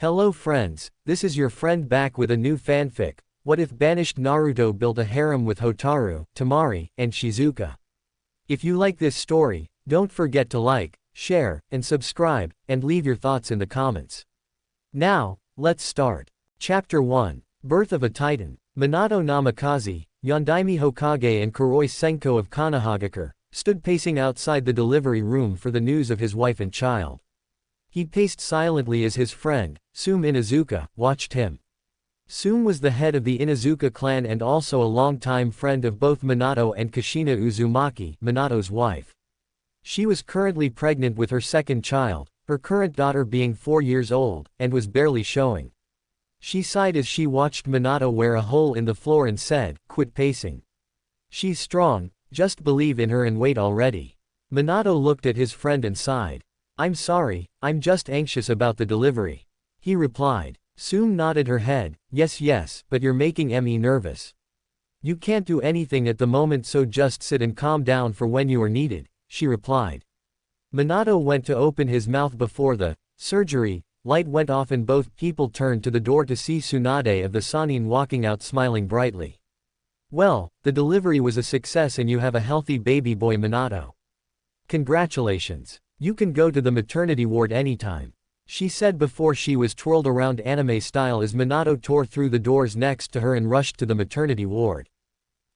Hello friends, this is your friend back with a new fanfic. What if banished Naruto built a harem with Hotaru, Temari, and Shizuka? If you like this story, don't forget to like, share, and subscribe, and leave your thoughts in the comments. Now, let's start. Chapter 1. Birth of a Titan. Minato Namikaze, Yondaime Hokage and Kuroi Senko of Konohagakure, stood pacing outside the delivery room for the news of his wife and child. He paced silently as his friend, Tsume Inuzuka, watched him. Tsume was the head of the Inuzuka clan and also a longtime friend of both Minato and Kushina Uzumaki, Minato's wife. She was currently pregnant with her second child, her current daughter being 4 years old, and was barely showing. She sighed as she watched Minato wear a hole in the floor and said, "Quit pacing. She's strong, just believe in her and wait already." Minato looked at his friend and sighed. "I'm sorry, I'm just anxious about the delivery," he replied. Tsume nodded her head, yes, but you're making me nervous. "You can't do anything at the moment, so just sit and calm down for when you are needed," she replied. Minato went to open his mouth before the surgery light went off and both people turned to the door to see Tsunade of the Sannin walking out smiling brightly. "Well, the delivery was a success and you have a healthy baby boy, Minato. Congratulations. You can go to the maternity ward anytime," she said before she was twirled around anime style as Minato tore through the doors next to her and rushed to the maternity ward.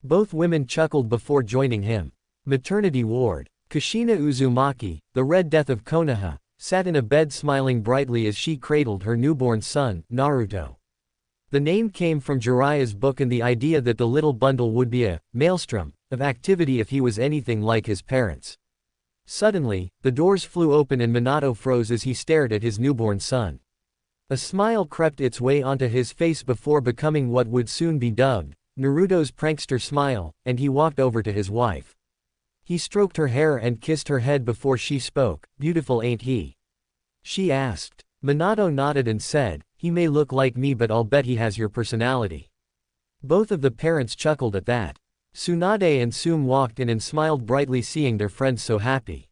Both women chuckled before joining him. Maternity ward. Kushina Uzumaki, the Red Death of Konoha, sat in a bed smiling brightly as she cradled her newborn son, Naruto. The name came from Jiraiya's book and the idea that the little bundle would be a maelstrom of activity if he was anything like his parents. Suddenly, the doors flew open and Minato froze as he stared at his newborn son. A smile crept its way onto his face before becoming what would soon be dubbed Naruto's prankster smile, and he walked over to his wife. He stroked her hair and kissed her head before she spoke. "Beautiful, ain't he?" she asked. Minato nodded and said, "He may look like me, but I'll bet he has your personality." Both of the parents chuckled at that. Tsunade and Tsume walked in and smiled brightly seeing their friends so happy.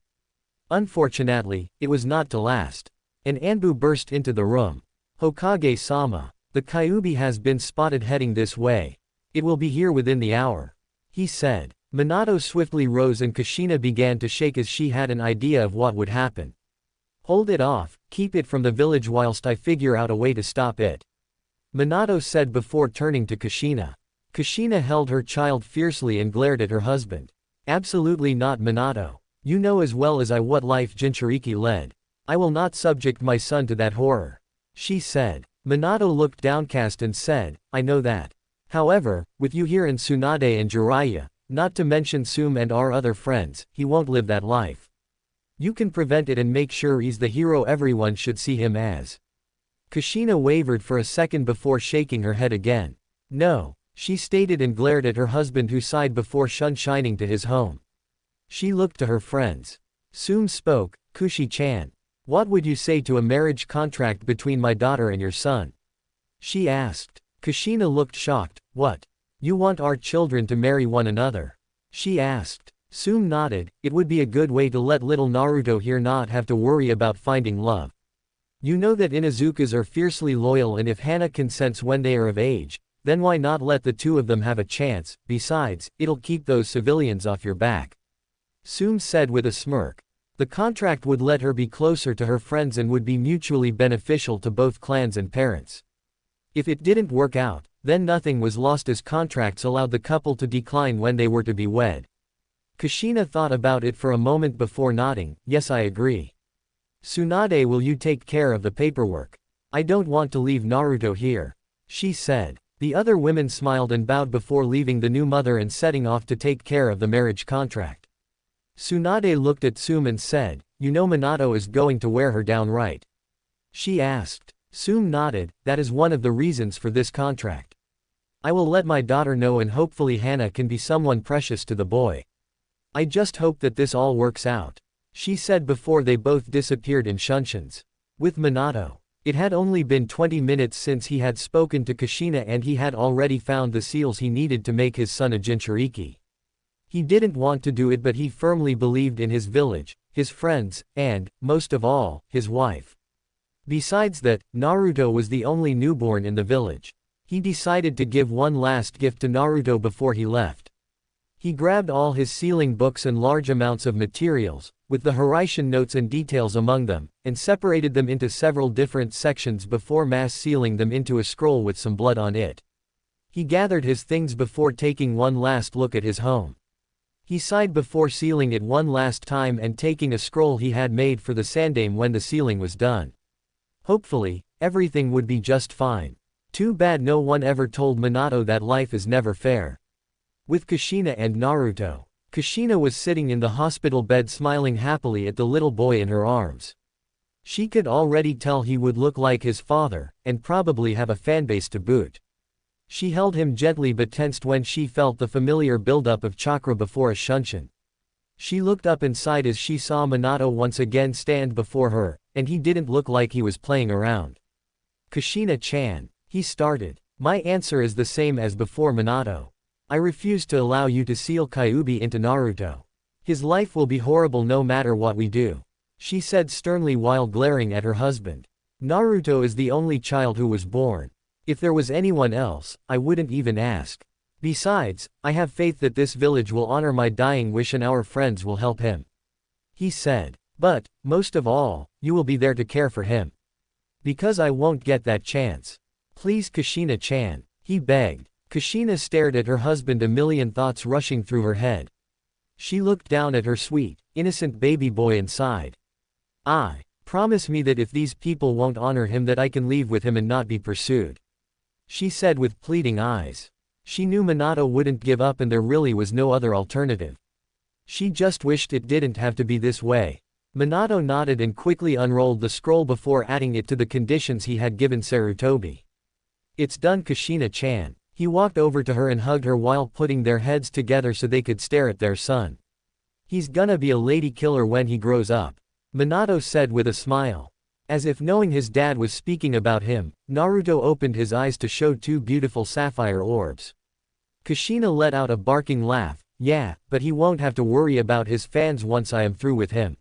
Unfortunately, it was not to last. An Anbu burst into the room. "Hokage-sama, the Kyuubi has been spotted heading this way. It will be here within the hour," he said. Minato swiftly rose and Kushina began to shake as she had an idea of what would happen. "Hold it off, keep it from the village whilst I figure out a way to stop it," Minato said before turning to Kushina. Kushina held her child fiercely and glared at her husband. "Absolutely not, Minato. You know as well as I what life Jinchuriki led. I will not subject my son to that horror," she said. Minato looked downcast and said, "I know that. However, with you here and Tsunade and Jiraiya, not to mention Tsume and our other friends, he won't live that life. You can prevent it and make sure he's the hero everyone should see him as." Kushina wavered for a second before shaking her head again. "No," she stated and glared at her husband who sighed before shining to his home. She looked to her friends. Tsume spoke, "Kushi-chan. What would you say to a marriage contract between my daughter and your son?" she asked. Kushina looked shocked. "What? You want our children to marry one another?" she asked. Tsume nodded. "It would be a good way to let little Naruto here not have to worry about finding love. You know that Inuzukas are fiercely loyal and if Hana consents when they are of age, then why not let the two of them have a chance, besides, it'll keep those civilians off your back," Tsume said with a smirk. The contract would let her be closer to her friends and would be mutually beneficial to both clans and parents. If it didn't work out, then nothing was lost as contracts allowed the couple to decline when they were to be wed. Kushina thought about it for a moment before nodding, "Yes, I agree. Tsunade, will you take care of the paperwork? I don't want to leave Naruto here," she said. The other women smiled and bowed before leaving the new mother and setting off to take care of the marriage contract. Tsunade looked at Tsume and said, "You know Minato is going to wear her down, right?" she asked. Tsume nodded. "That is one of the reasons for this contract. I will let my daughter know and hopefully Hana can be someone precious to the boy. I just hope that this all works out," she said before they both disappeared in Shunshin's. With Minato, it had only been 20 minutes since he had spoken to Kushina and he had already found the seals he needed to make his son a Jinchuriki. He didn't want to do it, but he firmly believed in his village, his friends, and, most of all, his wife. Besides that, Naruto was the only newborn in the village. He decided to give one last gift to Naruto before he left. He grabbed all his sealing books and large amounts of materials, with the Harem notes and details among them, and separated them into several different sections before mass sealing them into a scroll with some blood on it. He gathered his things before taking one last look at his home. He sighed before sealing it one last time and taking a scroll he had made for the sandaime when the sealing was done. Hopefully, everything would be just fine. Too bad no one ever told Minato that life is never fair. With Kushina and Naruto. Kushina was sitting in the hospital bed smiling happily at the little boy in her arms. She could already tell he would look like his father, and probably have a fanbase to boot. She held him gently but tensed when she felt the familiar buildup of chakra before a shunshin. She looked up and sighed as she saw Minato once again stand before her, and he didn't look like he was playing around. Kushina-chan, he started. My answer is the same as before, Minato. I refuse to allow you to seal Kyuubi into Naruto. His life will be horrible no matter what we do, she said sternly while glaring at her husband. Naruto is the only child who was born. If there was anyone else, I wouldn't even ask. Besides, I have faith that this village will honor my dying wish and our friends will help him, he said. But, most of all, you will be there to care for him. Because I won't get that chance. Please Kushina-chan, he begged. Kushina stared at her husband, a million thoughts rushing through her head. She looked down at her sweet, innocent baby boy and sighed. Promise me that if these people won't honor him that I can leave with him and not be pursued, she said with pleading eyes. She knew Minato wouldn't give up and there really was no other alternative. She just wished it didn't have to be this way. Minato nodded and quickly unrolled the scroll before adding it to the conditions he had given Sarutobi. It's done, Kushina-chan. He walked over to her and hugged her while putting their heads together so they could stare at their son. He's gonna be a lady killer when he grows up, Minato said with a smile. As if knowing his dad was speaking about him, Naruto opened his eyes to show two beautiful sapphire orbs. Kushina let out a barking laugh. Yeah, but he won't have to worry about his fans once I am through with him,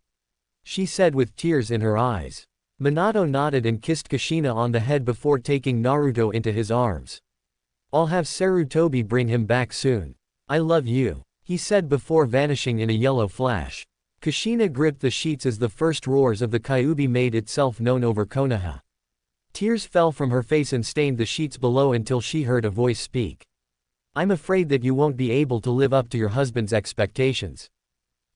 she said with tears in her eyes. Minato nodded and kissed Kushina on the head before taking Naruto into his arms. I'll have Sarutobi bring him back soon. I love you, he said before vanishing in a yellow flash. Kushina gripped the sheets as the first roars of the Kyuubi made itself known over Konoha. Tears fell from her face and stained the sheets below until she heard a voice speak. I'm afraid that you won't be able to live up to your husband's expectations.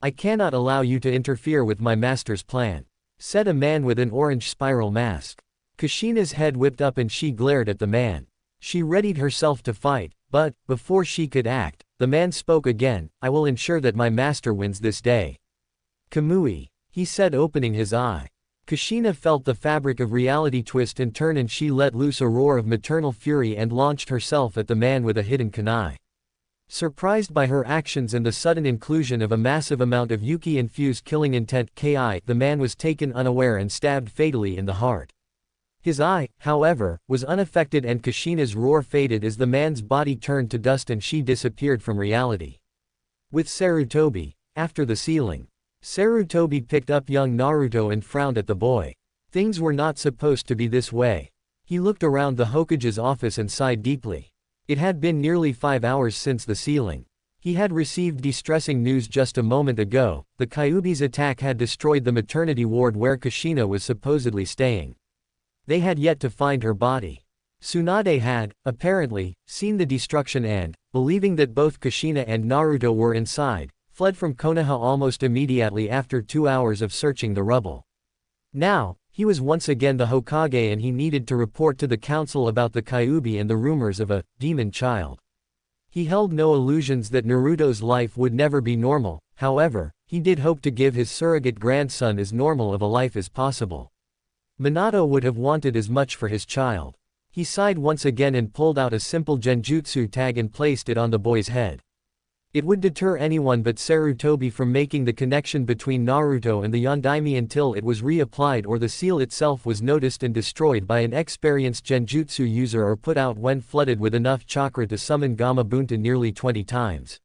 I cannot allow you to interfere with my master's plan, said a man with an orange spiral mask. Kushina's head whipped up and she glared at the man. She readied herself to fight, but, before she could act, the man spoke again. I will ensure that my master wins this day. Kamui, he said, opening his eye. Kushina felt the fabric of reality twist and turn, and she let loose a roar of maternal fury and launched herself at the man with a hidden kunai. Surprised by her actions and the sudden inclusion of a massive amount of Yuki-infused killing intent (Ki), the man was taken unaware and stabbed fatally in the heart. His eye, however, was unaffected and Kushina's roar faded as the man's body turned to dust and she disappeared from reality. With Sarutobi, after the sealing, Sarutobi picked up young Naruto and frowned at the boy. Things were not supposed to be this way. He looked around the Hokage's office and sighed deeply. It had been nearly 5 hours since the sealing. He had received distressing news just a moment ago. The Kyuubi's attack had destroyed the maternity ward where Kushina was supposedly staying. They had yet to find her body. Tsunade had, apparently, seen the destruction and, believing that both Kushina and Naruto were inside, fled from Konoha almost immediately after 2 hours of searching the rubble. Now, he was once again the Hokage and he needed to report to the council about the Kyuubi and the rumors of a demon child. He held no illusions that Naruto's life would never be normal. However, he did hope to give his surrogate grandson as normal of a life as possible. Minato would have wanted as much for his child. He sighed once again and pulled out a simple genjutsu tag and placed it on the boy's head. It would deter anyone but Sarutobi from making the connection between Naruto and the Yondaime until it was reapplied or the seal itself was noticed and destroyed by an experienced genjutsu user or put out when flooded with enough chakra to summon Gamabunta nearly 20 times.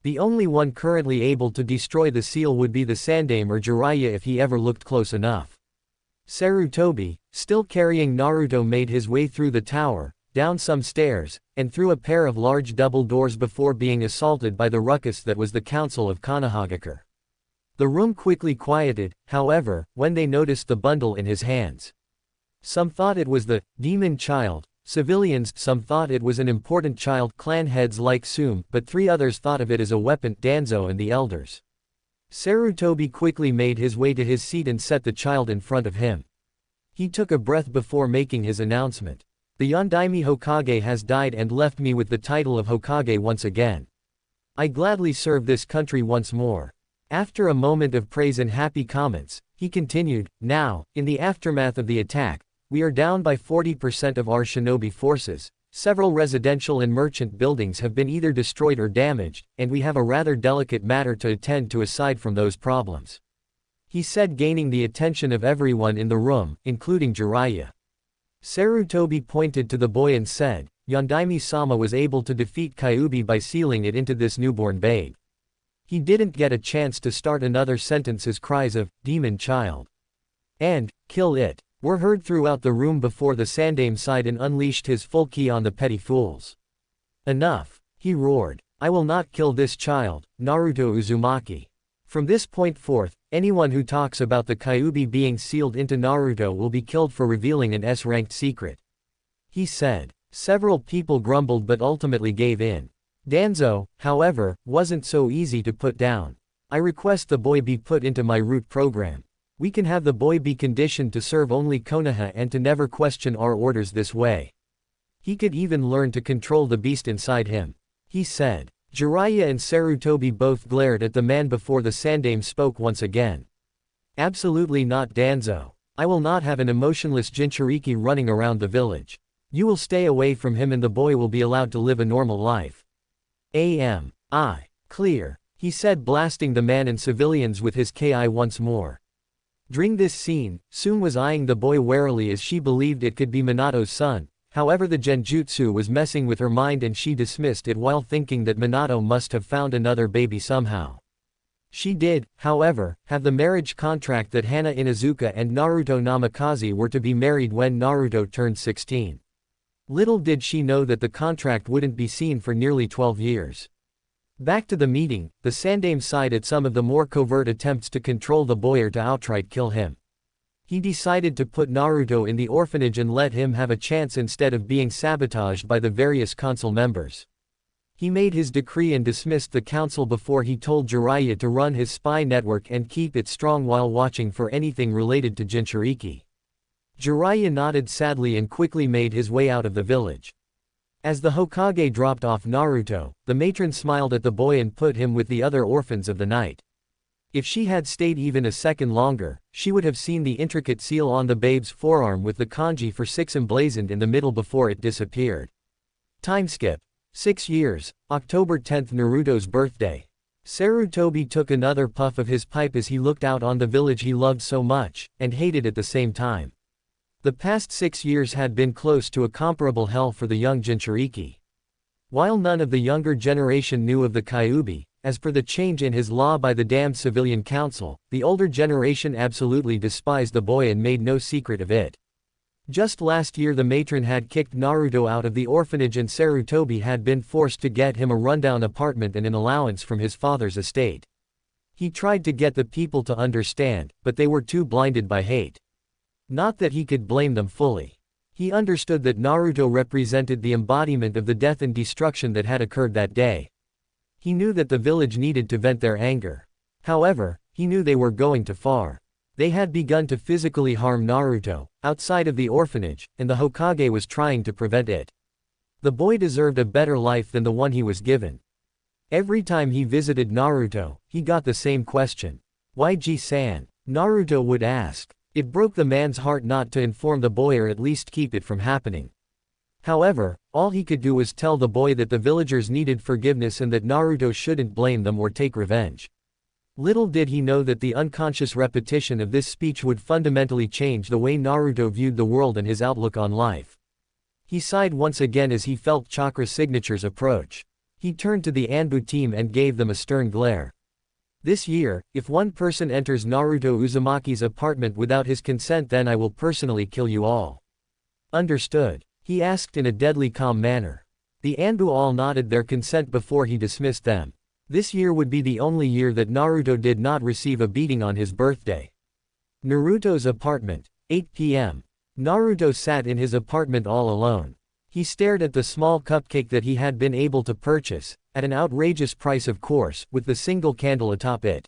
The only one currently able to destroy the seal would be the Sandaime or Jiraiya if he ever looked close enough. Sarutobi, still carrying Naruto, made his way through the tower, down some stairs, and through a pair of large double doors before being assaulted by the ruckus that was the Council of Konohagakure. The room quickly quieted, however, when they noticed the bundle in his hands. Some thought it was the demon child, civilians, some thought it was an important child, clan heads like Sum, but 3 others thought of it as a weapon, Danzo and the elders. Sarutobi quickly made his way to his seat and set the child in front of him. He took a breath before making his announcement. The Yondaime Hokage has died and left me with the title of Hokage once again. I gladly serve this country once more. After a moment of praise and happy comments, he continued, now, in the aftermath of the attack, we are down by 40% of our shinobi forces, several residential and merchant buildings have been either destroyed or damaged, and we have a rather delicate matter to attend to aside from those problems. He said, gaining the attention of everyone in the room, including Jiraiya. Sarutobi pointed to the boy and said, Yondaime-sama was able to defeat Kyuubi by sealing it into this newborn babe. He didn't get a chance to start another sentence as cries of, demon child, and, kill it, were heard throughout the room before the Sandaime Saiden unleashed his full ki on the petty fools. Enough, he roared. I will not kill this child, Naruto Uzumaki. From this point forth, anyone who talks about the Kyuubi being sealed into Naruto will be killed for revealing an S-ranked secret. He said. Several people grumbled but ultimately gave in. Danzo, however, wasn't so easy to put down. I request the boy be put into my root program. We can have the boy be conditioned to serve only Konoha and to never question our orders this way. He could even learn to control the beast inside him. He said. Jiraiya and Sarutobi both glared at the man before the Sandaime spoke once again. Absolutely not, Danzo. I will not have an emotionless Jinchuriki running around the village. You will stay away from him and the boy will be allowed to live a normal life. Clear, he said, blasting the man and civilians with his ki once more. During this scene, Sum was eyeing the boy warily as she believed it could be Minato's son, however the genjutsu was messing with her mind and she dismissed it while thinking that Minato must have found another baby somehow. She did, however, have the marriage contract that Hana Inuzuka and Naruto Namikaze were to be married when Naruto turned 16. Little did she know that the contract wouldn't be seen for nearly 12 years. Back to the meeting, the Sandaime sided some of the more covert attempts to control the boy or to outright kill him. He decided to put Naruto in the orphanage and let him have a chance instead of being sabotaged by the various council members. He made his decree and dismissed the council before he told Jiraiya to run his spy network and keep it strong while watching for anything related to Jinchuriki. Jiraiya nodded sadly and quickly made his way out of the village. As the Hokage dropped off Naruto, the matron smiled at the boy and put him with the other orphans of the night. If she had stayed even a second longer, she would have seen the intricate seal on the babe's forearm with the kanji for 6 emblazoned in the middle before it disappeared. Timeskip. 6 years, October 10, Naruto's birthday. Sarutobi took another puff of his pipe as he looked out on the village he loved so much, and hated at the same time. The past 6 years had been close to a comparable hell for the young Jinchuriki. While none of the younger generation knew of the Kyuubi, as per the change in his law by the damned civilian council, the older generation absolutely despised the boy and made no secret of it. Just last year the matron had kicked Naruto out of the orphanage and Sarutobi had been forced to get him a rundown apartment and an allowance from his father's estate. He tried to get the people to understand, but they were too blinded by hate. Not that he could blame them fully. He understood that Naruto represented the embodiment of the death and destruction that had occurred that day. He knew that the village needed to vent their anger. However, he knew they were going too far. They had begun to physically harm Naruto, outside of the orphanage, and the Hokage was trying to prevent it. The boy deserved a better life than the one he was given. Every time he visited Naruto, he got the same question. YG-san? Naruto would ask. It broke the man's heart not to inform the boy or at least keep it from happening. However, all he could do was tell the boy that the villagers needed forgiveness and that Naruto shouldn't blame them or take revenge. Little did he know that the unconscious repetition of this speech would fundamentally change the way Naruto viewed the world and his outlook on life. He sighed once again as he felt Chakra Signature's approach. He turned to the Anbu team and gave them a stern glare. This year, if one person enters Naruto Uzumaki's apartment without his consent, then I will personally kill you all. Understood? He asked in a deadly calm manner. The Anbu all nodded their consent before he dismissed them. This year would be the only year that Naruto did not receive a beating on his birthday. Naruto's apartment, 8 p.m. Naruto sat in his apartment all alone. He stared at the small cupcake that he had been able to purchase, at an outrageous price of course, with the single candle atop it.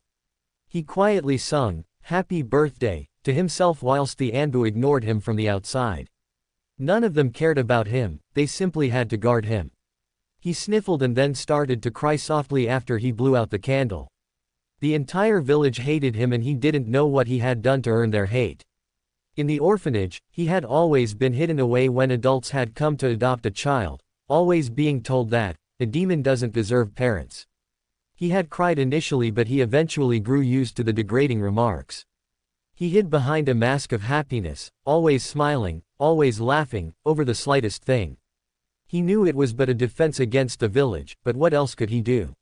He quietly sung, "Happy Birthday," to himself whilst the Anbu ignored him from the outside. None of them cared about him, they simply had to guard him. He sniffled and then started to cry softly after he blew out the candle. The entire village hated him and he didn't know what he had done to earn their hate. In the orphanage, he had always been hidden away when adults had come to adopt a child, always being told that a demon doesn't deserve parents. He had cried initially, but he eventually grew used to the degrading remarks. He hid behind a mask of happiness, always smiling, always laughing, over the slightest thing. He knew it was but a defense against the village, but what else could he do?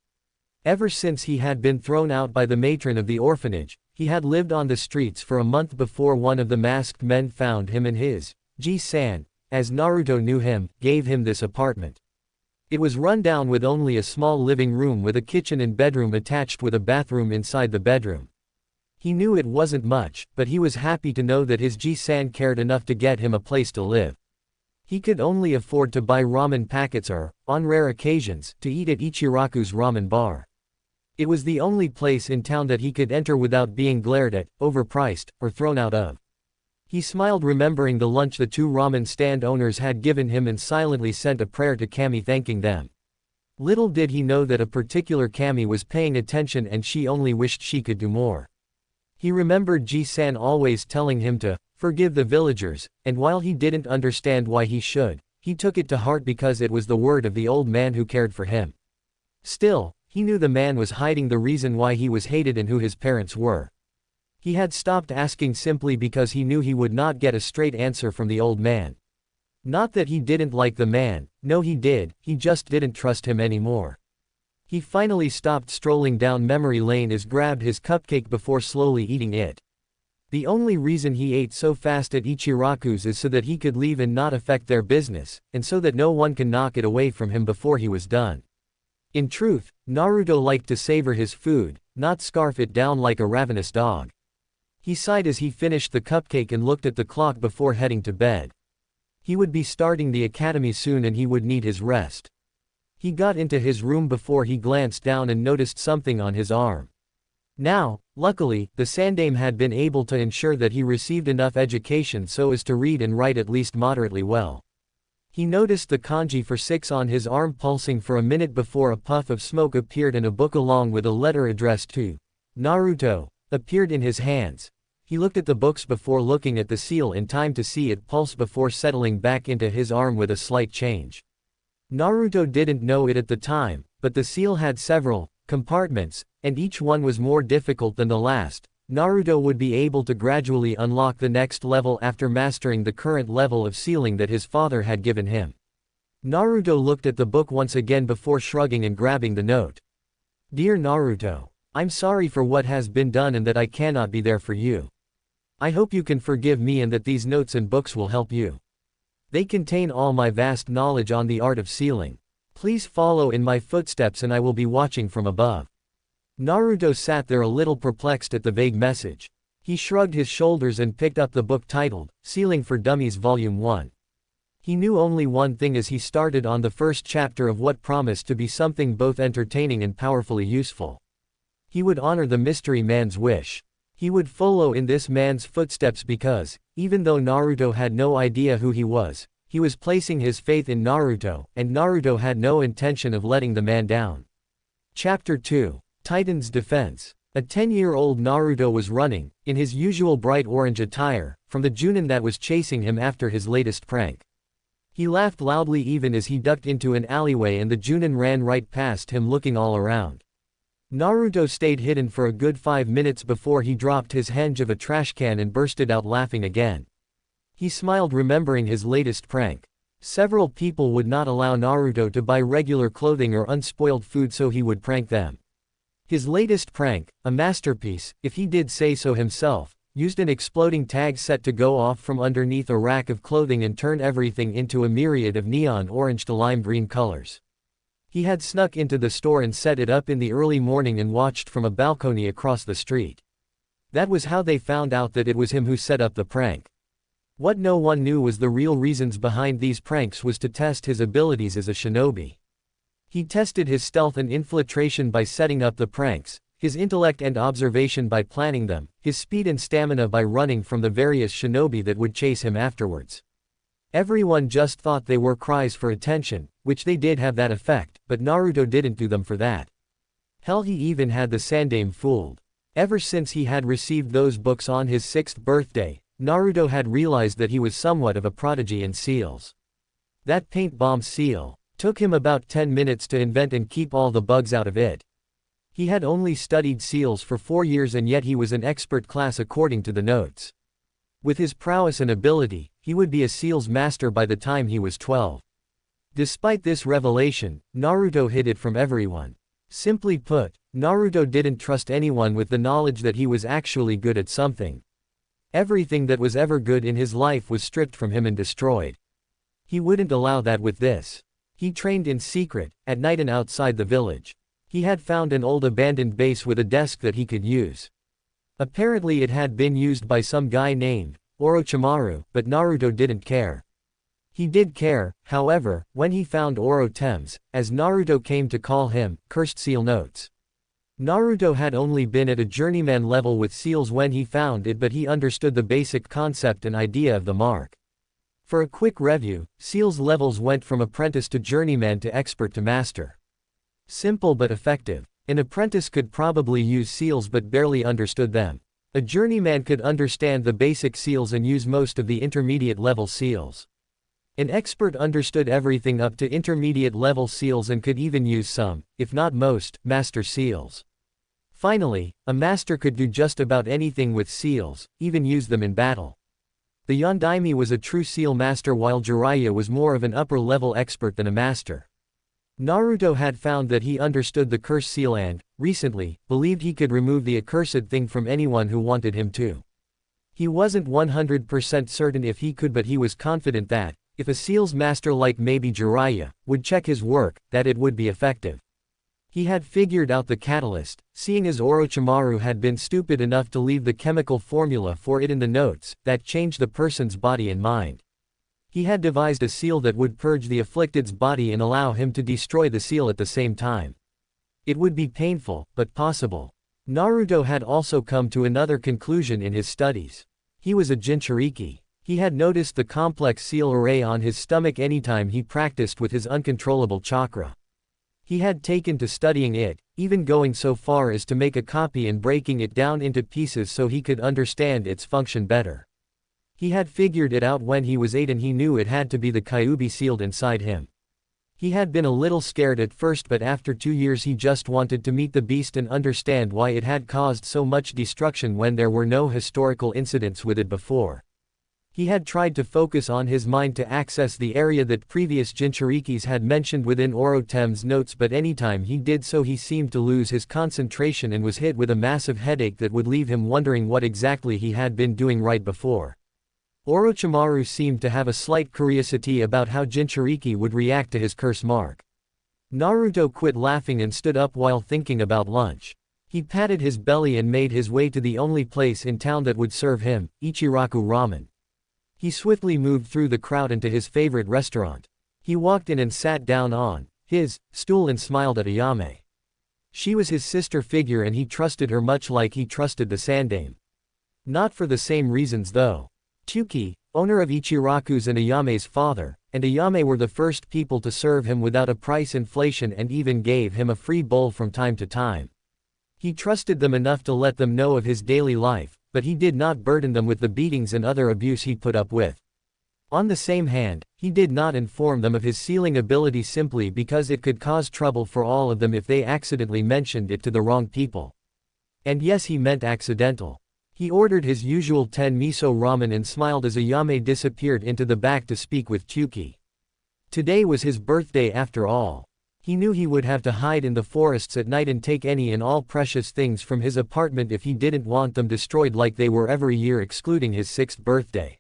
Ever since he had been thrown out by the matron of the orphanage, he had lived on the streets for a month before one of the masked men found him, and his Ji-san, as Naruto knew him, gave him this apartment. It was run down with only a small living room with a kitchen and bedroom attached with a bathroom inside the bedroom. He knew it wasn't much, but he was happy to know that his Ji-san cared enough to get him a place to live. He could only afford to buy ramen packets or, on rare occasions, to eat at Ichiraku's ramen bar. It was the only place in town that he could enter without being glared at, overpriced, or thrown out of. He smiled remembering the lunch the two ramen stand owners had given him and silently sent a prayer to Kami thanking them. Little did he know that a particular Kami was paying attention and she only wished she could do more. He remembered Ji-san always telling him to forgive the villagers, and while he didn't understand why he should, he took it to heart because it was the word of the old man who cared for him. Still, he knew the man was hiding the reason why he was hated and who his parents were. He had stopped asking simply because he knew he would not get a straight answer from the old man. Not that he didn't like the man, no he did, he just didn't trust him anymore. He finally stopped strolling down memory lane and grabbed his cupcake before slowly eating it. The only reason he ate so fast at Ichiraku's is so that he could leave and not affect their business, and so that no one can knock it away from him before he was done. In truth, Naruto liked to savor his food, not scarf it down like a ravenous dog. He sighed as he finished the cupcake and looked at the clock before heading to bed. He would be starting the academy soon and he would need his rest. He got into his room before he glanced down and noticed something on his arm. Now, luckily, the Sandame had been able to ensure that he received enough education so as to read and write at least moderately well. He noticed the kanji for 6 on his arm pulsing for a minute before a puff of smoke appeared and a book along with a letter addressed to Naruto appeared in his hands. He looked at the books before looking at the seal in time to see it pulse before settling back into his arm with a slight change. Naruto didn't know it at the time, but the seal had several compartments, and each one was more difficult than the last. Naruto would be able to gradually unlock the next level after mastering the current level of sealing that his father had given him. Naruto looked at the book once again before shrugging and grabbing the note. Dear Naruto, I'm sorry for what has been done and that I cannot be there for you. I hope you can forgive me and that these notes and books will help you. They contain all my vast knowledge on the art of sealing. Please follow in my footsteps and I will be watching from above. Naruto sat there a little perplexed at the vague message. He shrugged his shoulders and picked up the book titled, Sealing for Dummies Volume 1. He knew only one thing as he started on the first chapter of what promised to be something both entertaining and powerfully useful. He would honor the mystery man's wish. He would follow in this man's footsteps because, even though Naruto had no idea who he was placing his faith in Naruto, and Naruto had no intention of letting the man down. Chapter 2. Titan's Defense. A 10-year-old Naruto was running, in his usual bright orange attire, from the Junin that was chasing him after his latest prank. He laughed loudly even as he ducked into an alleyway and the Junin ran right past him looking all around. Naruto stayed hidden for a good 5 minutes before he dropped his henge of a trash can and bursted out laughing again. He smiled remembering his latest prank. Several people would not allow Naruto to buy regular clothing or unspoiled food so he would prank them. His latest prank, a masterpiece, if he did say so himself, used an exploding tag set to go off from underneath a rack of clothing and turn everything into a myriad of neon orange to lime green colors. He had snuck into the store and set it up in the early morning and watched from a balcony across the street. That was how they found out that it was him who set up the prank. What no one knew was the real reasons behind these pranks was to test his abilities as a shinobi. He tested his stealth and infiltration by setting up the pranks, his intellect and observation by planning them, his speed and stamina by running from the various shinobi that would chase him afterwards. Everyone just thought they were cries for attention, which they did have that effect, but Naruto didn't do them for that. Hell, he even had the Sandaime fooled. Ever since he had received those books on his 6th birthday, Naruto had realized that he was somewhat of a prodigy in seals. That paint bomb seal took him about 10 minutes to invent and keep all the bugs out of it. He had only studied seals for 4 years and yet he was an expert class according to the notes. With his prowess and ability, he would be a seals master by the time he was 12. Despite this revelation, Naruto hid it from everyone. Simply put, Naruto didn't trust anyone with the knowledge that he was actually good at something. Everything that was ever good in his life was stripped from him and destroyed. He wouldn't allow that with this. He trained in secret, at night and outside the village. He had found an old abandoned base with a desk that he could use. Apparently it had been used by some guy named Orochimaru, but Naruto didn't care. He did care, however, when he found Orotem's, as Naruto came to call him, cursed seal notes. Naruto had only been at a journeyman level with seals when he found it, but he understood the basic concept and idea of the mark. For a quick review, seals levels went from apprentice to journeyman to expert to master. Simple but effective. An apprentice could probably use seals but barely understood them. A journeyman could understand the basic seals and use most of the intermediate level seals. An expert understood everything up to intermediate level seals and could even use some, if not most, master seals. Finally, a master could do just about anything with seals, even use them in battle. The Yondaime was a true seal master while Jiraiya was more of an upper-level expert than a master. Naruto had found that he understood the curse seal and, recently, believed he could remove the accursed thing from anyone who wanted him to. He wasn't 100% certain if he could, but he was confident that, if a seals master like maybe Jiraiya would check his work, that it would be effective. He had figured out the catalyst, seeing as Orochimaru had been stupid enough to leave the chemical formula for it in the notes, that changed the person's body and mind. He had devised a seal that would purge the afflicted's body and allow him to destroy the seal at the same time. It would be painful, but possible. Naruto had also come to another conclusion in his studies. He was a Jinchuriki. He had noticed the complex seal array on his stomach anytime he practiced with his uncontrollable chakra. He had taken to studying it, even going so far as to make a copy and breaking it down into pieces so he could understand its function better. He had figured it out when he was 8 and he knew it had to be the Kyuubi sealed inside him. He had been a little scared at first, but after 2 years he just wanted to meet the beast and understand why it had caused so much destruction when there were no historical incidents with it before. He had tried to focus on his mind to access the area that previous Jinchurikis had mentioned within Orotem's notes, but anytime he did so he seemed to lose his concentration and was hit with a massive headache that would leave him wondering what exactly he had been doing right before. Orochimaru seemed to have a slight curiosity about how Jinchuriki would react to his curse mark. Naruto quit laughing and stood up while thinking about lunch. He patted his belly and made his way to the only place in town that would serve him, Ichiraku Ramen. He swiftly moved through the crowd into his favorite restaurant. He walked in and sat down on his stool and smiled at Ayame. She was his sister figure and he trusted her much like he trusted the Sandaime. Not for the same reasons though. Tsuki, owner of Ichiraku's and Ayame's father, and Ayame were the first people to serve him without a price inflation and even gave him a free bowl from time to time. He trusted them enough to let them know of his daily life, but he did not burden them with the beatings and other abuse he'd put up with. On the same hand, he did not inform them of his sealing ability simply because it could cause trouble for all of them if they accidentally mentioned it to the wrong people. And yes, he meant accidental. He ordered his usual 10 miso ramen and smiled as Ayame disappeared into the back to speak with Tsuki. Today was his birthday after all. He knew he would have to hide in the forests at night and take any and all precious things from his apartment if he didn't want them destroyed like they were every year excluding his 6th birthday.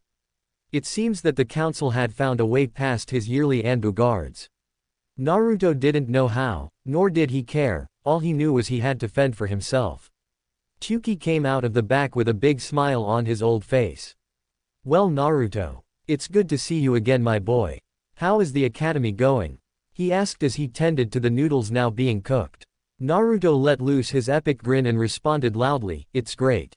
It seems that the council had found a way past his yearly Anbu guards. Naruto didn't know how, nor did he care, all he knew was he had to fend for himself. Tyuki came out of the back with a big smile on his old face. "Well Naruto. It's good to see you again my boy. How is the academy going?" he asked as he tended to the noodles now being cooked. Naruto let loose his epic grin and responded loudly, "It's great.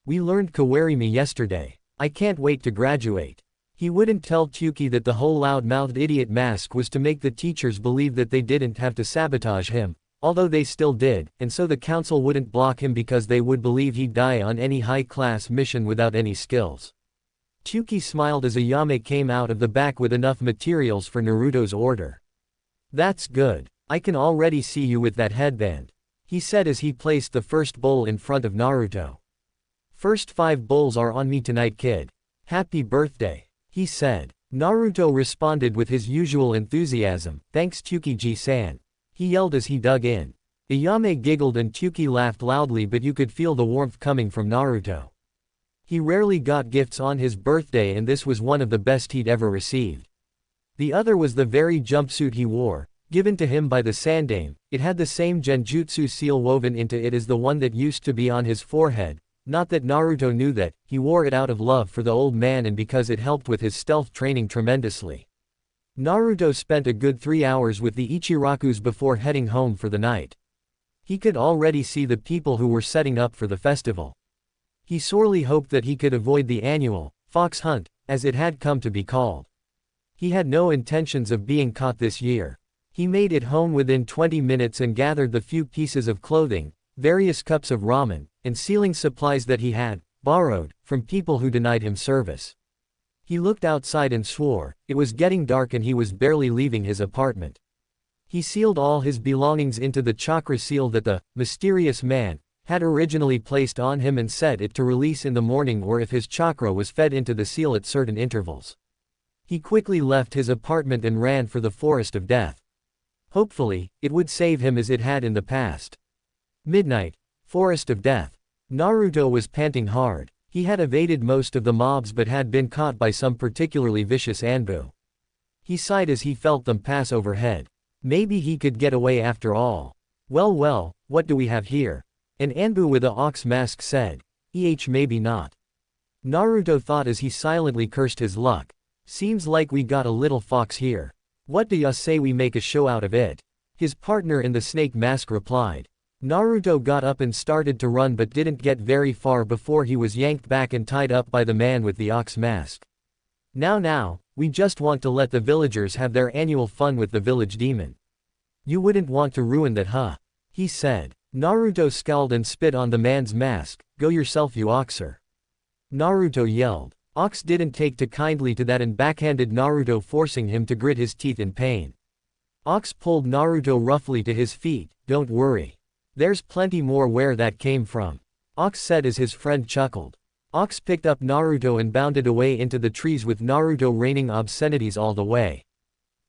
We learned Kawarimi yesterday. I can't wait to graduate." He wouldn't tell Tyuki that the whole loud-mouthed idiot mask was to make the teachers believe that they didn't have to sabotage him, although they still did, and so the council wouldn't block him because they would believe he'd die on any high-class mission without any skills. Tyuki smiled as Ayame came out of the back with enough materials for Naruto's order. "That's good. I can already see you with that headband," he said as he placed the first bowl in front of Naruto. "First 5 bowls are on me tonight kid. Happy birthday," he said. Naruto responded with his usual enthusiasm, "Thanks Tyuki-ji-san," he yelled as he dug in. Ayame giggled and Tyuki laughed loudly but you could feel the warmth coming from Naruto. He rarely got gifts on his birthday and this was one of the best he'd ever received. The other was the very jumpsuit he wore, given to him by the Sandame. It had the same genjutsu seal woven into it as the one that used to be on his forehead, not that Naruto knew that, he wore it out of love for the old man and because it helped with his stealth training tremendously. Naruto spent a good 3 hours with the Ichirakus before heading home for the night. He could already see the people who were setting up for the festival. He sorely hoped that he could avoid the annual fox hunt, as it had come to be called. He had no intentions of being caught this year. He made it home within 20 minutes and gathered the few pieces of clothing, various cups of ramen, and sealing supplies that he had borrowed from people who denied him service. He looked outside and swore, it was getting dark and he was barely leaving his apartment. He sealed all his belongings into the chakra seal that the mysterious man had originally placed on him and set it to release in the morning or if his chakra was fed into the seal at certain intervals. He quickly left his apartment and ran for the forest of death. Hopefully, it would save him as it had in the past. Midnight. Forest of Death. Naruto was panting hard. He had evaded most of the mobs but had been caught by some particularly vicious Anbu. He sighed as he felt them pass overhead. Maybe he could get away after all. Well, what do we have here? An Anbu with a ox mask said. Maybe not. Naruto thought as he silently cursed his luck. Seems like we got a little fox here. What do ya say we make a show out of it? His partner in the snake mask replied. Naruto got up and started to run but didn't get very far before he was yanked back and tied up by the man with the ox mask. Now, we just want to let the villagers have their annual fun with the village demon. You wouldn't want to ruin that huh? He said. Naruto scowled and spit on the man's mask. Go yourself you oxer. Naruto yelled. Ox didn't take too kindly to that and backhanded Naruto forcing him to grit his teeth in pain. Ox pulled Naruto roughly to his feet. Don't worry. There's plenty more where that came from. Ox said as his friend chuckled. Ox picked up Naruto and bounded away into the trees with Naruto raining obscenities all the way.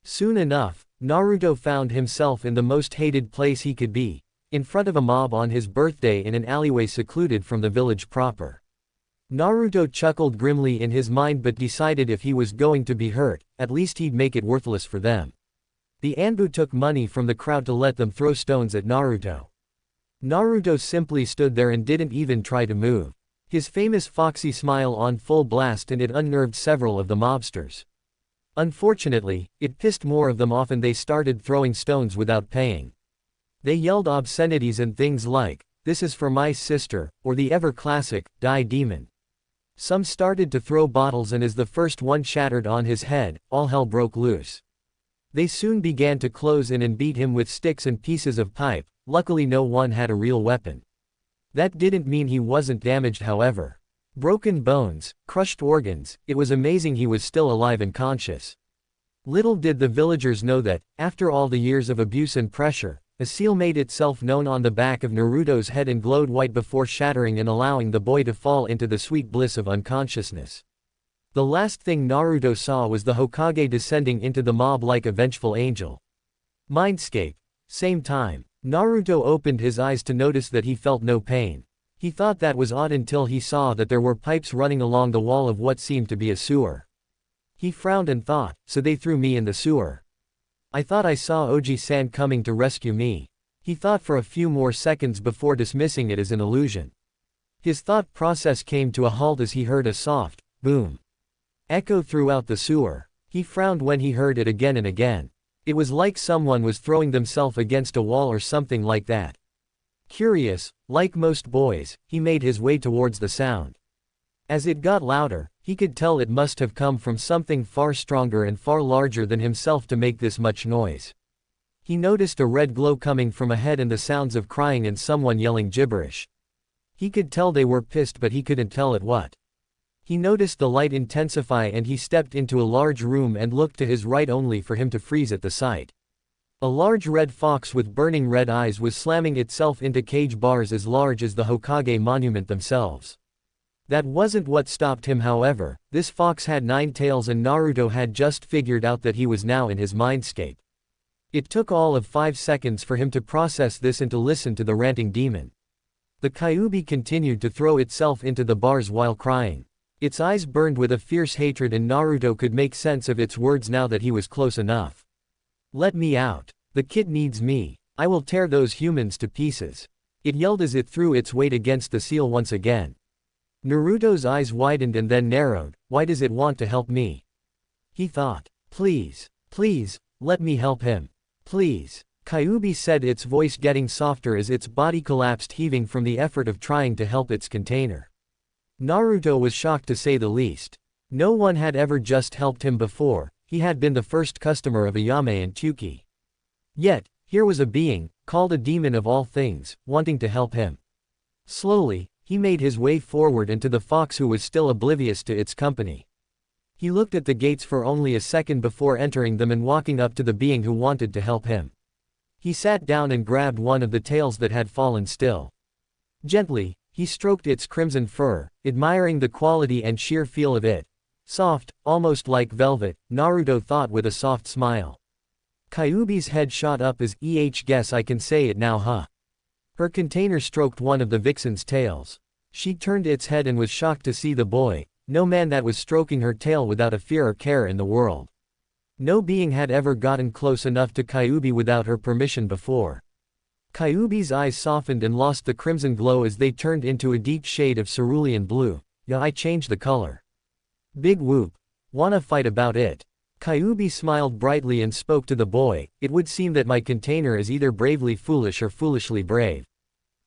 Soon enough, Naruto found himself in the most hated place he could be, in front of a mob on his birthday in an alleyway secluded from the village proper. Naruto chuckled grimly in his mind but decided if he was going to be hurt, at least he'd make it worthless for them. The Anbu took money from the crowd to let them throw stones at Naruto. Naruto simply stood there and didn't even try to move. His famous foxy smile on full blast and it unnerved several of the mobsters. Unfortunately, it pissed more of them off and they started throwing stones without paying. They yelled obscenities and things like, "This is for my sister," or the ever-classic, "Die demon." Some started to throw bottles and as the first one shattered on his head, all hell broke loose. They soon began to close in and beat him with sticks and pieces of pipe, luckily no one had a real weapon. That didn't mean he wasn't damaged however. Broken bones, crushed organs, it was amazing he was still alive and conscious. Little did the villagers know that, after all the years of abuse and pressure, a seal made itself known on the back of Naruto's head and glowed white before shattering and allowing the boy to fall into the sweet bliss of unconsciousness. The last thing Naruto saw was the Hokage descending into the mob like a vengeful angel. Mindscape. Same time. Naruto opened his eyes to notice that he felt no pain. He thought that was odd until he saw that there were pipes running along the wall of what seemed to be a sewer. He frowned and thought, so they threw me in the sewer. I thought I saw Oji-san coming to rescue me. He thought for a few more seconds before dismissing it as an illusion. His thought process came to a halt as he heard a soft, boom, echo throughout the sewer. He frowned when he heard it again and again. It was like someone was throwing themselves against a wall or something like that. Curious, like most boys, he made his way towards the sound. As it got louder, he could tell it must have come from something far stronger and far larger than himself to make this much noise. He noticed a red glow coming from ahead and the sounds of crying and someone yelling gibberish. He could tell they were pissed, but he couldn't tell at what. He noticed the light intensify and he stepped into a large room and looked to his right only for him to freeze at the sight. A large red fox with burning red eyes was slamming itself into cage bars as large as the Hokage monument themselves. That wasn't what stopped him, however. This fox had 9 tails and Naruto had just figured out that he was now in his mindscape. It took all of 5 seconds for him to process this and to listen to the ranting demon. The Kyuubi continued to throw itself into the bars while crying. Its eyes burned with a fierce hatred and Naruto could make sense of its words now that he was close enough. Let me out. The kid needs me. I will tear those humans to pieces. It yelled as it threw its weight against the seal once again. Naruto's eyes widened and then narrowed. Why does it want to help me? He thought. Please, please, let me help him. Please. Kyuubi said, its voice getting softer as its body collapsed, heaving from the effort of trying to help its container. Naruto was shocked to say the least. No one had ever just helped him before. He had been the first customer of Ayame and Tuki. Yet, here was a being, called a demon of all things, wanting to help him. Slowly, he made his way forward and to the fox who was still oblivious to its company. He looked at the gates for only a second before entering them and walking up to the being who wanted to help him. He sat down and grabbed one of the tails that had fallen still. Gently, he stroked its crimson fur, admiring the quality and sheer feel of it. Soft, almost like velvet, Naruto thought with a soft smile. Kyuubi's head shot up as, guess I can say it now, huh? Her container stroked one of the vixen's tails. She turned its head and was shocked to see the boy, no man that was stroking her tail without a fear or care in the world. No being had ever gotten close enough to Kyuubi without her permission before. Kyuubi's eyes softened and lost the crimson glow as they turned into a deep shade of cerulean blue. Yeah, I changed the color. Big whoop. Wanna fight about it? Kyuubi smiled brightly and spoke to the boy. It would seem that my container is either bravely foolish or foolishly brave.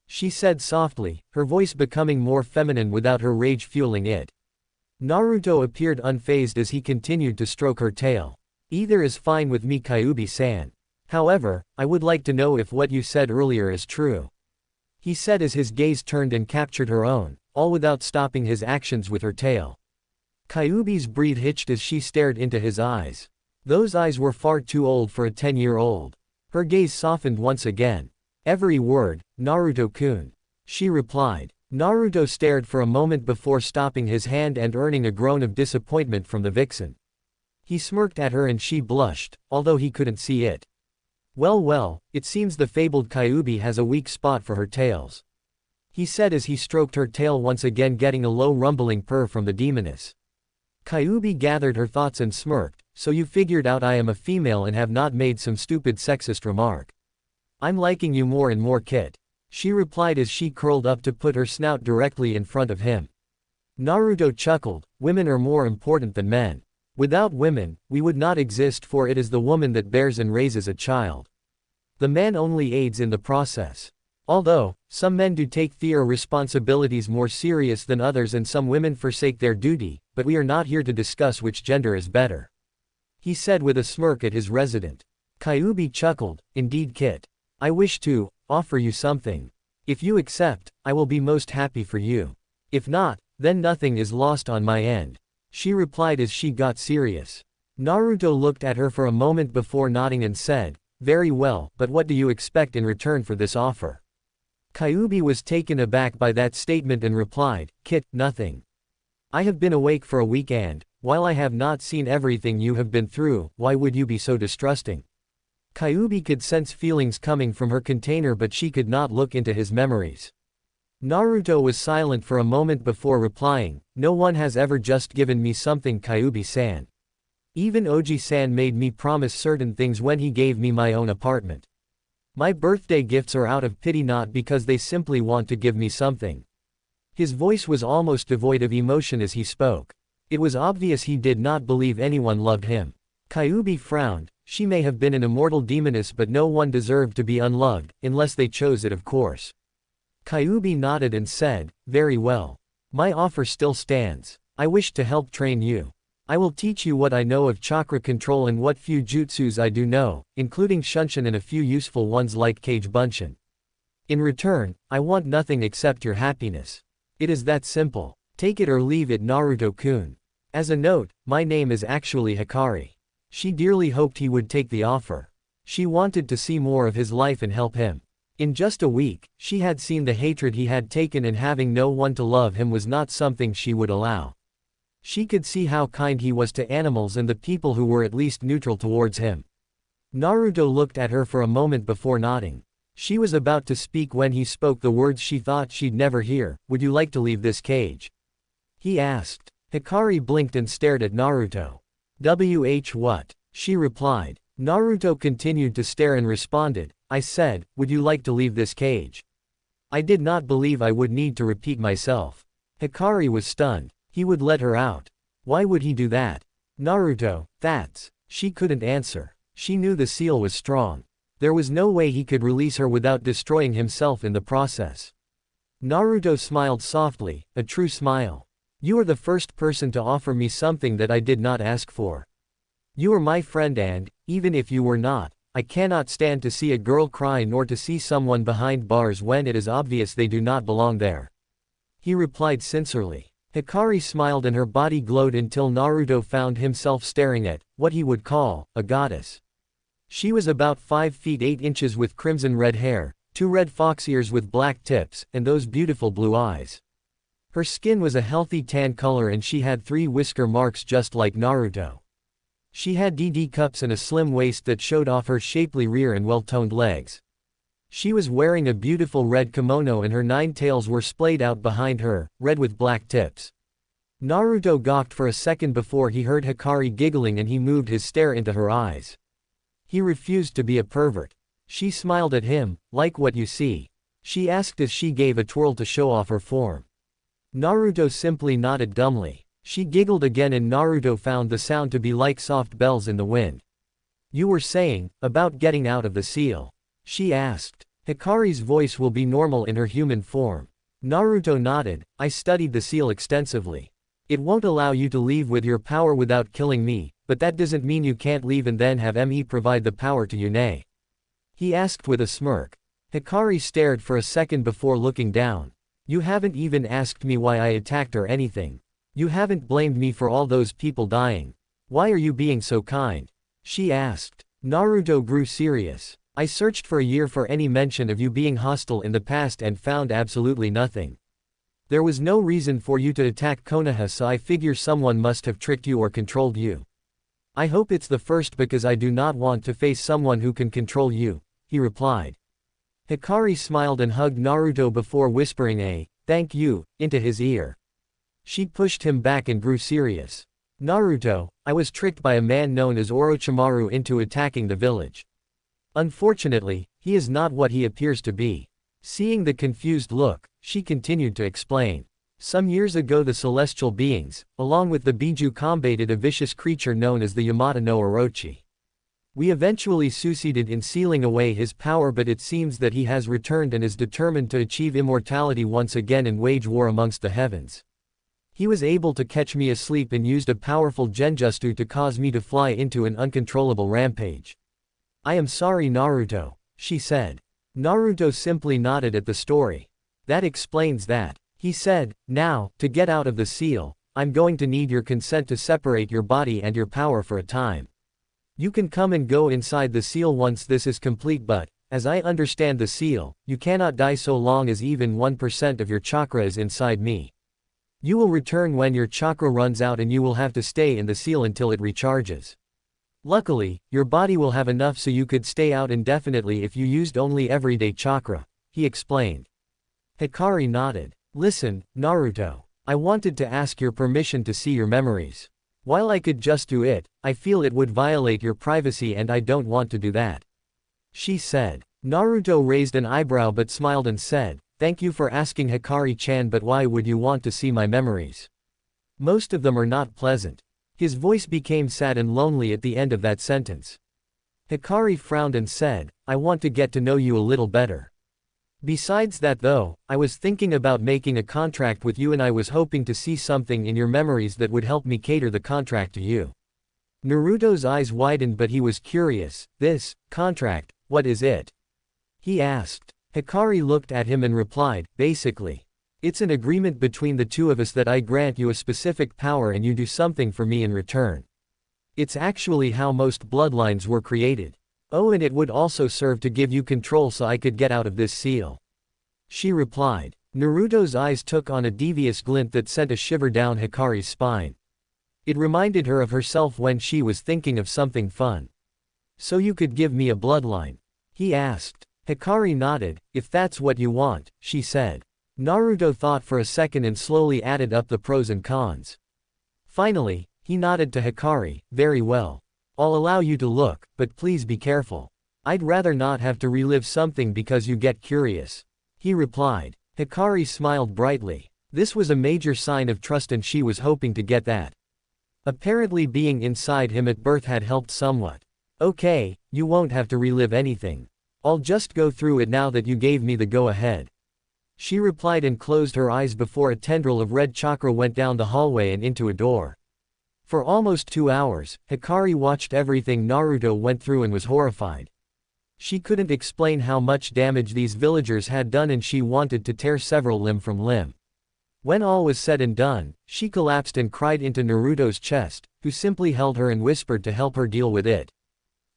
She said softly, her voice becoming more feminine without her rage fueling it. Naruto appeared unfazed as he continued to stroke her tail. Either is fine with me, Kyuubi-san. However, I would like to know if what you said earlier is true. He said as his gaze turned and captured her own, all without stopping his actions with her tail. Kyuubi's breath hitched as she stared into his eyes. Those eyes were far too old for a 10-year-old. Her gaze softened once again. Every word, Naruto-kun. She replied. Naruto stared for a moment before stopping his hand and earning a groan of disappointment from the vixen. He smirked at her and she blushed, although he couldn't see it. Well, it seems the fabled Kyuubi has a weak spot for her tails. He said as he stroked her tail once again, getting a low rumbling purr from the demoness. Kyuubi gathered her thoughts and smirked. So you figured out I am a female and have not made some stupid sexist remark. I'm liking you more and more, Kit. She replied as she curled up to put her snout directly in front of him. Naruto chuckled. Women are more important than men. Without women, we would not exist, for it is the woman that bears and raises a child. The man only aids in the process. Although, some men do take their responsibilities more serious than others and some women forsake their duty, but we are not here to discuss which gender is better. He said with a smirk at his resident. Kyuubi chuckled. Indeed, Kit. I wish to offer you something. If you accept, I will be most happy for you. If not, then nothing is lost on my end. She replied as she got serious. Naruto looked at her for a moment before nodding and said, very well, but what do you expect in return for this offer? Kyuubi was taken aback by that statement and replied, Kit, nothing. I have been awake for a week and, while I have not seen everything you have been through, why would you be so distrusting? Kyuubi could sense feelings coming from her container, but she could not look into his memories. Naruto was silent for a moment before replying, "No one has ever just given me something, Kyuubi-san. Even Oji-san made me promise certain things when he gave me my own apartment. My birthday gifts are out of pity, not because they simply want to give me something." His voice was almost devoid of emotion as he spoke. It was obvious he did not believe anyone loved him. Kyuubi frowned. She may have been an immortal demoness, but no one deserved to be unloved, unless they chose it, of course. Kyuubi nodded and said, "Very well. My offer still stands. I wish to help train you. I will teach you what I know of chakra control and what few jutsus I do know, including Shunshin and a few useful ones like Kage Bunshin. In return, I want nothing except your happiness. It is that simple. Take it or leave it, Naruto-kun. As a note, my name is actually Hikari." She dearly hoped he would take the offer. She wanted to see more of his life and help him. In just a week, she had seen the hatred he had taken, and having no one to love him was not something she would allow. She could see how kind he was to animals and the people who were at least neutral towards him. Naruto looked at her for a moment before nodding. She was about to speak when he spoke the words she thought she'd never hear. "Would you like to leave this cage?" he asked. Hikari blinked and stared at Naruto. What? She replied. Naruto continued to stare and responded, "I said, would you like to leave this cage?" I did not believe I would need to repeat myself. Hikari was stunned. He would let her out. Why would he do that? Naruto, that's... She couldn't answer. She knew the seal was strong. There was no way he could release her without destroying himself in the process. Naruto smiled softly, a true smile. "You are the first person to offer me something that I did not ask for. You are my friend, and, even if you were not, I cannot stand to see a girl cry nor to see someone behind bars when it is obvious they do not belong there," he replied sincerely. Hikari smiled and her body glowed until Naruto found himself staring at what he would call a goddess. She was about 5 feet 8 inches with crimson red hair, 2 red fox ears with black tips, and those beautiful blue eyes. Her skin was a healthy tan color and she had 3 whisker marks just like Naruto. She had DD cups and a slim waist that showed off her shapely rear and well-toned legs. She was wearing a beautiful red kimono and her 9 tails were splayed out behind her, red with black tips. Naruto gawked for a second before he heard Hikari giggling and he moved his stare into her eyes. He refused to be a pervert. She smiled at him, "Like what you see?" she asked as she gave a twirl to show off her form. Naruto simply nodded dumbly. She giggled again and Naruto found the sound to be like soft bells in the wind. "You were saying, about getting out of the seal?" she asked. Hikari's voice will be normal in her human form. Naruto nodded, "I studied the seal extensively. It won't allow you to leave with your power without killing me, but that doesn't mean you can't leave and then have me provide the power to you, nay?" he asked with a smirk. Hikari stared for a second before looking down. "You haven't even asked me why I attacked or anything. You haven't blamed me for all those people dying. Why are you being so kind?" she asked. Naruto grew serious. "I searched for a year for any mention of you being hostile in the past and found absolutely nothing. There was no reason for you to attack Konoha, so I figure someone must have tricked you or controlled you. I hope it's the first because I do not want to face someone who can control you," he replied. Hikari smiled and hugged Naruto before whispering a, "Thank you," into his ear. She pushed him back and grew serious. "Naruto, I was tricked by a man known as Orochimaru into attacking the village. Unfortunately, he is not what he appears to be." Seeing the confused look, she continued to explain. "Some years ago the celestial beings, along with the Biju, combated a vicious creature known as the Yamata no Orochi. We eventually succeeded in sealing away his power, but it seems that he has returned and is determined to achieve immortality once again and wage war amongst the heavens. He was able to catch me asleep and used a powerful genjutsu to cause me to fly into an uncontrollable rampage. I am sorry, Naruto," she said. Naruto simply nodded at the story. "That explains that," he said. "Now, to get out of the seal, I'm going to need your consent to separate your body and your power for a time. You can come and go inside the seal once this is complete, but, as I understand the seal, you cannot die so long as even 1% of your chakra is inside me. You will return when your chakra runs out and you will have to stay in the seal until it recharges." Luckily, your body will have enough so you could stay out indefinitely if you used only everyday chakra, he explained. Hikari nodded. Listen, Naruto. I wanted to ask your permission to see your memories. While I could just do it, I feel it would violate your privacy and I don't want to do that. She said. Naruto raised an eyebrow but smiled and said, thank you for asking Hikari-chan, but why would you want to see my memories? Most of them are not pleasant. His voice became sad and lonely at the end of that sentence. Hikari frowned and said, I want to get to know you a little better. Besides that though, I was thinking about making a contract with you and I was hoping to see something in your memories that would help me cater the contract to you. Naruto's eyes widened but he was curious. This contract, what is it? He asked. Hikari looked at him and replied, basically. It's an agreement between the two of us that I grant you a specific power and you do something for me in return. It's actually how most bloodlines were created. Oh, and it would also serve to give you control so I could get out of this seal. She replied. Naruto's eyes took on a devious glint that sent a shiver down Hikari's spine. It reminded her of herself when she was thinking of something fun. So you could give me a bloodline? He asked. Hikari nodded. If that's what you want, she said. Naruto thought for a second and slowly added up the pros and cons. Finally, he nodded to Hikari. Very well. I'll allow you to look, but please be careful. I'd rather not have to relive something because you get curious. He replied. Hikari smiled brightly. This was a major sign of trust and she was hoping to get that. Apparently being inside him at birth had helped somewhat. Okay, you won't have to relive anything. I'll just go through it now that you gave me the go-ahead. She replied and closed her eyes before a tendril of red chakra went down the hallway and into a door. For almost 2 hours, Hikari watched everything Naruto went through and was horrified. She couldn't explain how much damage these villagers had done and she wanted to tear several limb from limb. When all was said and done, she collapsed and cried into Naruto's chest, who simply held her and whispered to help her deal with it.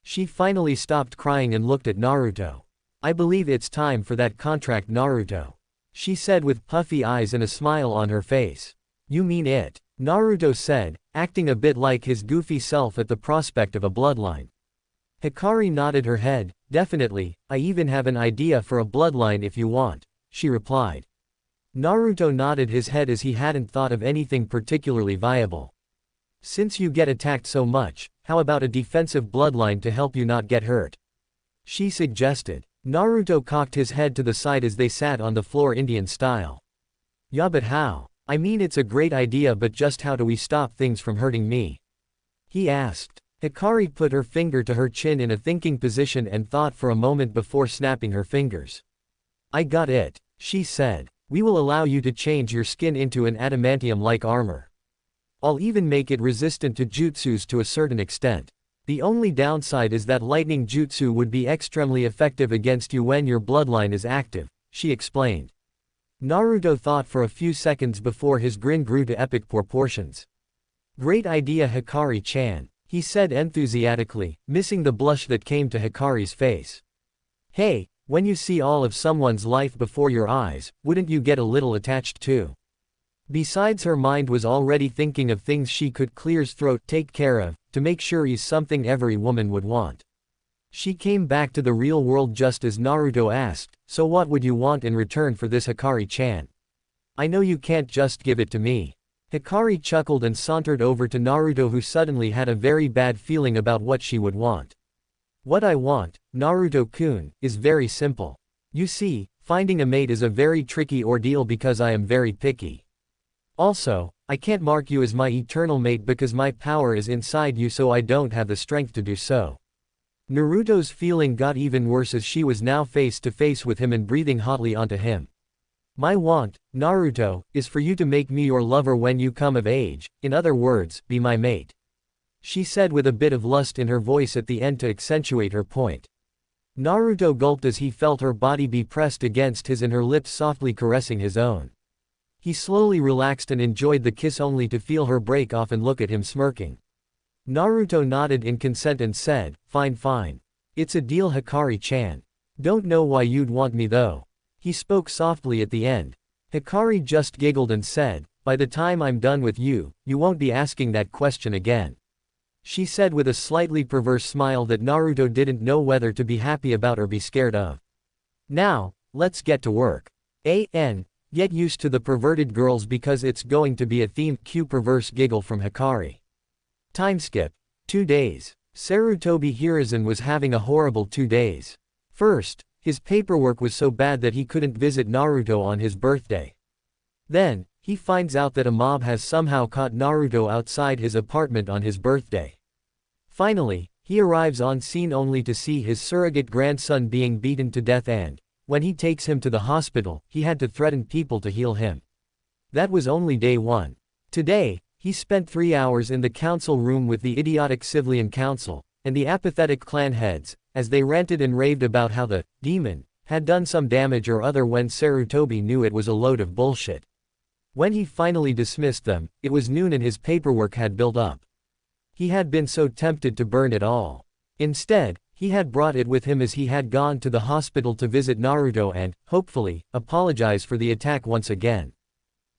She finally stopped crying and looked at Naruto. I believe it's time for that contract, Naruto. She said with puffy eyes and a smile on her face. You mean it? Naruto said, acting a bit like his goofy self at the prospect of a bloodline. Hikari nodded her head. Definitely, I even have an idea for a bloodline if you want, she replied. Naruto nodded his head as he hadn't thought of anything particularly viable. Since you get attacked so much, how about a defensive bloodline to help you not get hurt? She suggested. Naruto cocked his head to the side as they sat on the floor Indian style. Yeah, but how? I mean, it's a great idea, but just how do we stop things from hurting me? He asked. Hikari put her finger to her chin in a thinking position and thought for a moment before snapping her fingers. I got it, she said. We will allow you to change your skin into an adamantium-like armor. I'll even make it resistant to jutsus to a certain extent. The only downside is that lightning jutsu would be extremely effective against you when your bloodline is active, she explained. Naruto thought for a few seconds before his grin grew to epic proportions. Great idea, Hikari-chan, he said enthusiastically, missing the blush that came to Hikari's face. Hey, when you see all of someone's life before your eyes, wouldn't you get a little attached too? Besides, her mind was already thinking of things she could clear's throat take care of, to make sure he's something every woman would want. She came back to the real world just as Naruto asked, so what would you want in return for this, Hikari-chan? I know you can't just give it to me. Hikari chuckled and sauntered over to Naruto, who suddenly had a very bad feeling about what she would want. What I want, Naruto-kun, is very simple. You see, finding a mate is a very tricky ordeal because I am very picky. Also, I can't mark you as my eternal mate because my power is inside you, so I don't have the strength to do so. Naruto's feeling got even worse as she was now face to face with him and breathing hotly onto him. My want, Naruto, is for you to make me your lover when you come of age, in other words, be my mate. She said with a bit of lust in her voice at the end to accentuate her point. Naruto gulped as he felt her body be pressed against his and her lips softly caressing his own. He slowly relaxed and enjoyed the kiss only to feel her break off and look at him smirking. Naruto nodded in consent and said, fine fine. It's a deal, Hikari-chan. Don't know why you'd want me though. He spoke softly at the end. Hikari just giggled and said, by the time I'm done with you, you won't be asking that question again. she said with a slightly perverse smile that Naruto didn't know whether to be happy about or be scared of. Now, let's get to work. Get used to the perverted girls because it's going to be a themed cute perverse giggle from Hikari. Time skip. 2 days. Sarutobi Hiruzen was having a horrible 2 days. First, his paperwork was so bad that he couldn't visit Naruto on his birthday. Then, he finds out that a mob has somehow caught Naruto outside his apartment on his birthday. Finally, he arrives on scene only to see his surrogate grandson being beaten to death and, when he takes him to the hospital, he had to threaten people to heal him. That was only day 1. Today, he spent 3 hours in the council room with the idiotic civilian council, and the apathetic clan heads, as they ranted and raved about how the demon had done some damage or other when Sarutobi knew it was a load of bullshit. When he finally dismissed them, it was noon and his paperwork had built up. He had been so tempted to burn it all. Instead, he had brought it with him as he had gone to the hospital to visit Naruto and, hopefully, apologize for the attack once again.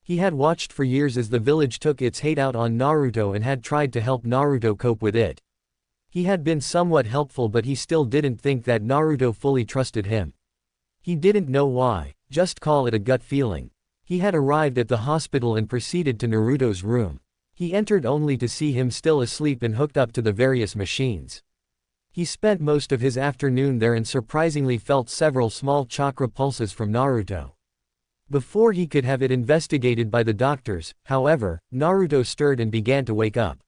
He had watched for years as the village took its hate out on Naruto and had tried to help Naruto cope with it. He had been somewhat helpful, but he still didn't think that Naruto fully trusted him. He didn't know why, just call it a gut feeling. He had arrived at the hospital and proceeded to Naruto's room. He entered only to see him still asleep and hooked up to the various machines. He spent most of his afternoon there and surprisingly felt several small chakra pulses from Naruto. Before he could have it investigated by the doctors, however, Naruto stirred and began to wake up.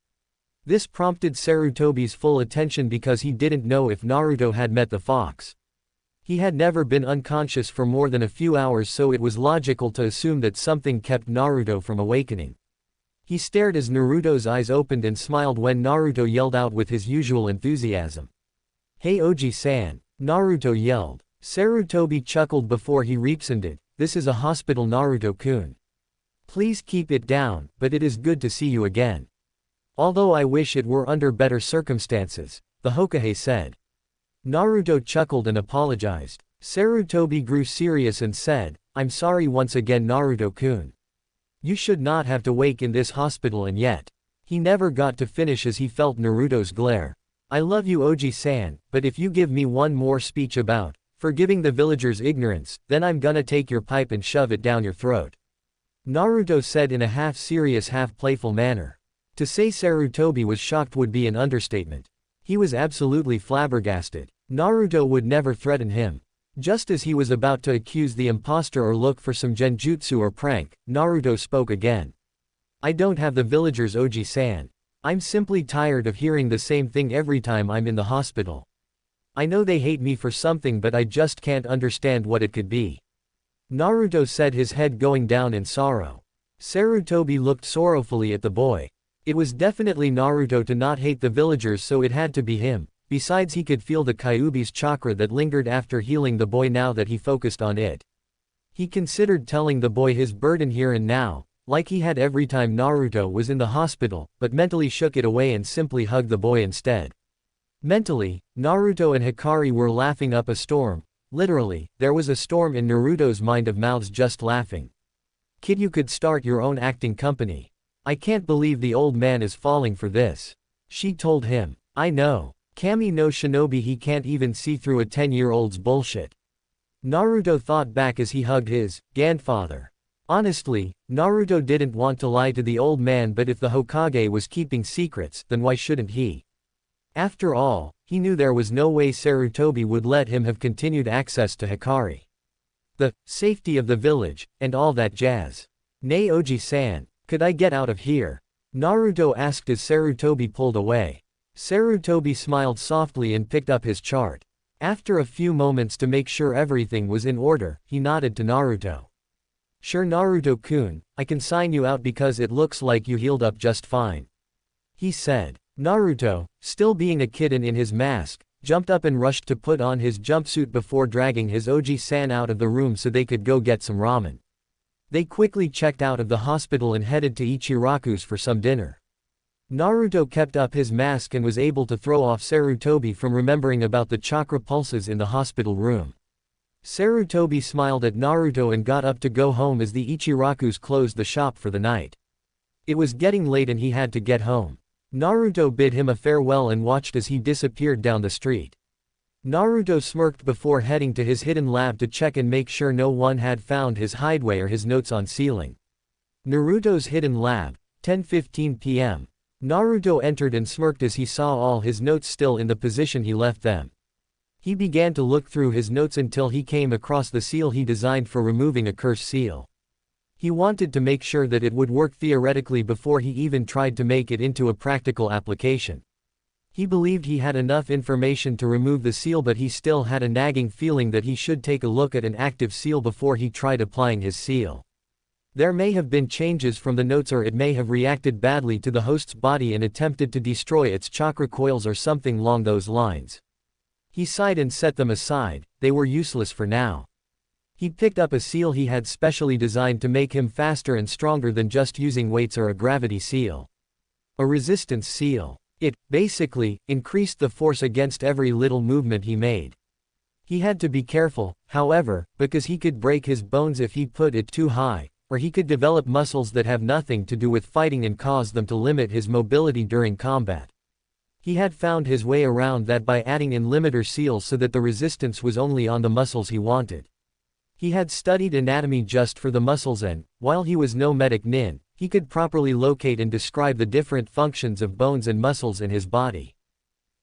This prompted Sarutobi's full attention because he didn't know if Naruto had met the fox. He had never been unconscious for more than a few hours, so it was logical to assume that something kept Naruto from awakening. He stared as Naruto's eyes opened and smiled when Naruto yelled out with his usual enthusiasm. "Hey Oji-san," Naruto yelled. Sarutobi chuckled before he responded, "This is a hospital, Naruto-kun. Please keep it down, but it is good to see you again. Although I wish it were under better circumstances," the Hokage said. Naruto chuckled and apologized. Sarutobi grew serious and said, "I'm sorry once again, Naruto-kun. You should not have to wake in this hospital," and yet, he never got to finish as he felt Naruto's glare. "I love you Oji-san, but if you give me one more speech about forgiving the villagers' ignorance, then I'm gonna take your pipe and shove it down your throat," Naruto said in a half-serious half-playful manner. To say Sarutobi was shocked would be an understatement. He was absolutely flabbergasted. Naruto would never threaten him. Just as he was about to accuse the impostor or look for some genjutsu or prank, Naruto spoke again. "I don't have the villagers, Oji-san. I'm simply tired of hearing the same thing every time I'm in the hospital. I know they hate me for something, but I just can't understand what it could be," Naruto said, his head going down in sorrow. Sarutobi looked sorrowfully at the boy. It was definitely Naruto to not hate the villagers, so it had to be him. Besides, he could feel the Kyuubi's chakra that lingered after healing the boy now that he focused on it. He considered telling the boy his burden here and now, like he had every time Naruto was in the hospital, but mentally shook it away and simply hugged the boy instead. Mentally, Naruto and Hikari were laughing up a storm. Literally, there was a storm in Naruto's mind of mouths just laughing. "Kid, you could start your own acting company. I can't believe the old man is falling for this," she told him. "I know. Kami no shinobi, he can't even see through a 10-year-old's bullshit," Naruto thought back as he hugged his grandfather. Honestly, Naruto didn't want to lie to the old man, but if the Hokage was keeping secrets, then why shouldn't he? After all, he knew there was no way Sarutobi would let him have continued access to Hikari. The safety of the village, and all that jazz. "Nay Oji-san, could I get out of here?" Naruto asked as Sarutobi pulled away. Sarutobi smiled softly and picked up his chart. After a few moments to make sure everything was in order, he nodded to Naruto. "Sure Naruto-kun, I can sign you out because it looks like you healed up just fine," he said. Naruto, still being a kid and in his mask, jumped up and rushed to put on his jumpsuit before dragging his Oji-san out of the room so they could go get some ramen. They quickly checked out of the hospital and headed to Ichiraku's for some dinner. Naruto kept up his mask and was able to throw off Sarutobi from remembering about the chakra pulses in the hospital room. Sarutobi smiled at Naruto and got up to go home as the Ichiraku's closed the shop for the night. It was getting late and he had to get home. Naruto bid him a farewell and watched as he disappeared down the street. Naruto smirked before heading to his hidden lab to check and make sure no one had found his hideaway or his notes on ceiling. Naruto's hidden lab, 10:15 p.m. Naruto entered and smirked as he saw all his notes still in the position he left them. He began to look through his notes until he came across the seal he designed for removing a cursed seal. He wanted to make sure that it would work theoretically before he even tried to make it into a practical application. He believed he had enough information to remove the seal, but he still had a nagging feeling that he should take a look at an active seal before he tried applying his seal. There may have been changes from the notes, or it may have reacted badly to the host's body and attempted to destroy its chakra coils or something along those lines. He sighed and set them aside, they were useless for now. He picked up a seal he had specially designed to make him faster and stronger than just using weights or a gravity seal. A resistance seal. It, basically, increased the force against every little movement he made. He had to be careful, however, because he could break his bones if he put it too high, or he could develop muscles that have nothing to do with fighting and cause them to limit his mobility during combat. He had found his way around that by adding in limiter seals so that the resistance was only on the muscles he wanted. He had studied anatomy just for the muscles, and, while he was no medic nin, he could properly locate and describe the different functions of bones and muscles in his body.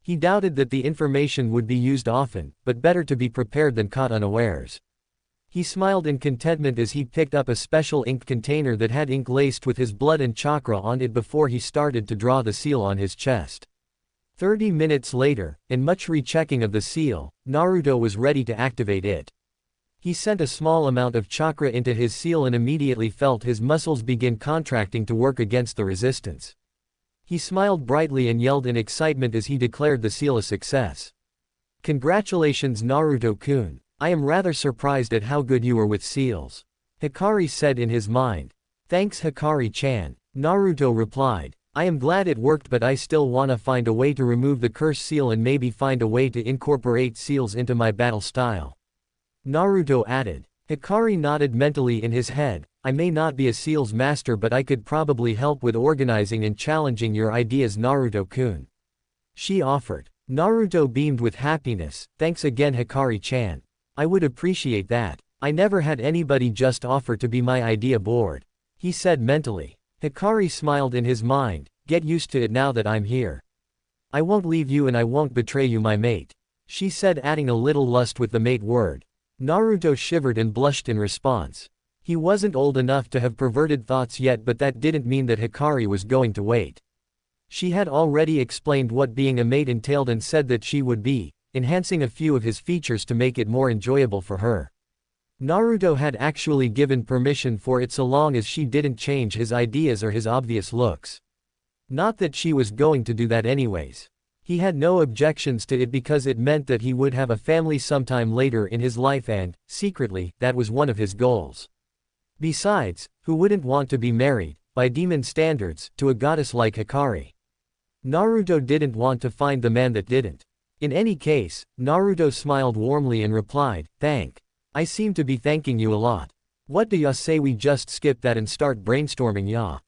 He doubted that the information would be used often, but better to be prepared than caught unawares. He smiled in contentment as he picked up a special ink container that had ink laced with his blood and chakra on it before he started to draw the seal on his chest. 30 minutes later, in much rechecking of the seal, Naruto was ready to activate it. He sent a small amount of chakra into his seal and immediately felt his muscles begin contracting to work against the resistance. He smiled brightly and yelled in excitement as he declared the seal a success. "Congratulations, Naruto-kun. I am rather surprised at how good you are with seals," Hikari said in his mind. "Thanks, Hikari-chan," Naruto replied. "I am glad it worked, but I still wanna find a way to remove the cursed seal and maybe find a way to incorporate seals into my battle style," Naruto added. Hikari nodded mentally in his head. "I may not be a seals master, but I could probably help with organizing and challenging your ideas, Naruto-kun," she offered. Naruto beamed with happiness. "Thanks again, Hikari-chan. I would appreciate that. I never had anybody just offer to be my idea board," he said mentally. Hikari smiled in his mind. "Get used to it now that I'm here. I won't leave you and I won't betray you, my mate," she said, adding a little lust with the mate word. Naruto shivered and blushed in response. He wasn't old enough to have perverted thoughts yet, but that didn't mean that Hikari was going to wait. She had already explained what being a mate entailed and said that she would be enhancing a few of his features to make it more enjoyable for her. Naruto had actually given permission for it so long as she didn't change his ideas or his obvious looks. Not that she was going to do that anyways. He had no objections to it because it meant that he would have a family sometime later in his life and, secretly, that was one of his goals. Besides, who wouldn't want to be married, by demon standards, to a goddess like Hikari? Naruto didn't want to find the man that didn't. In any case, Naruto smiled warmly and replied, I seem to be thanking you a lot. What do ya say we just skip that and start brainstorming, ya?"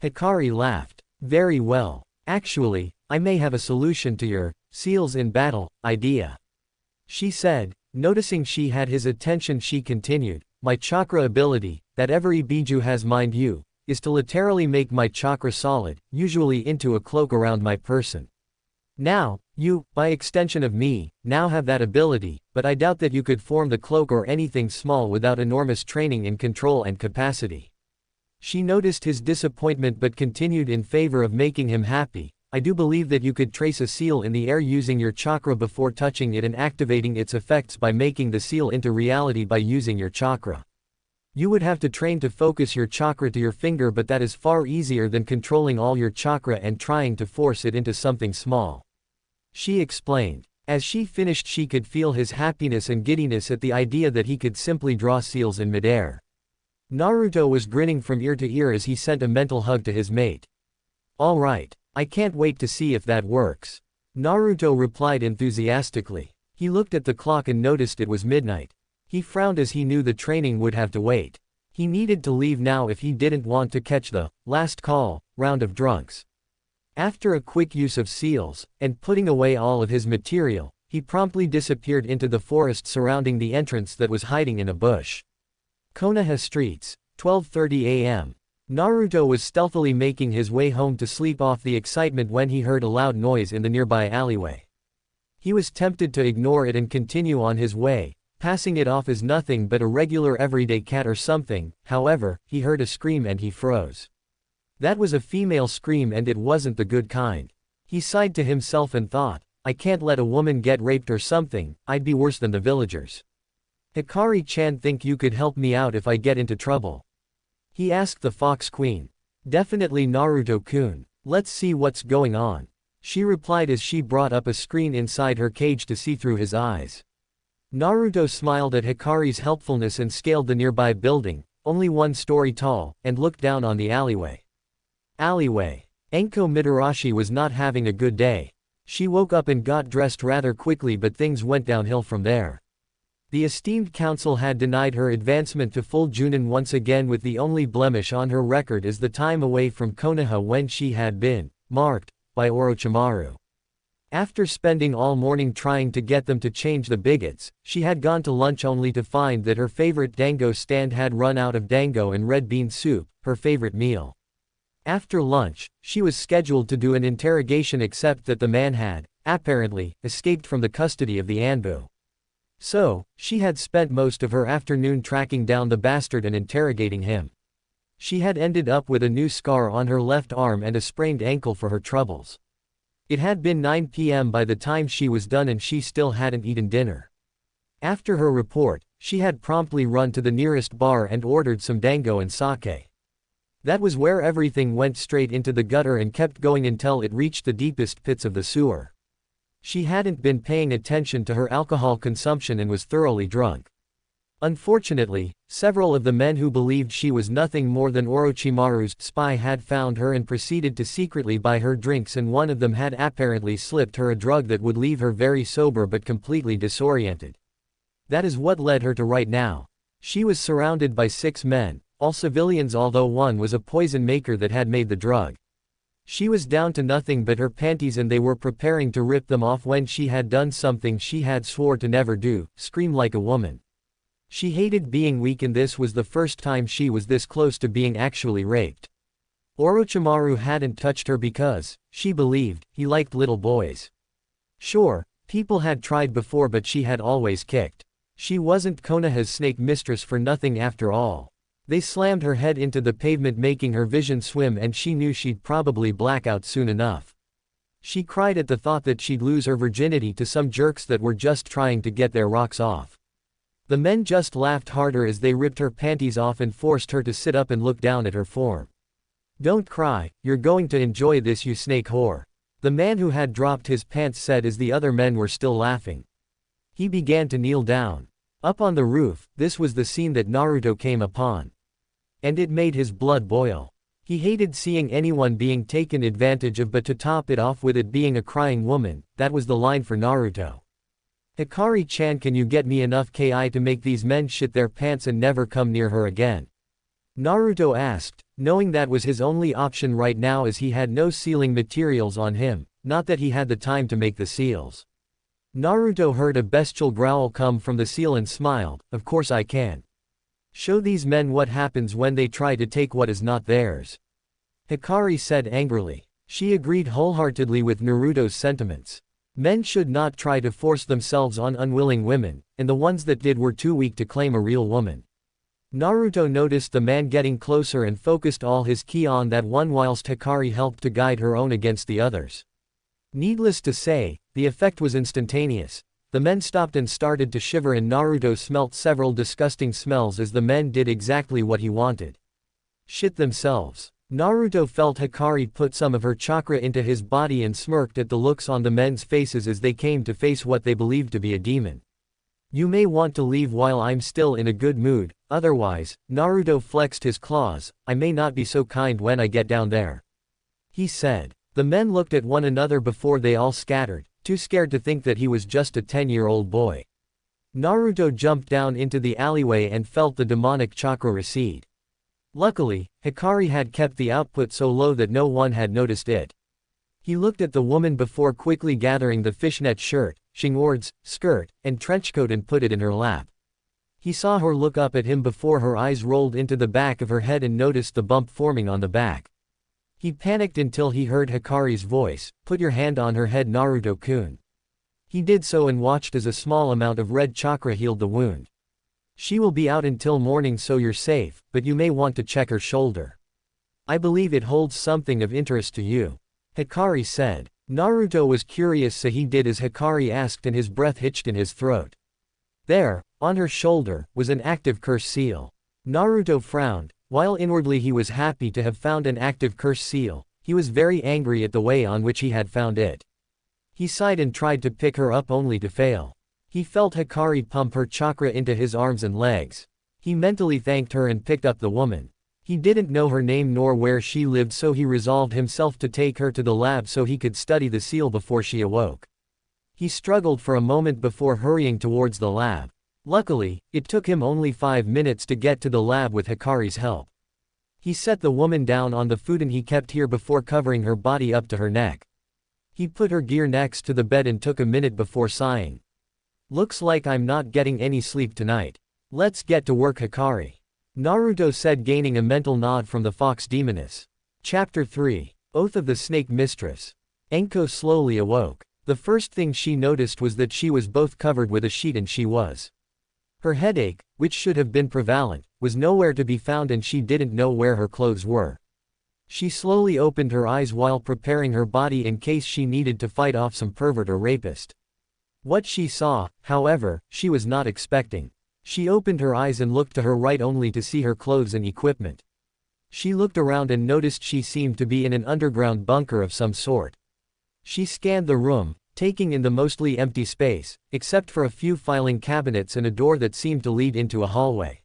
Hikari laughed. "Very well. Actually, I may have a solution to your seals in battle idea," she said. Noticing she had his attention, she continued, "My chakra ability, that every biju has, mind you, is to literally make my chakra solid, usually into a cloak around my person. Now, you, by extension of me, now have that ability, but I doubt that you could form the cloak or anything small without enormous training in control and capacity." She noticed his disappointment but continued in favor of making him happy. "I do believe that you could trace a seal in the air using your chakra before touching it and activating its effects by making the seal into reality by using your chakra. You would have to train to focus your chakra to your finger, but that is far easier than controlling all your chakra and trying to force it into something small," she explained. As she finished, she could feel his happiness and giddiness at the idea that he could simply draw seals in midair. Naruto was grinning from ear to ear as he sent a mental hug to his mate. "All right. I can't wait to see if that works," Naruto replied enthusiastically. He looked at the clock and noticed it was midnight. He frowned as he knew the training would have to wait. He needed to leave now if he didn't want to catch the last call round of drunks. After a quick use of seals, and putting away all of his material, he promptly disappeared into the forest surrounding the entrance that was hiding in a bush. Konoha Streets, 12:30 a.m. Naruto was stealthily making his way home to sleep off the excitement when he heard a loud noise in the nearby alleyway. He was tempted to ignore it and continue on his way, passing it off as nothing but a regular everyday cat or something. However, he heard a scream and he froze. That was a female scream and it wasn't the good kind. He sighed to himself and thought, I can't let a woman get raped or something, I'd be worse than the villagers. Hikari-chan, think you could help me out if I get into trouble? He asked the Fox Queen. Definitely Naruto-kun. Let's see what's going on. She replied as she brought up a screen inside her cage to see through his eyes. Naruto smiled at Hikari's helpfulness and scaled the nearby building, only one story tall, and looked down on the alleyway. Enko Mitarashi was not having a good day. She woke up and got dressed rather quickly, but things went downhill from there. The esteemed council had denied her advancement to full Junin once again, with the only blemish on her record is the time away from Konoha when she had been marked by Orochimaru. After spending all morning trying to get them to change the bigots, she had gone to lunch only to find that her favorite dango stand had run out of dango and red bean soup, her favorite meal. After lunch, she was scheduled to do an interrogation, except that the man had, apparently, escaped from the custody of the Anbu. So, she had spent most of her afternoon tracking down the bastard and interrogating him. She had ended up with a new scar on her left arm and a sprained ankle for her troubles. It had been 9 p.m. by the time she was done and she still hadn't eaten dinner. After her report, she had promptly run to the nearest bar and ordered some dango and sake. That was where everything went straight into the gutter and kept going until it reached the deepest pits of the sewer. She hadn't been paying attention to her alcohol consumption and was thoroughly drunk. Unfortunately, several of the men who believed she was nothing more than Orochimaru's spy had found her and proceeded to secretly buy her drinks, and one of them had apparently slipped her a drug that would leave her very sober but completely disoriented. That is what led her to right now. She was surrounded by 6 men, all civilians, although one was a poison maker that had made the drug. She was down to nothing but her panties and they were preparing to rip them off when she had done something she had swore to never do: scream like a woman. She hated being weak, and this was the first time she was this close to being actually raped. Orochimaru hadn't touched her because, she believed, he liked little boys. Sure, people had tried before, but she had always kicked. She wasn't Konoha's snake mistress for nothing after all. They slammed her head into the pavement, making her vision swim, and she knew she'd probably black out soon enough. She cried at the thought that she'd lose her virginity to some jerks that were just trying to get their rocks off. The men just laughed harder as they ripped her panties off and forced her to sit up and look down at her form. "Don't cry, you're going to enjoy this, you snake whore," the man who had dropped his pants said as the other men were still laughing. He began to kneel down. Up on the roof, this was the scene that Naruto came upon. And it made his blood boil. He hated seeing anyone being taken advantage of, but to top it off with it being a crying woman, that was the line for Naruto. "Hikari-chan, can you get me enough ki to make these men shit their pants and never come near her again?" Naruto asked, knowing that was his only option right now as he had no sealing materials on him, not that he had the time to make the seals. Naruto heard a bestial growl come from the seal and smiled, "Of course I can. Show these men what happens when they try to take what is not theirs." Hikari said angrily. She agreed wholeheartedly with Naruto's sentiments. Men should not try to force themselves on unwilling women, and the ones that did were too weak to claim a real woman. Naruto noticed the man getting closer and focused all his ki on that one whilst Hikari helped to guide her own against the others. Needless to say, the effect was instantaneous. The men stopped and started to shiver, and Naruto smelt several disgusting smells as the men did exactly what he wanted. Shit themselves. Naruto felt Hikari put some of her chakra into his body and smirked at the looks on the men's faces as they came to face what they believed to be a demon. "You may want to leave while I'm still in a good mood, otherwise," Naruto flexed his claws, "I may not be so kind when I get down there," he said. The men looked at one another before they all scattered, too scared to think that he was just a 10-year-old boy. Naruto jumped down into the alleyway and felt the demonic chakra recede. Luckily, Hikari had kept the output so low that no one had noticed it. He looked at the woman before quickly gathering the fishnet shirt, chingords, skirt, and trenchcoat and put it in her lap. He saw her look up at him before her eyes rolled into the back of her head and noticed the bump forming on the back. He panicked until he heard Hikari's voice, "Put your hand on her head, Naruto-kun." He did so and watched as a small amount of red chakra healed the wound. "She will be out until morning so you're safe, but you may want to check her shoulder. I believe it holds something of interest to you," Hikari said. Naruto was curious so he did as Hikari asked and his breath hitched in his throat. There, on her shoulder, was an active curse seal. Naruto frowned. While inwardly he was happy to have found an active curse seal, he was very angry at the way on which he had found it. He sighed and tried to pick her up only to fail. He felt Hikari pump her chakra into his arms and legs. He mentally thanked her and picked up the woman. He didn't know her name nor where she lived so he resolved himself to take her to the lab so he could study the seal before she awoke. He struggled for a moment before hurrying towards the lab. Luckily, it took him only 5 minutes to get to the lab with Hikari's help. He set the woman down on the futon he kept here before covering her body up to her neck. He put her gear next to the bed and took a minute before sighing. "Looks like I'm not getting any sleep tonight. Let's get to work, Hikari," Naruto said, gaining a mental nod from the fox demoness. Chapter 3. Oath of the Snake Mistress. Enko slowly awoke. The first thing she noticed was that she was both covered with a sheet and she was. Her headache, which should have been prevalent, was nowhere to be found and she didn't know where her clothes were. She slowly opened her eyes while preparing her body in case she needed to fight off some pervert or rapist. What she saw, however, she was not expecting. She opened her eyes and looked to her right only to see her clothes and equipment. She looked around and noticed she seemed to be in an underground bunker of some sort. She scanned the room, taking in the mostly empty space, except for a few filing cabinets and a door that seemed to lead into a hallway.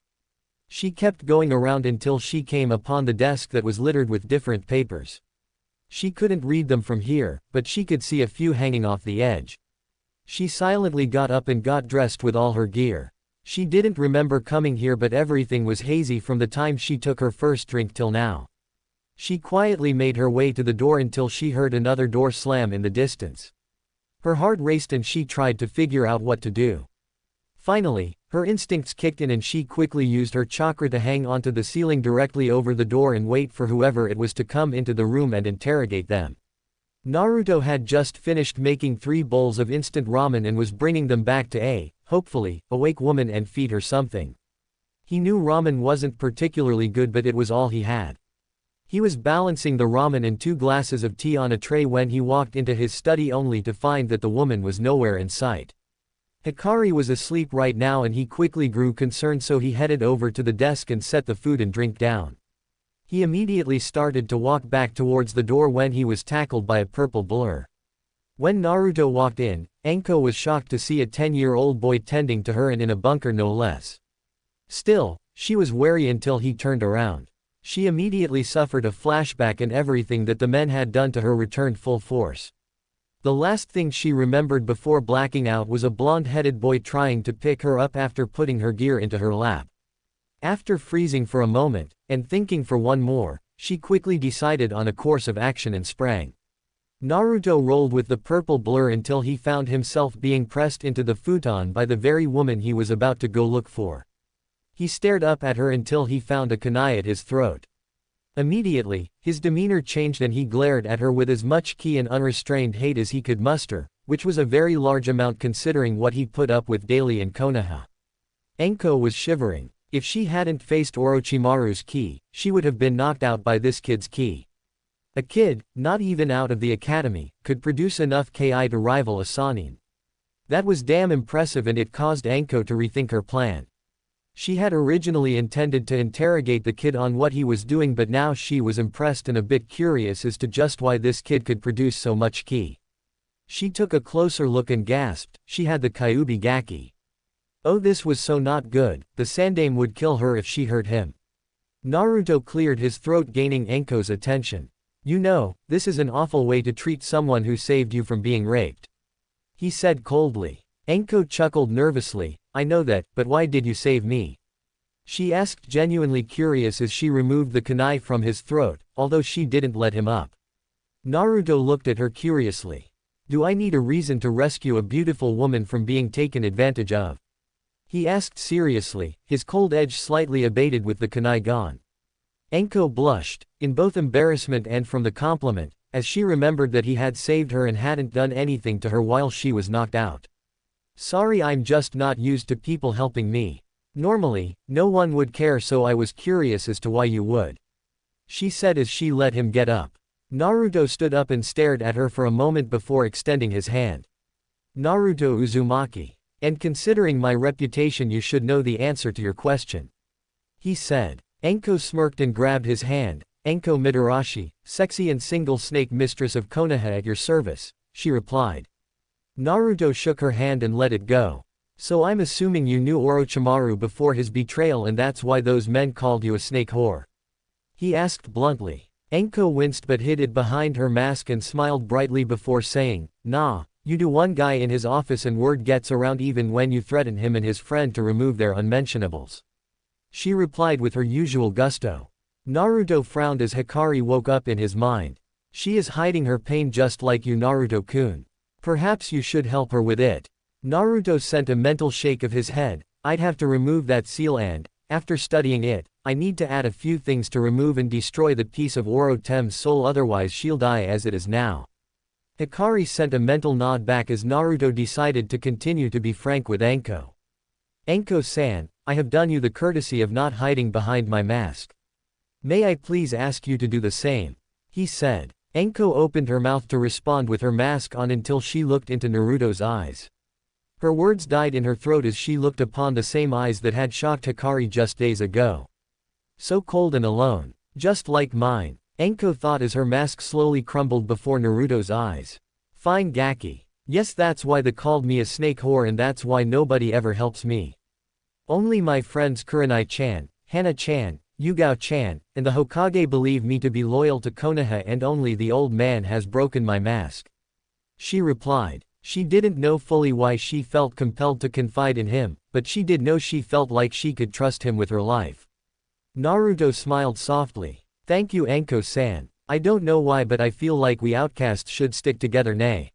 She kept going around until she came upon the desk that was littered with different papers. She couldn't read them from here, but she could see a few hanging off the edge. She silently got up and got dressed with all her gear. She didn't remember coming here but everything was hazy from the time she took her first drink till now. She quietly made her way to the door until she heard another door slam in the distance. Her heart raced and she tried to figure out what to do. Finally, her instincts kicked in and she quickly used her chakra to hang onto the ceiling directly over the door and wait for whoever it was to come into the room and interrogate them. Naruto had just finished making 3 bowls of instant ramen and was bringing them back to hopefully, awake woman and feed her something. He knew ramen wasn't particularly good but it was all he had. He was balancing the ramen and 2 glasses of tea on a tray when he walked into his study only to find that the woman was nowhere in sight. Hikari was asleep right now and he quickly grew concerned so he headed over to the desk and set the food and drink down. He immediately started to walk back towards the door when he was tackled by a purple blur. When Naruto walked in, Enko was shocked to see a 10-year-old boy tending to her and in a bunker no less. Still, she was wary until he turned around. She immediately suffered a flashback and everything that the men had done to her returned full force. The last thing she remembered before blacking out was a blonde-headed boy trying to pick her up after putting her gear into her lap. After freezing for a moment, and thinking for one more, she quickly decided on a course of action and sprang. Naruto rolled with the purple blur until he found himself being pressed into the futon by the very woman he was about to go look for. He stared up at her until he found a kunai at his throat. Immediately, his demeanor changed and he glared at her with as much ki and unrestrained hate as he could muster, which was a very large amount considering what he put up with daily in Konoha. Enko was shivering. If she hadn't faced Orochimaru's ki, she would have been knocked out by this kid's ki. A kid, not even out of the academy, could produce enough ki to rival a Sannin. That was damn impressive and it caused Enko to rethink her plan. She had originally intended to interrogate the kid on what he was doing but now she was impressed and a bit curious as to just why this kid could produce so much ki. She took a closer look and gasped, she had the Kyuubi Gaki. Oh, this was so not good, the Sandaime would kill her if she hurt him. Naruto cleared his throat, gaining Enko's attention. You know, this is an awful way to treat someone who saved you from being raped, he said coldly. Enko chuckled nervously, I know that, but why did you save me? She asked, genuinely curious as she removed the kunai from his throat, although she didn't let him up. Naruto looked at her curiously. Do I need a reason to rescue a beautiful woman from being taken advantage of? He asked seriously, his cold edge slightly abated with the kunai gone. Enko blushed, in both embarrassment and from the compliment, as she remembered that he had saved her and hadn't done anything to her while she was knocked out. Sorry, I'm just not used to people helping me. Normally, no one would care, so I was curious as to why you would. She said as she let him get up. Naruto stood up and stared at her for a moment before extending his hand. Naruto Uzumaki. And considering my reputation, you should know the answer to your question. He said. Enko smirked and grabbed his hand. Enko Midarashi, sexy and single snake mistress of Konoha at your service, she replied. Naruto shook her hand and let it go. So I'm assuming you knew Orochimaru before his betrayal and that's why those men called you a snake whore? He asked bluntly. Enko winced but hid it behind her mask and smiled brightly before saying, nah, you do one guy in his office and word gets around even when you threaten him and his friend to remove their unmentionables. She replied with her usual gusto. Naruto frowned as Hikari woke up in his mind. She is hiding her pain just like you, Naruto-kun. Perhaps you should help her with it. Naruto sent a mental shake of his head. I'd have to remove that seal and, after studying it, I need to add a few things to remove and destroy the piece of Orotem's soul, otherwise she'll die as it is now. Hikari sent a mental nod back as Naruto decided to continue to be frank with Enko. Enko-san, I have done you the courtesy of not hiding behind my mask. May I please ask you to do the same? He said. Enko opened her mouth to respond with her mask on until she looked into Naruto's eyes. Her words died in her throat as she looked upon the same eyes that had shocked Hikari just days ago. So cold and alone. Just like mine, Enko thought as her mask slowly crumbled before Naruto's eyes. Fine Gaki. Yes, that's why they called me a snake whore and that's why nobody ever helps me. Only my friends Kurenai-chan, Hana-chan, Yugao-chan, and the Hokage believe me to be loyal to Konoha and only the old man has broken my mask. She replied. She didn't know fully why she felt compelled to confide in him, but she did know she felt like she could trust him with her life. Naruto smiled softly. Thank you, Enko-san. I don't know why but I feel like we outcasts should stick together, nay.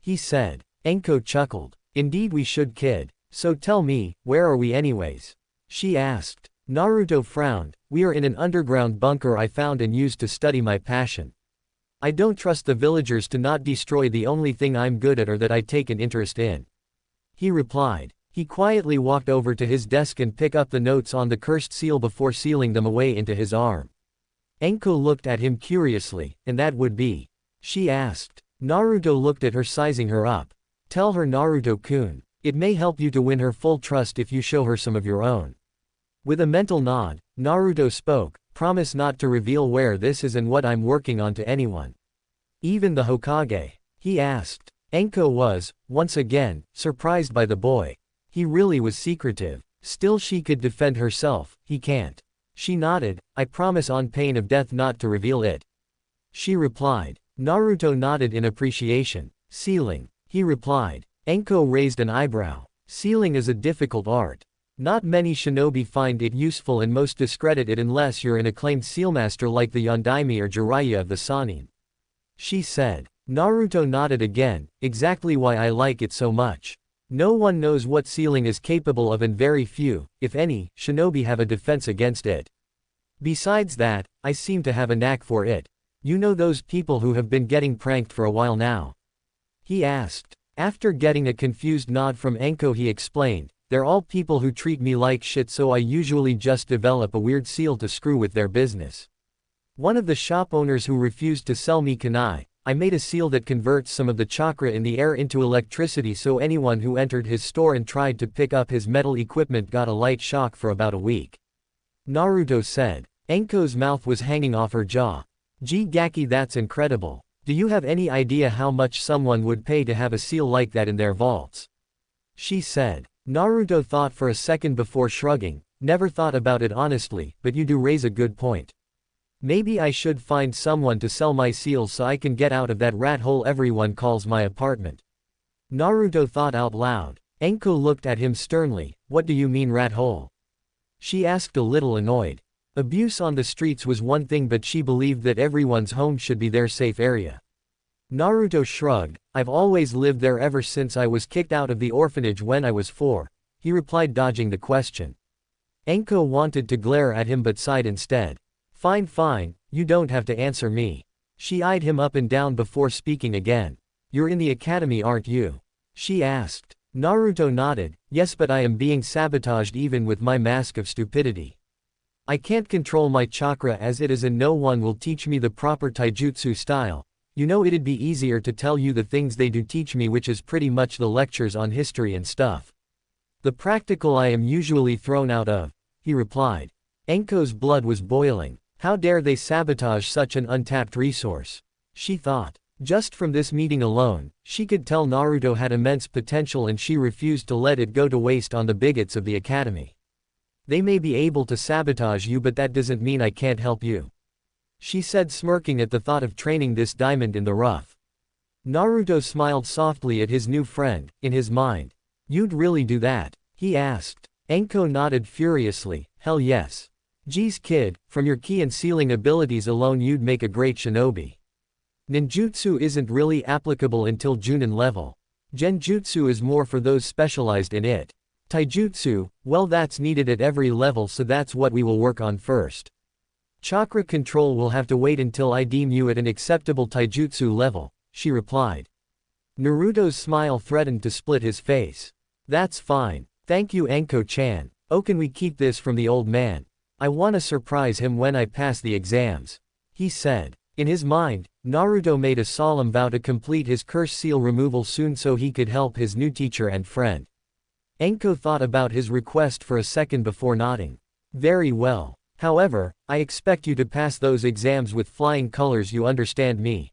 He said. Enko chuckled. Indeed we should, kid. So tell me, where are we anyways? She asked. Naruto frowned. We are in an underground bunker I found and used to study my passion. I don't trust the villagers to not destroy the only thing I'm good at or that I take an interest in. He replied. He quietly walked over to his desk and picked up the notes on the cursed seal before sealing them away into his arm. Enko looked at him curiously, and that would be? She asked. Naruto looked at her, sizing her up. Tell her, Naruto-kun. It may help you to win her full trust if you show her some of your own. With a mental nod, Naruto spoke. Promise not to reveal where this is and what I'm working on to anyone. Even the Hokage? He asked. Enko was, once again, surprised by the boy. He really was secretive. Still she could defend herself, he can't. She nodded. I promise on pain of death not to reveal it. She replied. Naruto nodded in appreciation. Sealing. He replied. Enko raised an eyebrow. Sealing is a difficult art. Not many shinobi find it useful and most discredit it unless you're an acclaimed sealmaster like the Yondaime or Jiraiya of the Sannin. She said. Naruto nodded again, exactly why I like it so much. No one knows what sealing is capable of and very few, if any, shinobi have a defense against it. Besides that, I seem to have a knack for it. You know those people who have been getting pranked for a while now? He asked. After getting a confused nod from Enko he explained, they're all people who treat me like shit so I usually just develop a weird seal to screw with their business. One of the shop owners who refused to sell me kunai, I made a seal that converts some of the chakra in the air into electricity so anyone who entered his store and tried to pick up his metal equipment got a light shock for about a week. Naruto said. Enko's mouth was hanging off her jaw. Gee Gaki, that's incredible. Do you have any idea how much someone would pay to have a seal like that in their vaults? She said. Naruto thought for a second before shrugging. Never thought about it honestly, but you do raise a good point. Maybe I should find someone to sell my seals so I can get out of that rat hole everyone calls my apartment. Naruto thought out loud. Enko looked at him sternly. What do you mean rat hole? She asked a little annoyed. Abuse on the streets was one thing, but she believed that everyone's home should be their safe area. Naruto shrugged. I've always lived there ever since I was kicked out of the orphanage when I was 4, he replied, dodging the question. Enko wanted to glare at him but sighed instead. Fine, you don't have to answer me. She eyed him up and down before speaking again. You're in the academy, aren't you? She asked. Naruto nodded. Yes, but I am being sabotaged even with my mask of stupidity. I can't control my chakra as it is, and no one will teach me the proper taijutsu style. You know, it'd be easier to tell you the things they do teach me, which is pretty much the lectures on history and stuff. The practical I am usually thrown out of, he replied. Enko's blood was boiling. How dare they sabotage such an untapped resource? She thought. Just from this meeting alone, she could tell Naruto had immense potential and she refused to let it go to waste on the bigots of the academy. They may be able to sabotage you, but that doesn't mean I can't help you, she said, smirking at the thought of training this diamond in the rough. Naruto smiled softly at his new friend. In his mind, you'd really do that? He asked. Enko nodded furiously. Hell yes. Geez kid, from your ki and sealing abilities alone you'd make a great shinobi. Ninjutsu isn't really applicable until Junin level. Genjutsu is more for those specialized in it. Taijutsu, well, that's needed at every level, so that's what we will work on first. Chakra control will have to wait until I deem you at an acceptable taijutsu level, she replied. Naruto's smile threatened to split his face. That's fine. Thank you, Enko-chan. Oh, can we keep this from the old man? I wanna surprise him when I pass the exams, he said. In his mind, Naruto made a solemn vow to complete his curse seal removal soon so he could help his new teacher and friend. Enko thought about his request for a second before nodding. Very well. However, I expect you to pass those exams with flying colors, you understand me?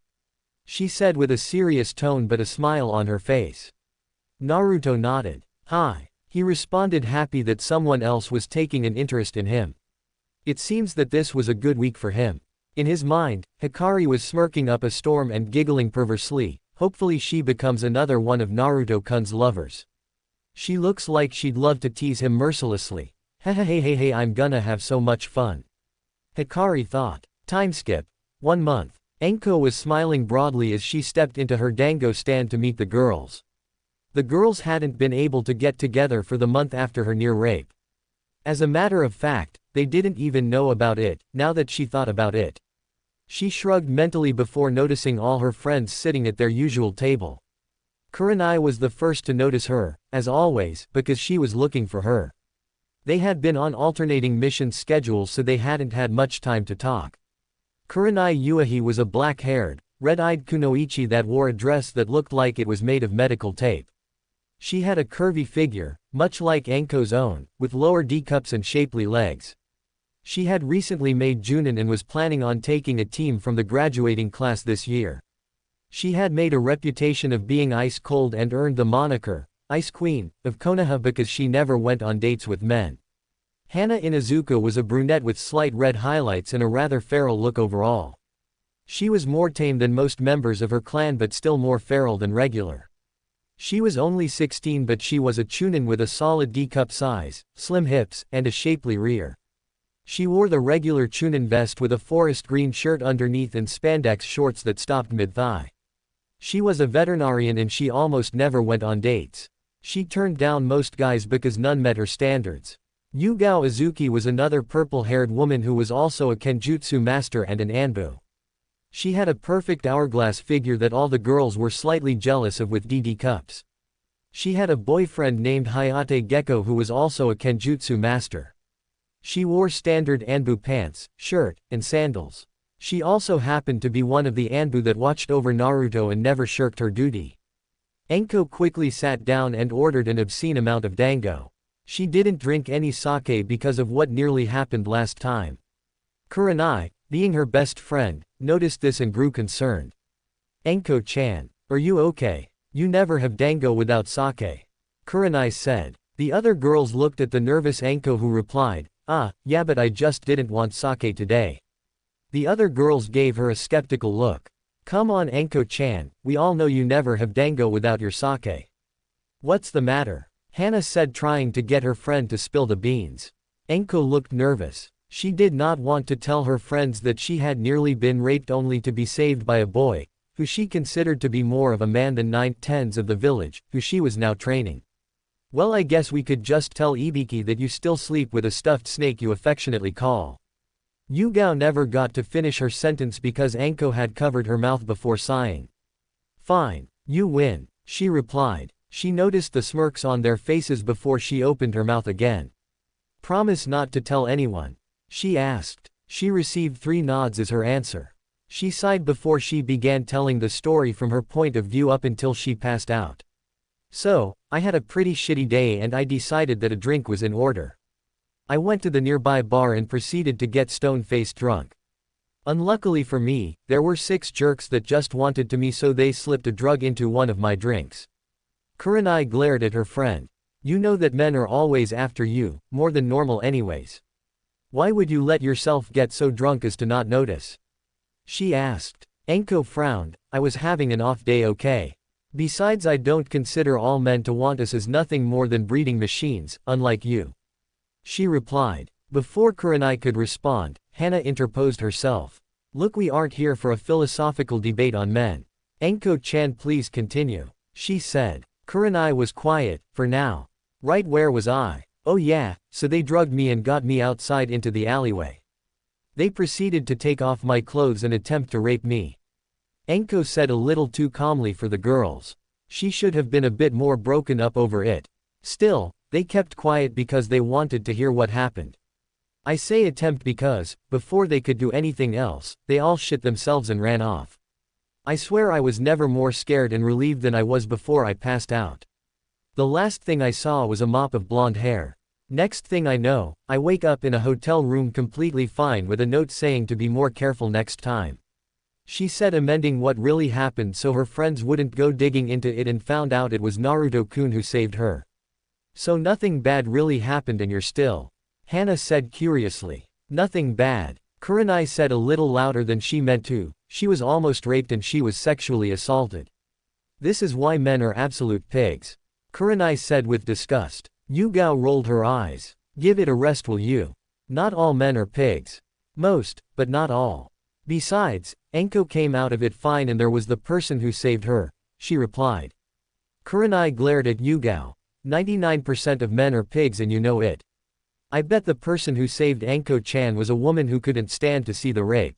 She said with a serious tone but a smile on her face. Naruto nodded. Hi. He responded, happy that someone else was taking an interest in him. It seems that this was a good week for him. In his mind, Hikari was smirking up a storm and giggling perversely. Hopefully she becomes another one of Naruto-kun's lovers. She looks like she'd love to tease him mercilessly. Hey, I'm gonna have so much fun, Hikari thought. Time skip. 1 month. Enko was smiling broadly as she stepped into her dango stand to meet the girls. The girls hadn't been able to get together for the month after her near rape. As a matter of fact, they didn't even know about it, now that she thought about it. She shrugged mentally before noticing all her friends sitting at their usual table. Kurenai was the first to notice her, as always, because she was looking for her. They had been on alternating mission schedules, so they hadn't had much time to talk. Kurenai Yuahi was a black-haired, red-eyed kunoichi that wore a dress that looked like it was made of medical tape. She had a curvy figure, much like Enko's own, with lower D-cups and shapely legs. She had recently made Junin and was planning on taking a team from the graduating class this year. She had made a reputation of being ice cold and earned the moniker, Ice Queen, of Konoha because she never went on dates with men. Hana Inuzuka was a brunette with slight red highlights and a rather feral look overall. She was more tame than most members of her clan but still more feral than regular. She was only 16 but she was a chunin with a solid D-cup size, slim hips, and a shapely rear. She wore the regular chunin vest with a forest green shirt underneath and spandex shorts that stopped mid-thigh. She was a veterinarian and she almost never went on dates. She turned down most guys because none met her standards. Yugao Izuki was another purple-haired woman who was also a kenjutsu master and an anbu. She had a perfect hourglass figure that all the girls were slightly jealous of with DD cups. She had a boyfriend named Hayate Gecko who was also a kenjutsu master. She wore standard anbu pants, shirt, and sandals. She also happened to be one of the anbu that watched over Naruto and never shirked her duty. Enko quickly sat down and ordered an obscene amount of dango. She didn't drink any sake because of what nearly happened last time. Kurenai, being her best friend, noticed this and grew concerned. Enko-chan, are you okay? You never have dango without sake, Kurenai said. The other girls looked at the nervous Enko who replied, yeah, but I just didn't want sake today. The other girls gave her a skeptical look. Come on Enko-chan, we all know you never have dango without your sake. What's the matter? Hana said, trying to get her friend to spill the beans. Enko looked nervous. She did not want to tell her friends that she had nearly been raped only to be saved by a boy, who she considered to be more of a man than 9/10 of the village, who she was now training. Well, I guess we could just tell Ibiki that you still sleep with a stuffed snake you affectionately call. Yugao never got to finish her sentence because Anko had covered her mouth before sighing. Fine, you win, she replied. She noticed the smirks on their faces before she opened her mouth again. Promise not to tell anyone, she asked. She received 3 nods as her answer. She sighed before she began telling the story from her point of view up until she passed out. So, I had a pretty shitty day and I decided that a drink was in order. I went to the nearby bar and proceeded to get stone-faced drunk. Unluckily for me, there were 6 jerks that just wanted to me, so they slipped a drug into one of my drinks. Kurenai glared at her friend. You know that men are always after you, more than normal anyways. Why would you let yourself get so drunk as to not notice? She asked. Anko frowned. I was having an off day, okay. Besides, I don't consider all men to want us as nothing more than breeding machines, unlike you. She replied. Before Kurenai could respond, Hana interposed herself. Look, we aren't here for a philosophical debate on men. Anko-chan, please continue, she said. Kurenai was quiet, for now. Right, where was I? Oh yeah, so they drugged me and got me outside into the alleyway. They proceeded to take off my clothes and attempt to rape me. Anko said a little too calmly for the girls. She should have been a bit more broken up over it. Still, they kept quiet because they wanted to hear what happened. I say attempt because, before they could do anything else, they all shit themselves and ran off. I swear I was never more scared and relieved than I was before I passed out. The last thing I saw was a mop of blonde hair. Next thing I know, I wake up in a hotel room completely fine with a note saying to be more careful next time. She said, amending what really happened so her friends wouldn't go digging into it and found out it was Naruto-kun who saved her. So nothing bad really happened and you're still? Hana said curiously. Nothing bad, Kurenai said a little louder than she meant to. She was almost raped and she was sexually assaulted. This is why men are absolute pigs, Kurenai said with disgust. Yugao rolled her eyes. Give it a rest, will you? Not all men are pigs. Most, but not all. Besides, Anko came out of it fine and there was the person who saved her, she replied. Kurenai glared at Yugao. 99% of men are pigs and you know it. I bet the person who saved Anko-chan was a woman who couldn't stand to see the rape,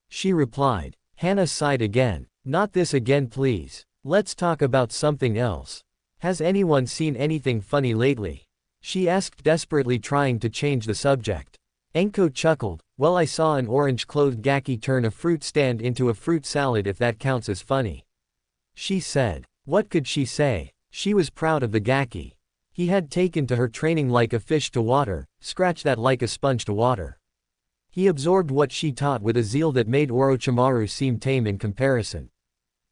she replied. Hana sighed again. Not this again, please. Let's talk about something else. Has anyone seen anything funny lately? She asked, desperately trying to change the subject. Anko chuckled. Well, I saw an orange-clothed gaki turn a fruit stand into a fruit salad, if that counts as funny, she said. What could she say? She was proud of the gaki. He had taken to her training like a fish to water, scratch that, like a sponge to water. He absorbed what she taught with a zeal that made Orochimaru seem tame in comparison.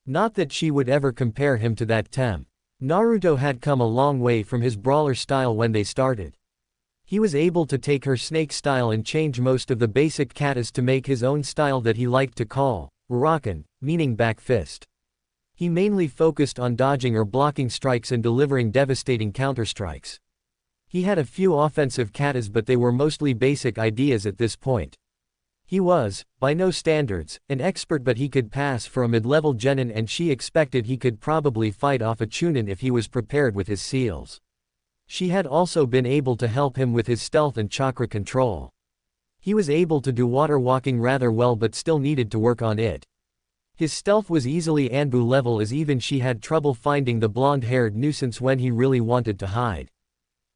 Not that she would ever compare him to that Tem. Naruto had come a long way from his brawler style when they started. He was able to take her snake style and change most of the basic katas to make his own style that he liked to call Raken, meaning back fist. He mainly focused on dodging or blocking strikes and delivering devastating counterstrikes. He had a few offensive katas, but they were mostly basic ideas at this point. He was, by no standards, an expert, but he could pass for a mid-level genin, and she expected he could probably fight off a chunin if he was prepared with his seals. She had also been able to help him with his stealth and chakra control. He was able to do water walking rather well but still needed to work on it. His stealth was easily Anbu level, as even she had trouble finding the blonde-haired nuisance when he really wanted to hide.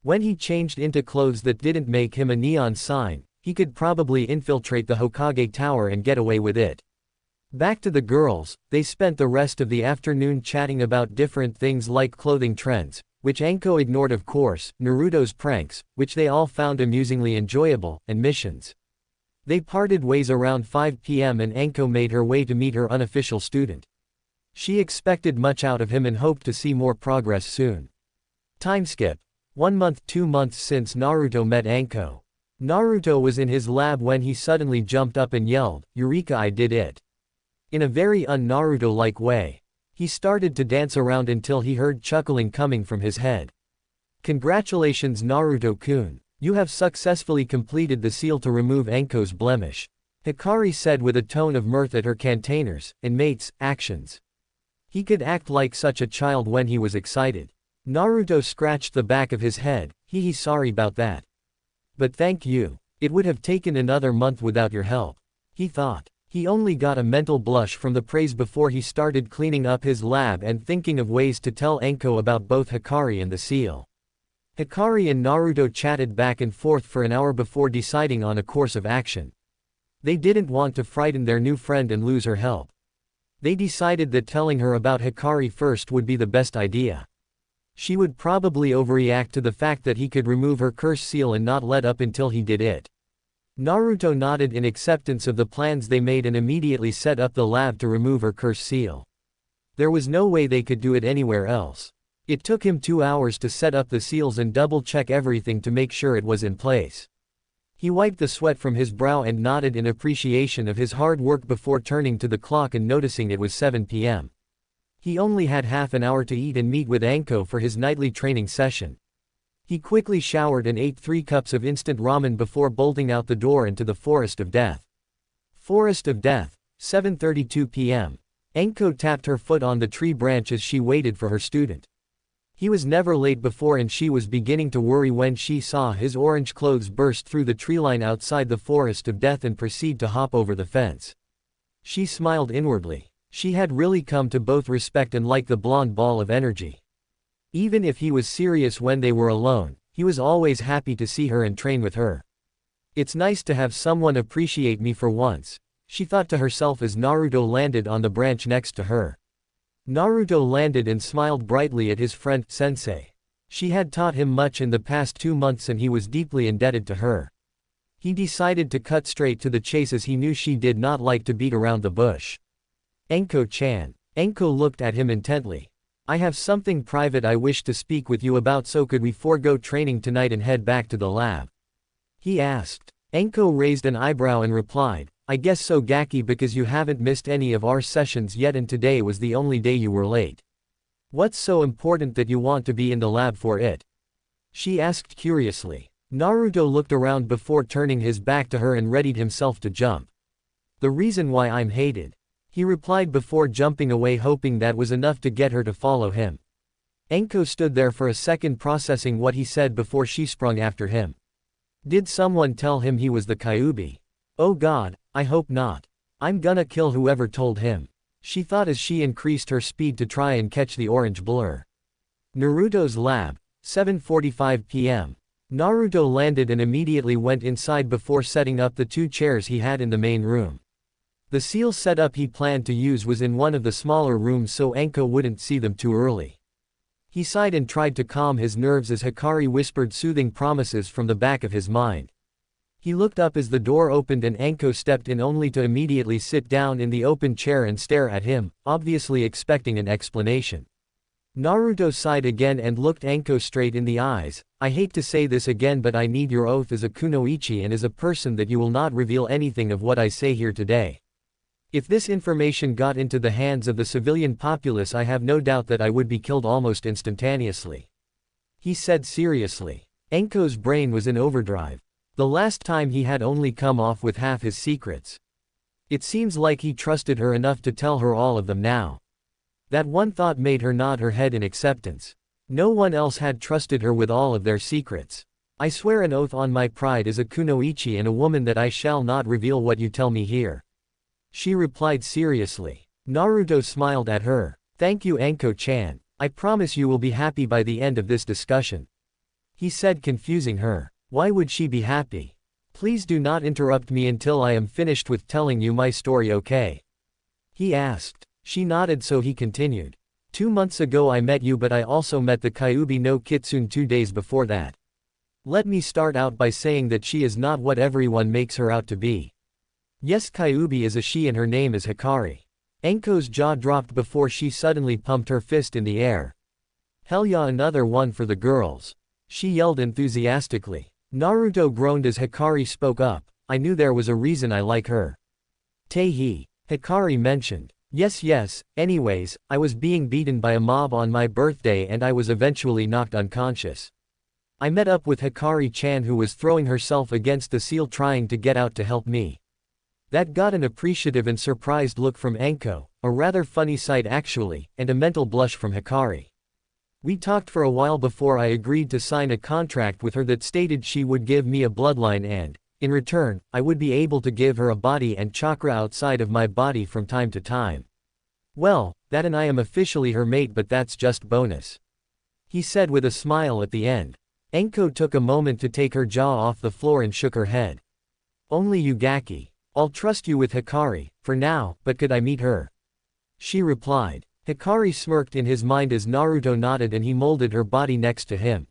When he changed into clothes that didn't make him a neon sign, he could probably infiltrate the Hokage Tower and get away with it. Back to the girls, they spent the rest of the afternoon chatting about different things like clothing trends, which Anko ignored of course, Naruto's pranks, which they all found amusingly enjoyable, and missions. They parted ways around 5 p.m. and Anko made her way to meet her unofficial student. She expected much out of him and hoped to see more progress soon. Time skip. 1 month, 2 months since Naruto met Anko. Naruto was in his lab when he suddenly jumped up and yelled, "Eureka, I did it!" In a very un-Naruto-like way. He started to dance around until he heard chuckling coming from his head. "Congratulations, Naruto-kun. You have successfully completed the seal to remove Enko's blemish. Hikari said with a tone of mirth at her cantainers and mates' actions. He could act like such a child when he was excited. Naruto scratched the back of his head, sorry about that. But thank you. It would have taken another month without your help. He thought. He only got a mental blush from the praise before he started cleaning up his lab and thinking of ways to tell Enko about both Hikari and the seal. Hikari and Naruto chatted back and forth for an hour before deciding on a course of action. They didn't want to frighten their new friend and lose her help. They decided that telling her about Hikari first would be the best idea. She would probably overreact to the fact that he could remove her curse seal and not let up until he did it. Naruto nodded in acceptance of the plans they made and immediately set up the lab to remove her curse seal. There was no way they could do it anywhere else. It took him 2 hours to set up the seals and double-check everything to make sure it was in place. He wiped the sweat from his brow and nodded in appreciation of his hard work before turning to the clock and noticing it was 7 p.m. He only had half an hour to eat and meet with Enko for his nightly training session. He quickly showered and ate 3 cups of instant ramen before bolting out the door into the Forest of Death. Forest of Death, 7:32 p.m. Enko tapped her foot on the tree branch as she waited for her student. He was never late before and she was beginning to worry when she saw his orange clothes burst through the treeline outside the Forest of Death and proceed to hop over the fence. She smiled inwardly. She had really come to both respect and like the blonde ball of energy. Even if he was serious when they were alone, he was always happy to see her and train with her. It's nice to have someone appreciate me for once, she thought to herself as Naruto landed on the branch next to her. Naruto landed and smiled brightly at his friend, Sensei. She had taught him much in the past 2 months and he was deeply indebted to her. He decided to cut straight to the chase as he knew she did not like to beat around the bush. Enko-chan. Enko looked at him intently. I have something private I wish to speak with you about, so could we forego training tonight and head back to the lab? He asked. Enko raised an eyebrow and replied, I guess so Gaki, because you haven't missed any of our sessions yet and today was the only day you were late. What's so important that you want to be in the lab for it? She asked curiously. Naruto looked around before turning his back to her and readied himself to jump. The reason why I'm hated. He replied before jumping away, hoping that was enough to get her to follow him. Enko stood there for a second processing what he said before she sprung after him. Did someone tell him he was the Kyuubi? Oh god, I hope not. I'm gonna kill whoever told him. She thought as she increased her speed to try and catch the orange blur. Naruto's lab, 7:45 p.m. Naruto landed and immediately went inside before setting up the 2 chairs he had in the main room. The seal setup he planned to use was in one of the smaller rooms so Enko wouldn't see them too early. He sighed and tried to calm his nerves as Hikari whispered soothing promises from the back of his mind. He looked up as the door opened and Enko stepped in only to immediately sit down in the open chair and stare at him, obviously expecting an explanation. Naruto sighed again and looked Enko straight in the eyes. I hate to say this again, but I need your oath as a kunoichi and as a person that you will not reveal anything of what I say here today. If this information got into the hands of the civilian populace, I have no doubt that I would be killed almost instantaneously. He said seriously. Enko's brain was in overdrive. The last time he had only come off with half his secrets. It seems like he trusted her enough to tell her all of them now. That one thought made her nod her head in acceptance. No one else had trusted her with all of their secrets. I swear an oath on my pride as a kunoichi and a woman that I shall not reveal what you tell me here. She replied seriously. Naruto smiled at her. Thank you Enko-chan. I promise you will be happy by the end of this discussion. He said, confusing her. Why would she be happy? Please do not interrupt me until I am finished with telling you my story, okay? He asked. She nodded, so he continued. 2 months ago I met you, but I also met the Kyuubi no Kitsune 2 days before that. Let me start out by saying that she is not what everyone makes her out to be. Yes, Kyuubi is a she and her name is Hikari. Enko's jaw dropped before she suddenly pumped her fist in the air. Hell yeah, another one for the girls. She yelled enthusiastically. Naruto groaned as Hikari spoke up. I knew there was a reason I like her. Teihee. Hikari mentioned. Yes, anyways, I was being beaten by a mob on my birthday and I was eventually knocked unconscious. I met up with Hikari-chan who was throwing herself against the seal trying to get out to help me. That got an appreciative and surprised look from Anko, a rather funny sight actually, and a mental blush from Hikari. We talked for a while before I agreed to sign a contract with her that stated she would give me a bloodline and, in return, I would be able to give her a body and chakra outside of my body from time to time. Well, that and I am officially her mate, but that's just bonus. He said with a smile at the end. Anko took a moment to take her jaw off the floor and shook her head. Only you, Gaki. I'll trust you with Hikari, for now, but could I meet her? She replied. Hikari smirked in his mind as Naruto nodded and he molded her body next to him.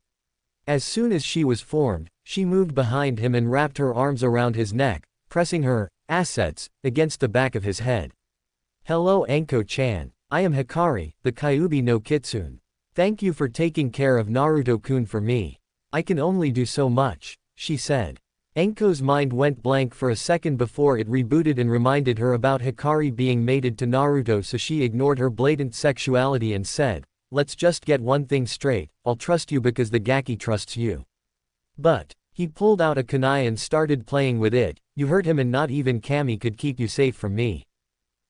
As soon as she was formed, she moved behind him and wrapped her arms around his neck, pressing her assets against the back of his head. Hello Anko-chan. I am Hikari, the Kyuubi no Kitsune. Thank you for taking care of Naruto-kun for me. I can only do so much, she said. Anko's mind went blank for a second before it rebooted and reminded her about Hikari being mated to Naruto, so she ignored her blatant sexuality and said, let's just get one thing straight, I'll trust you because the Gaki trusts you. But, he pulled out a kunai and started playing with it. You hurt him and not even Kami could keep you safe from me.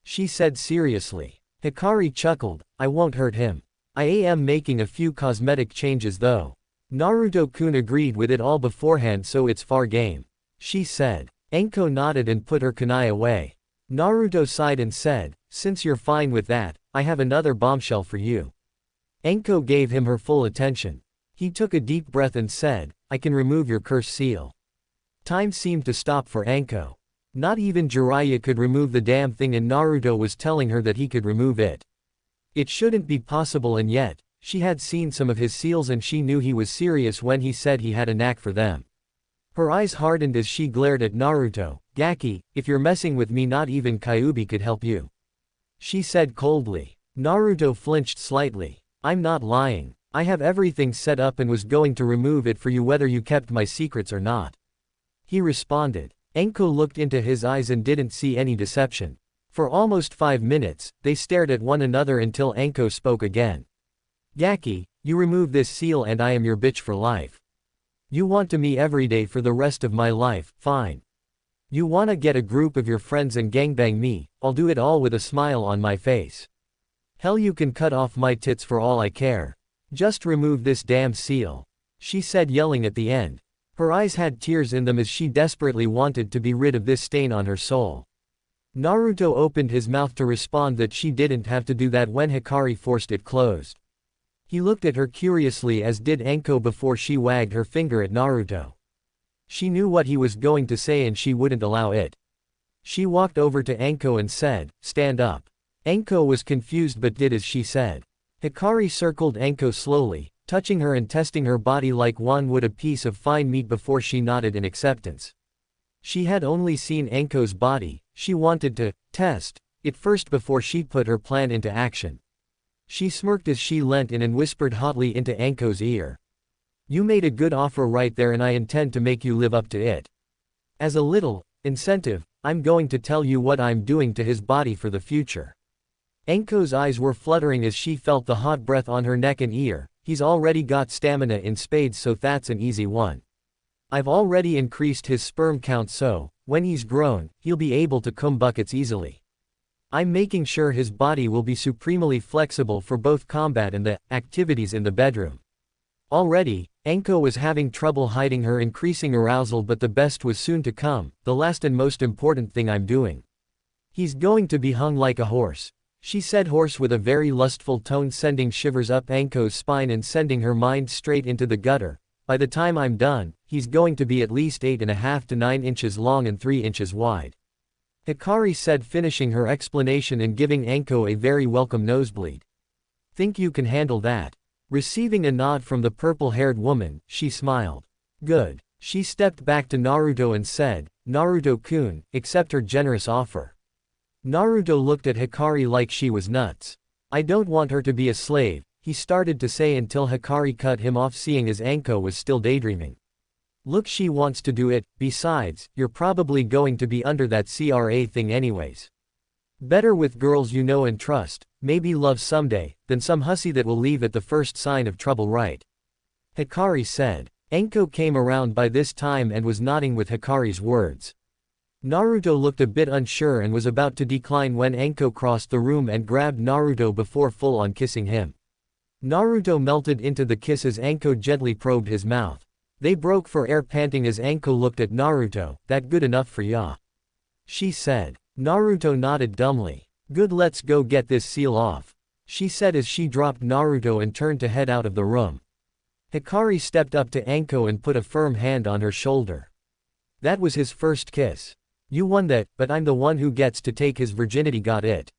She said seriously. Hikari chuckled, I won't hurt him. I am making a few cosmetic changes though. Naruto-kun agreed with it all beforehand, so it's far game. She said. Anko nodded and put her kunai away. Naruto sighed and said, since you're fine with that, I have another bombshell for you. Anko gave him her full attention. He took a deep breath and said, I can remove your curse seal. Time seemed to stop for Anko. Not even Jiraiya could remove the damn thing and Naruto was telling her that he could remove it. It shouldn't be possible, and yet, she had seen some of his seals and she knew he was serious when he said he had a knack for them. Her eyes hardened as she glared at Naruto. Gaki, if you're messing with me, not even Kyuubi could help you. She said coldly. Naruto flinched slightly. I'm not lying. I have everything set up and was going to remove it for you whether you kept my secrets or not. He responded. Anko looked into his eyes and didn't see any deception. For almost 5 minutes, they stared at one another until Anko spoke again. Gaki, you remove this seal and I am your bitch for life. You want to me every day for the rest of my life, fine. You wanna get a group of your friends and gangbang me, I'll do it all with a smile on my face. Hell, you can cut off my tits for all I care. Just remove this damn seal. She said, yelling at the end. Her eyes had tears in them as she desperately wanted to be rid of this stain on her soul. Naruto opened his mouth to respond that she didn't have to do that when Hikari forced it closed. He looked at her curiously, as did Anko before she wagged her finger at Naruto. She knew what he was going to say and she wouldn't allow it. She walked over to Anko and said, stand up. Anko was confused but did as she said. Hikari circled Anko slowly, touching her and testing her body like one would a piece of fine meat before she nodded in acceptance. She had only seen Anko's body, she wanted to test it first before she put her plan into action. She smirked as she leant in and whispered hotly into Anko's ear. You made a good offer right there and I intend to make you live up to it. As a little incentive, I'm going to tell you what I'm doing to his body for the future. Anko's eyes were fluttering as she felt the hot breath on her neck and ear. He's already got stamina in spades, so that's an easy one. I've already increased his sperm count, so, when he's grown, he'll be able to cum buckets easily. I'm making sure his body will be supremely flexible for both combat and the activities in the bedroom. Already, Anko was having trouble hiding her increasing arousal, but the best was soon to come, the last and most important thing I'm doing. He's going to be hung like a horse. She said horse with a very lustful tone, sending shivers up Anko's spine and sending her mind straight into the gutter. By the time I'm done, he's going to be at least 8.5 to 9 inches long and 3 inches wide. Hikari said, finishing her explanation and giving Anko a very welcome nosebleed. Think you can handle that? Receiving a nod from the purple-haired woman, she smiled. Good. She stepped back to Naruto and said, Naruto-kun, accept her generous offer. Naruto looked at Hikari like she was nuts. I don't want her to be a slave, he started to say until Hikari cut him off, seeing as Anko was still daydreaming. Look, she wants to do it, besides, you're probably going to be under that CRA thing anyways. Better with girls you know and trust, maybe love someday, than some hussy that will leave at the first sign of trouble, right? Hikari said. Enko came around by this time and was nodding with Hikari's words. Naruto looked a bit unsure and was about to decline when Enko crossed the room and grabbed Naruto before full-on kissing him. Naruto melted into the kiss as Enko gently probed his mouth. They broke for air, panting as Enko looked at Naruto. "That good enough for ya?" she said. Naruto nodded dumbly. "Good, let's go get this seal off," she said as she dropped Naruto and turned to head out of the room. Hikari stepped up to Enko and put a firm hand on her shoulder. "That was his first kiss. You won that, but I'm the one who gets to take his virginity, got it?"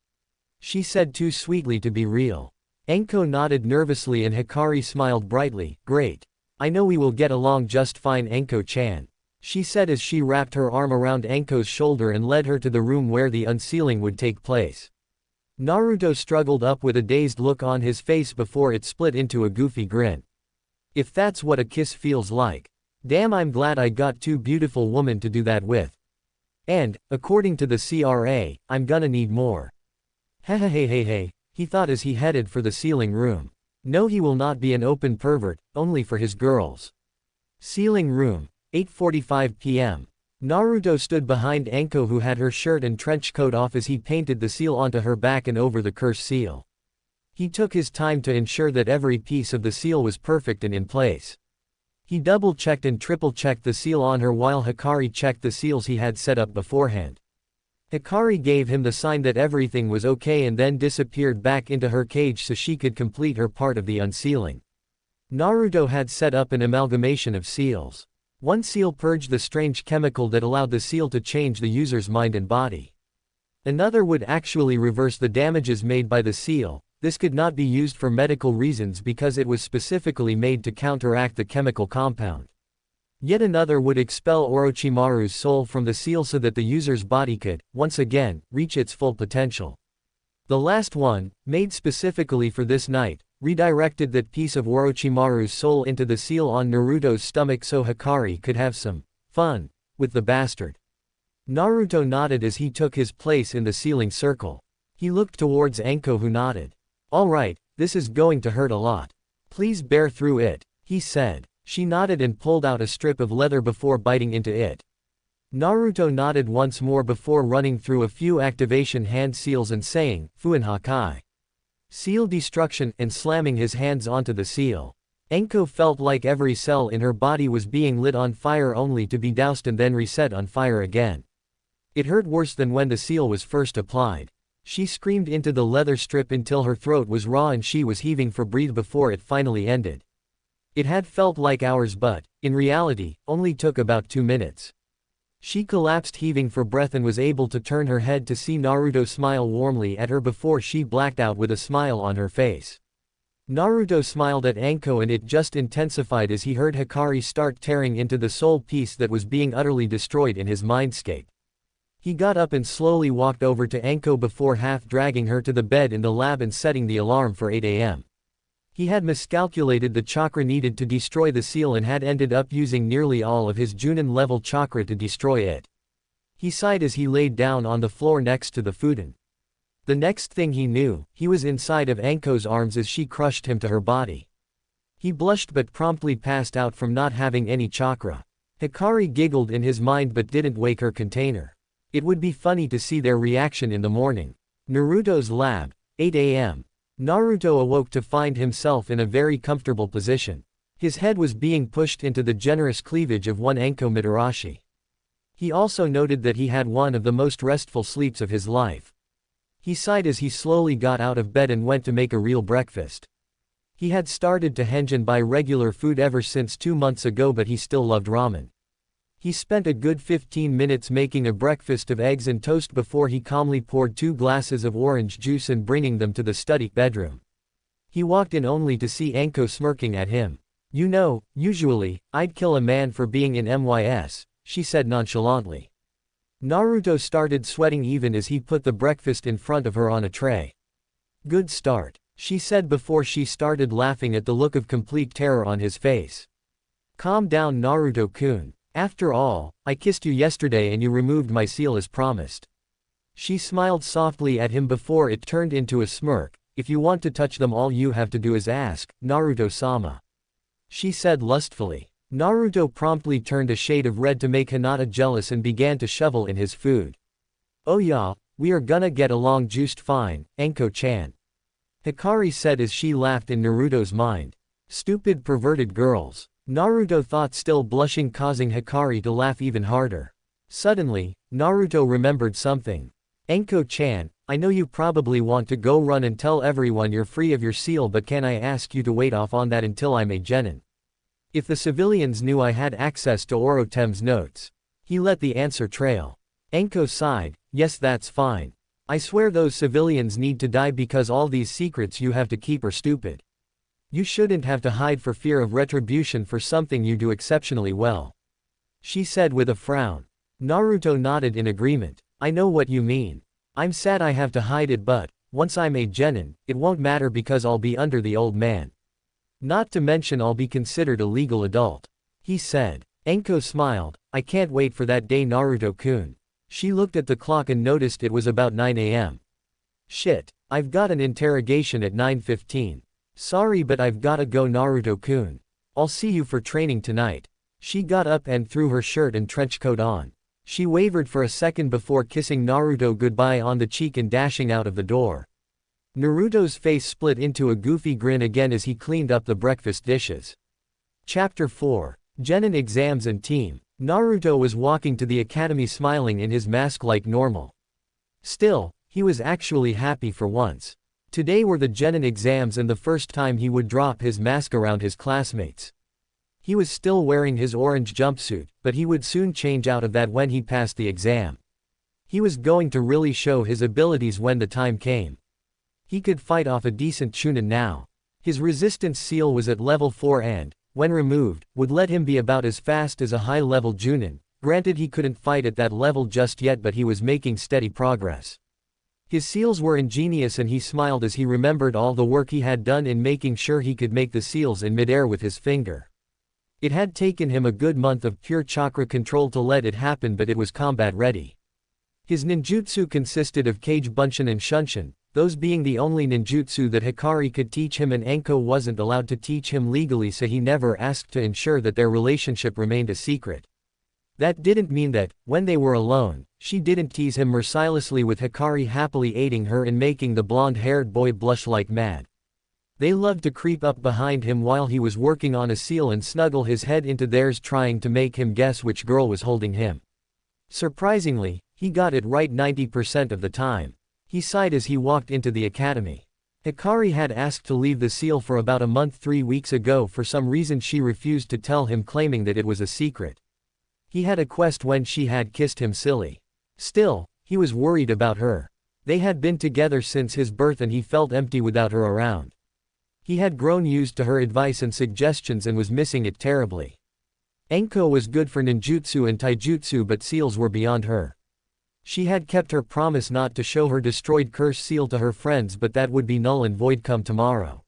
she said, too sweetly to be real. Enko nodded nervously and Hikari smiled brightly. "Great. I know we will get along just fine, Enko-chan," she said as she wrapped her arm around Enko's shoulder and led her to the room where the unsealing would take place. Naruto struggled up with a dazed look on his face before it split into a goofy grin. "If that's what a kiss feels like. Damn, I'm glad I got two beautiful women to do that with. And, according to the CRA, I'm gonna need more." Hey, he thought as he headed for the sealing room. No, he will not be an open pervert, only for his girls. Sealing room, 8:45 p.m. Naruto stood behind Enko, who had her shirt and trench coat off as he painted the seal onto her back and over the curse seal. He took his time to ensure that every piece of the seal was perfect and in place. He double-checked and triple-checked the seal on her while Hikari checked the seals he had set up beforehand. Hikari gave him the sign that everything was okay and then disappeared back into her cage so she could complete her part of the unsealing. Naruto had set up an amalgamation of seals. One seal purged the strange chemical that allowed the seal to change the user's mind and body. Another would actually reverse the damages made by the seal. This could not be used for medical reasons because it was specifically made to counteract the chemical compound. Yet another would expel Orochimaru's soul from the seal so that the user's body could, once again, reach its full potential. The last one, made specifically for this night, redirected that piece of Orochimaru's soul into the seal on Naruto's stomach so Hikari could have some fun with the bastard. Naruto nodded as he took his place in the sealing circle. He looked towards Enko, who nodded. "All right, this is going to hurt a lot. Please bear through it," he said. She nodded and pulled out a strip of leather before biting into it. Naruto nodded once more before running through a few activation hand seals and saying, "Fuin Hakai. Seal destruction," and slamming his hands onto the seal. Enko felt like every cell in her body was being lit on fire only to be doused and then reset on fire again. It hurt worse than when the seal was first applied. She screamed into the leather strip until her throat was raw and she was heaving for breath before it finally ended. It had felt like hours but, in reality, only took about 2 minutes. She collapsed heaving for breath and was able to turn her head to see Naruto smile warmly at her before she blacked out with a smile on her face. Naruto smiled at Enko and it just intensified as he heard Hikari start tearing into the soul piece that was being utterly destroyed in his mindscape. He got up and slowly walked over to Enko before half-dragging her to the bed in the lab and setting the alarm for 8 a.m. He had miscalculated the chakra needed to destroy the seal and had ended up using nearly all of his Junin-level chakra to destroy it. He sighed as he laid down on the floor next to the futon. The next thing he knew, he was inside of Enko's arms as she crushed him to her body. He blushed but promptly passed out from not having any chakra. Hikari giggled in his mind but didn't wake her container. It would be funny to see their reaction in the morning. Naruto's lab, 8 a.m. Naruto awoke to find himself in a very comfortable position. His head was being pushed into the generous cleavage of one Enko Mitarashi. He also noted that he had one of the most restful sleeps of his life. He sighed as he slowly got out of bed and went to make a real breakfast. He had started to henge and buy regular food ever since 2 months ago, but he still loved ramen. He spent a good 15 minutes making a breakfast of eggs and toast before he calmly poured 2 glasses of orange juice and bringing them to the study bedroom. He walked in only to see Enko smirking at him. "You know, usually, I'd kill a man for being in MYS, she said nonchalantly. Naruto started sweating even as he put the breakfast in front of her on a tray. "Good start," she said before she started laughing at the look of complete terror on his face. "Calm down, Naruto-kun. After all, I kissed you yesterday and you removed my seal as promised." She smiled softly at him before it turned into a smirk. "If you want to touch them all you have to do is ask, Naruto-sama," she said lustfully. Naruto promptly turned a shade of red to make Hinata jealous and began to shovel in his food. "Oh yeah, we are gonna get along just fine, Enko-chan," Hikari said as she laughed in Naruto's mind. "Stupid perverted girls," Naruto thought, still blushing, causing Hikari to laugh even harder. Suddenly, Naruto remembered something. "Enko-chan, I know you probably want to go run and tell everyone you're free of your seal, but can I ask you to wait off on that until I'm a genin? If the civilians knew I had access to Orotem's notes." He let the answer trail. Enko sighed, "Yes, that's fine. I swear those civilians need to die because all these secrets you have to keep are stupid. You shouldn't have to hide for fear of retribution for something you do exceptionally well," she said with a frown. Naruto nodded in agreement. "I know what you mean. I'm sad I have to hide it, but once I'm a genin, it won't matter because I'll be under the old man. Not to mention I'll be considered a legal adult," he said. Enko smiled. "I can't wait for that day, Naruto-kun." She looked at the clock and noticed it was about 9 a.m. "Shit, I've got an interrogation at 9:15. Sorry, but I've gotta go, Naruto-kun. I'll see you for training tonight." She got up and threw her shirt and trench coat on. She wavered for a second before kissing Naruto goodbye on the cheek and dashing out of the door. Naruto's face split into a goofy grin again as he cleaned up the breakfast dishes. Chapter 4. Genin Exams and Team. Naruto was walking to the academy smiling in his mask like normal. Still, he was actually happy for once. Today were the genin exams and the first time he would drop his mask around his classmates. He was still wearing his orange jumpsuit, but he would soon change out of that when he passed the exam. He was going to really show his abilities when the time came. He could fight off a decent chunin now. His resistance seal was at level 4 and, when removed, would let him be about as fast as a high-level junin. Granted, he couldn't fight at that level just yet, but he was making steady progress. His seals were ingenious and he smiled as he remembered all the work he had done in making sure he could make the seals in midair with his finger. It had taken him a good month of pure chakra control to let it happen, but it was combat ready. His ninjutsu consisted of Kage Bunshin and Shunshin, those being the only ninjutsu that Hikari could teach him, and Enko wasn't allowed to teach him legally, so he never asked to ensure that their relationship remained a secret. That didn't mean that, when they were alone, she didn't tease him mercilessly, with Hikari happily aiding her in making the blonde-haired boy blush like mad. They loved to creep up behind him while he was working on a seal and snuggle his head into theirs, trying to make him guess which girl was holding him. Surprisingly, he got it right 90% of the time. He sighed as he walked into the academy. Hikari had asked to leave the seal for about a month 3 weeks ago. For some reason she refused to tell him, claiming that it was a secret. He had a quest when she had kissed him silly. Still, he was worried about her. They had been together since his birth and he felt empty without her around. He had grown used to her advice and suggestions and was missing it terribly. Enko was good for ninjutsu and taijutsu, but seals were beyond her. She had kept her promise not to show her destroyed curse seal to her friends, but that would be null and void come tomorrow.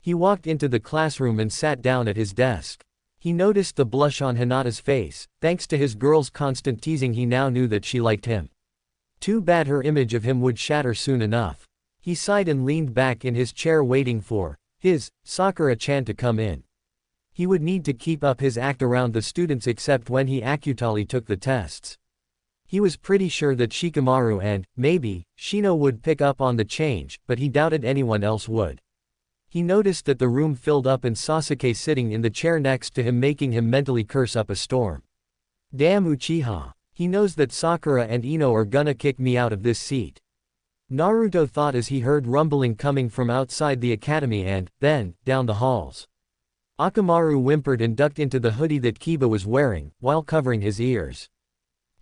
He walked into the classroom and sat down at his desk. He noticed the blush on Hinata's face. Thanks to his girl's constant teasing, he now knew that she liked him. Too bad her image of him would shatter soon enough. He sighed and leaned back in his chair, waiting for his Sakura-chan to come in. He would need to keep up his act around the students, except when he acutally took the tests. He was pretty sure that Shikamaru and, maybe, Shino would pick up on the change, but he doubted anyone else would. He noticed that the room filled up and Sasuke sitting in the chair next to him, making him mentally curse up a storm. Damn Uchiha. He knows that Sakura and Ino are gonna kick me out of this seat. Naruto thought as he heard rumbling coming from outside the academy and, then, down the halls. Akamaru whimpered and ducked into the hoodie that Kiba was wearing, while covering his ears.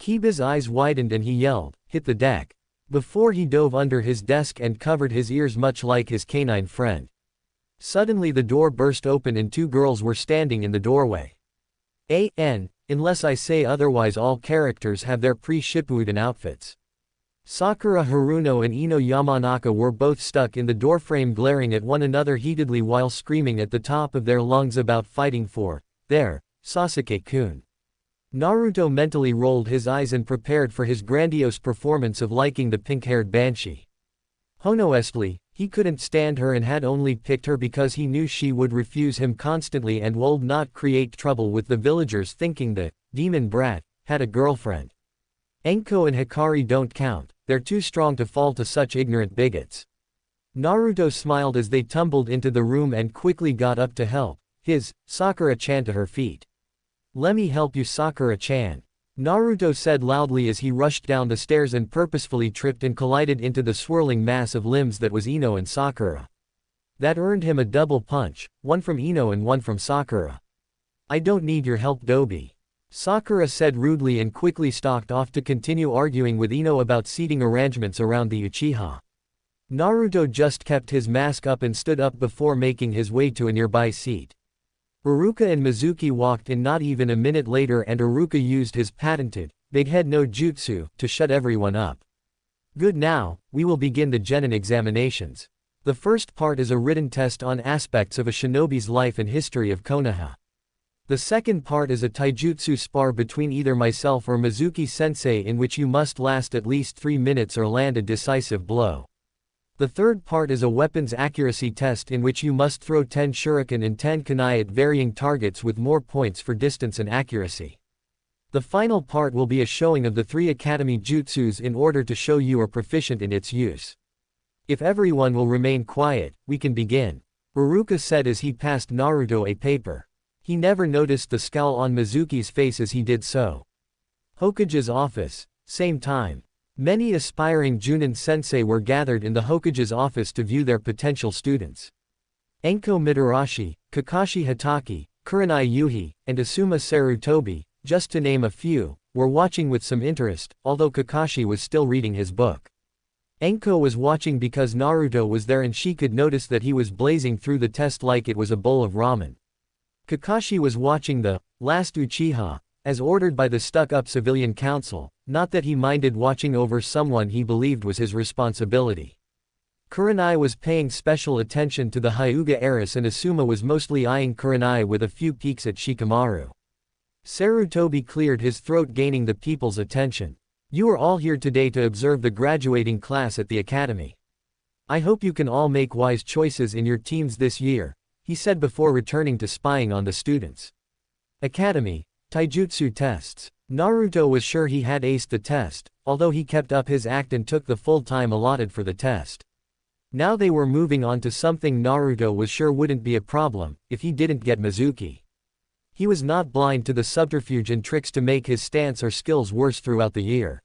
Kiba's eyes widened and he yelled, "Hit the deck," before he dove under his desk and covered his ears much like his canine friend. Suddenly the door burst open and 2 girls were standing in the doorway. Unless I say otherwise, all characters have their pre-Shippuden outfits. Sakura Haruno and Ino Yamanaka were both stuck in the doorframe, glaring at one another heatedly while screaming at the top of their lungs about fighting for their Sasuke-kun. Naruto mentally rolled his eyes and prepared for his grandiose performance of liking the pink-haired banshee. Honestly, he couldn't stand her and had only picked her because he knew she would refuse him constantly and would not create trouble with the villagers, thinking the demon brat had a girlfriend. Enko and Hikari don't count, they're too strong to fall to such ignorant bigots. Naruto smiled as they tumbled into the room and quickly got up to help, his Sakura-chan to her feet. "Let me help you, Sakura-chan," Naruto said loudly as he rushed down the stairs and purposefully tripped and collided into the swirling mass of limbs that was Ino and Sakura. That earned him a double punch, one from Ino and one from Sakura. "I don't need your help, Dobi," Sakura said rudely and quickly stalked off to continue arguing with Ino about seating arrangements around the Uchiha. Naruto just kept his mask up and stood up before making his way to a nearby seat. Iruka and Mizuki walked in not even a minute later, and Iruka used his patented big head no jutsu to shut everyone up. "Good, now, we will begin the genin examinations. The first part is a written test on aspects of a shinobi's life and history of Konoha. The second part is a taijutsu spar between either myself or Mizuki-sensei, in which you must last at least 3 minutes or land a decisive blow. The third part is a weapons accuracy test in which you must throw 10 shuriken and 10 kunai at varying targets with more points for distance and accuracy. The final part will be a showing of the 3 academy jutsus in order to show you are proficient in its use. If everyone will remain quiet, we can begin," Iruka said as he passed Naruto a paper. He never noticed the scowl on Mizuki's face as he did so. Hokage's office, same time. Many aspiring Junin sensei were gathered in the Hokage's office to view their potential students. Enko Mitarashi, Kakashi Hatake, Kurenai Yuhi, and Asuma Sarutobi, just to name a few, were watching with some interest, although Kakashi was still reading his book. Enko was watching because Naruto was there and she could notice that he was blazing through the test like it was a bowl of ramen. Kakashi was watching the last Uchiha, as ordered by the stuck-up civilian council, not that he minded watching over someone he believed was his responsibility. Kurenai was paying special attention to the Hyuga heiress, and Asuma was mostly eyeing Kurenai with a few peeks at Shikamaru. Sarutobi cleared his throat, gaining the people's attention. "You are all here today to observe the graduating class at the academy. I hope you can all make wise choices in your teams this year," he said before returning to spying on the students. Academy Taijutsu tests. Naruto was sure he had aced the test, although he kept up his act and took the full time allotted for the test. Now they were moving on to something Naruto was sure wouldn't be a problem, if he didn't get Mizuki. He was not blind to the subterfuge and tricks to make his stance or skills worse throughout the year.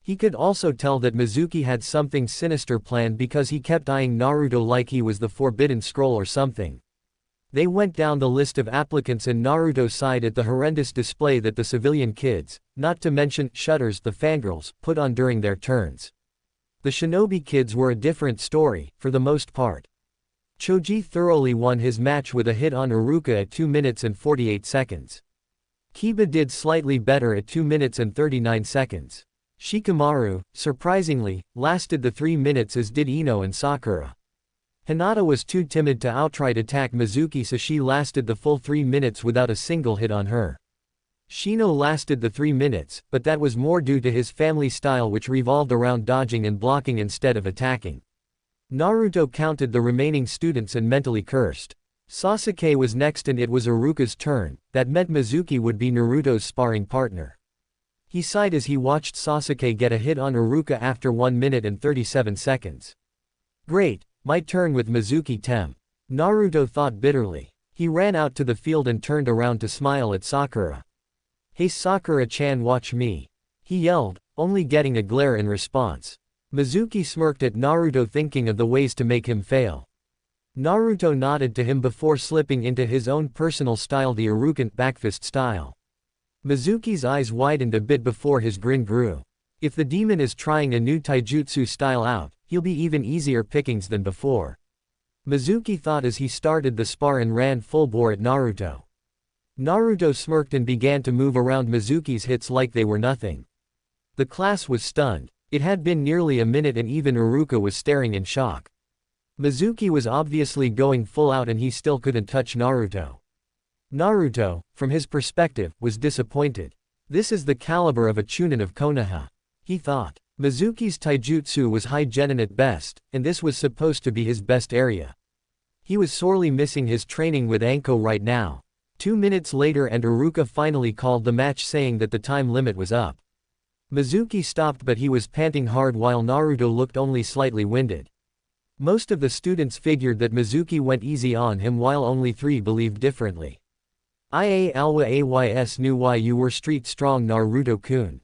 He could also tell that Mizuki had something sinister planned because he kept eyeing Naruto like he was the Forbidden Scroll or something. They went down the list of applicants and Naruto sighed at the horrendous display that the civilian kids, not to mention shudders the fangirls, put on during their turns. The shinobi kids were a different story, for the most part. Choji thoroughly won his match with a hit on Iruka at 2 minutes and 48 seconds. Kiba did slightly better at 2 minutes and 39 seconds. Shikamaru, surprisingly, lasted the 3 minutes, as did Ino and Sakura. Hinata was too timid to outright attack Mizuki, so she lasted the full 3 minutes without a single hit on her. Shino lasted the 3 minutes, but that was more due to his family style, which revolved around dodging and blocking instead of attacking. Naruto counted the remaining students and mentally cursed. Sasuke was next and it was Iruka's turn. That meant Mizuki would be Naruto's sparring partner. He sighed as he watched Sasuke get a hit on Iruka after 1 minute and 37 seconds. Great. My turn with Mizuki Tem. Naruto thought bitterly. He ran out to the field and turned around to smile at Sakura. Hey Sakura-chan, watch me, he yelled, only getting a glare in response. Mizuki smirked at Naruto, thinking of the ways to make him fail. Naruto nodded to him before slipping into his own personal style, the Irukan backfist style. Mizuki's eyes widened a bit before his grin grew. If the demon is trying a new taijutsu style out, he'll be even easier pickings than before. Mizuki thought as he started the spar and ran full bore at Naruto. Naruto smirked and began to move around Mizuki's hits like they were nothing. The class was stunned. It had been nearly a minute and even Iruka was staring in shock. Mizuki was obviously going full out and he still couldn't touch Naruto. Naruto, from his perspective, was disappointed. This is the caliber of a Chunin of Konoha, he thought. Mizuki's taijutsu was high genin at best, and this was supposed to be his best area. He was sorely missing his training with Anko right now. 2 minutes later and Iruka finally called the match saying that the time limit was up. Mizuki stopped but he was panting hard while Naruto looked only slightly winded. Most of the students figured that Mizuki went easy on him while only 3 believed differently. Ia Alwa Ays knew why you were street strong Naruto-kun.